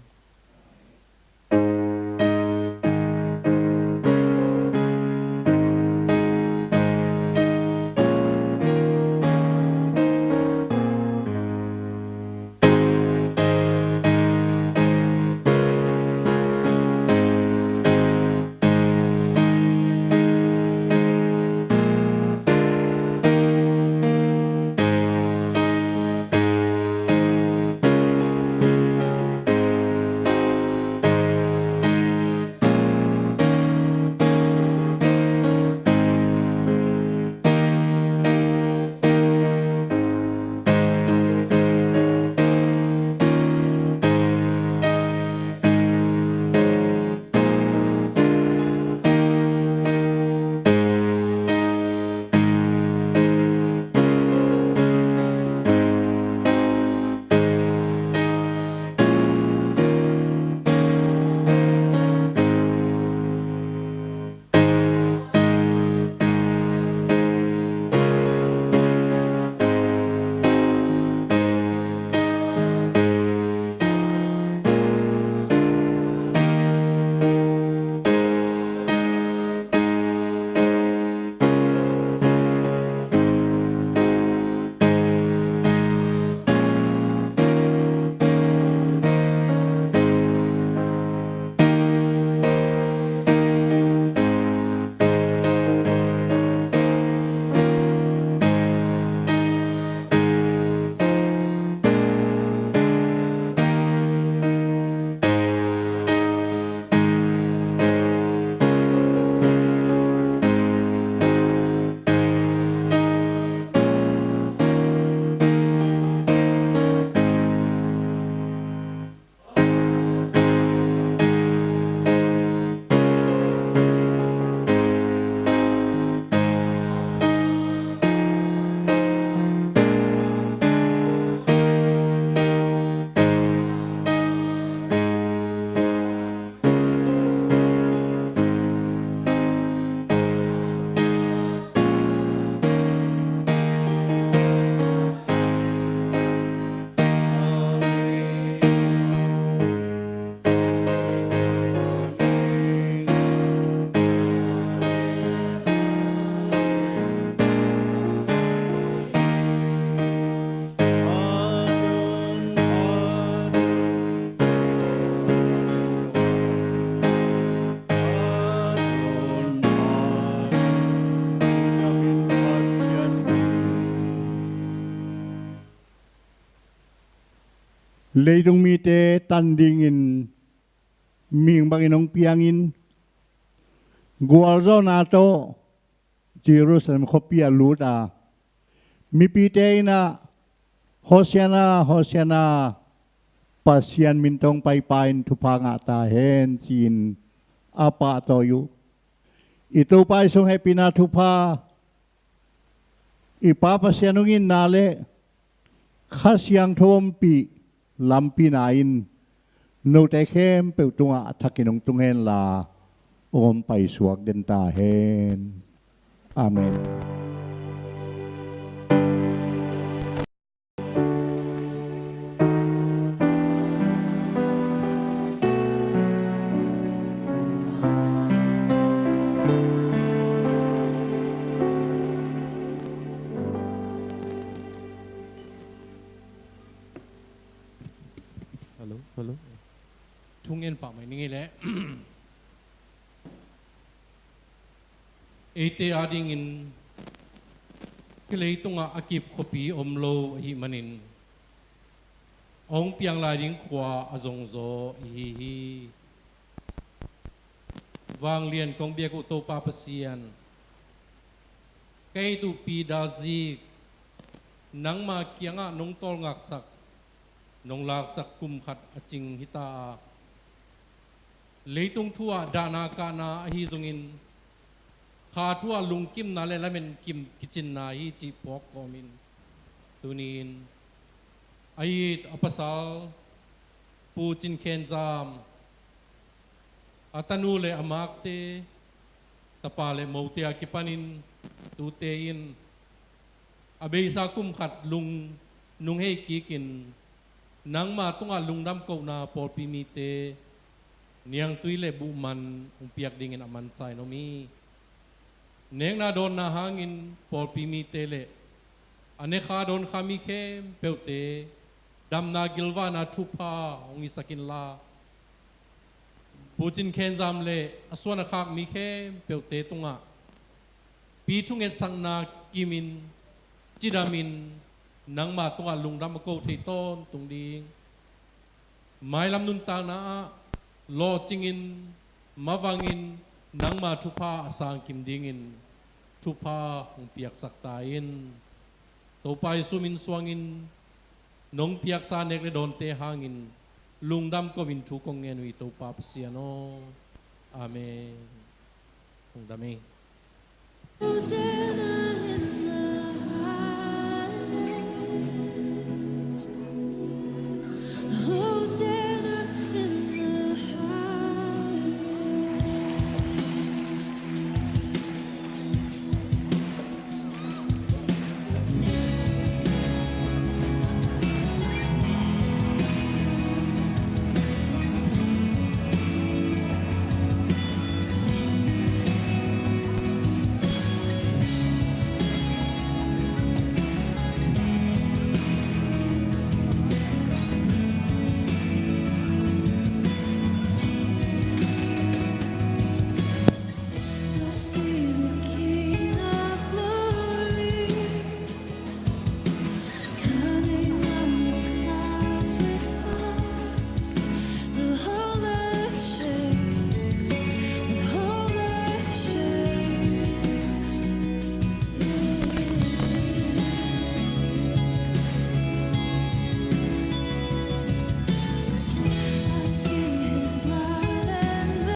Leidong mi te tandingin ming Panginoong piangin gualzo nato Jerusalem kopia luta mi pite na Hosiana Hosiana pasian mintong paypain tupanga tahen sin apa toyu ito pa isong happy na tupa ipapasyanungin nale kasyang tompi lampi nain no te khem pe tunga thakinong tungen la om pai suak den ta hen amen. Hello. Tungen pa mai ningi le. Ete ading in kilay tunga akip kopi omlo hi manin. Ong piang la ding kwa azongzo hi. Wang lian kong biak uto papasian. cây tu pi da zi nang ma kianga nong tol ngak sak nong lak sak kum khat aching hita leitung thua dana kana hi zungin kha thua lungkim na le lamen kim kitchen na hi chi pok komin tunin ai apasal pu chin khen jam atanu le amak te tapale mautia kipanin tu te in abei sa kum khat lung nung he ki kin nang ma tunga lungdam ko na por pi mi te niang tuile bu man umpiak dingin aman sai no mi neng na don na hangin por pi mi te le ane kha don khami khem peute dam na gilwa na thupa ongi sakin la Putin khen jam le aswana khak mi khem peute tunga pi thungen sang na kimin chidamin nang ma tunga lungdam ko thei ton tung ding mai lam nun ta na lo chingin mawangin nang ma thupa asang kim dingin thupa hung piak sak ta in to pai sumin swangin nong piak sa nek le don te hangin lungdam ko vin thu kong ngen wi to pa pasiano amen hung dami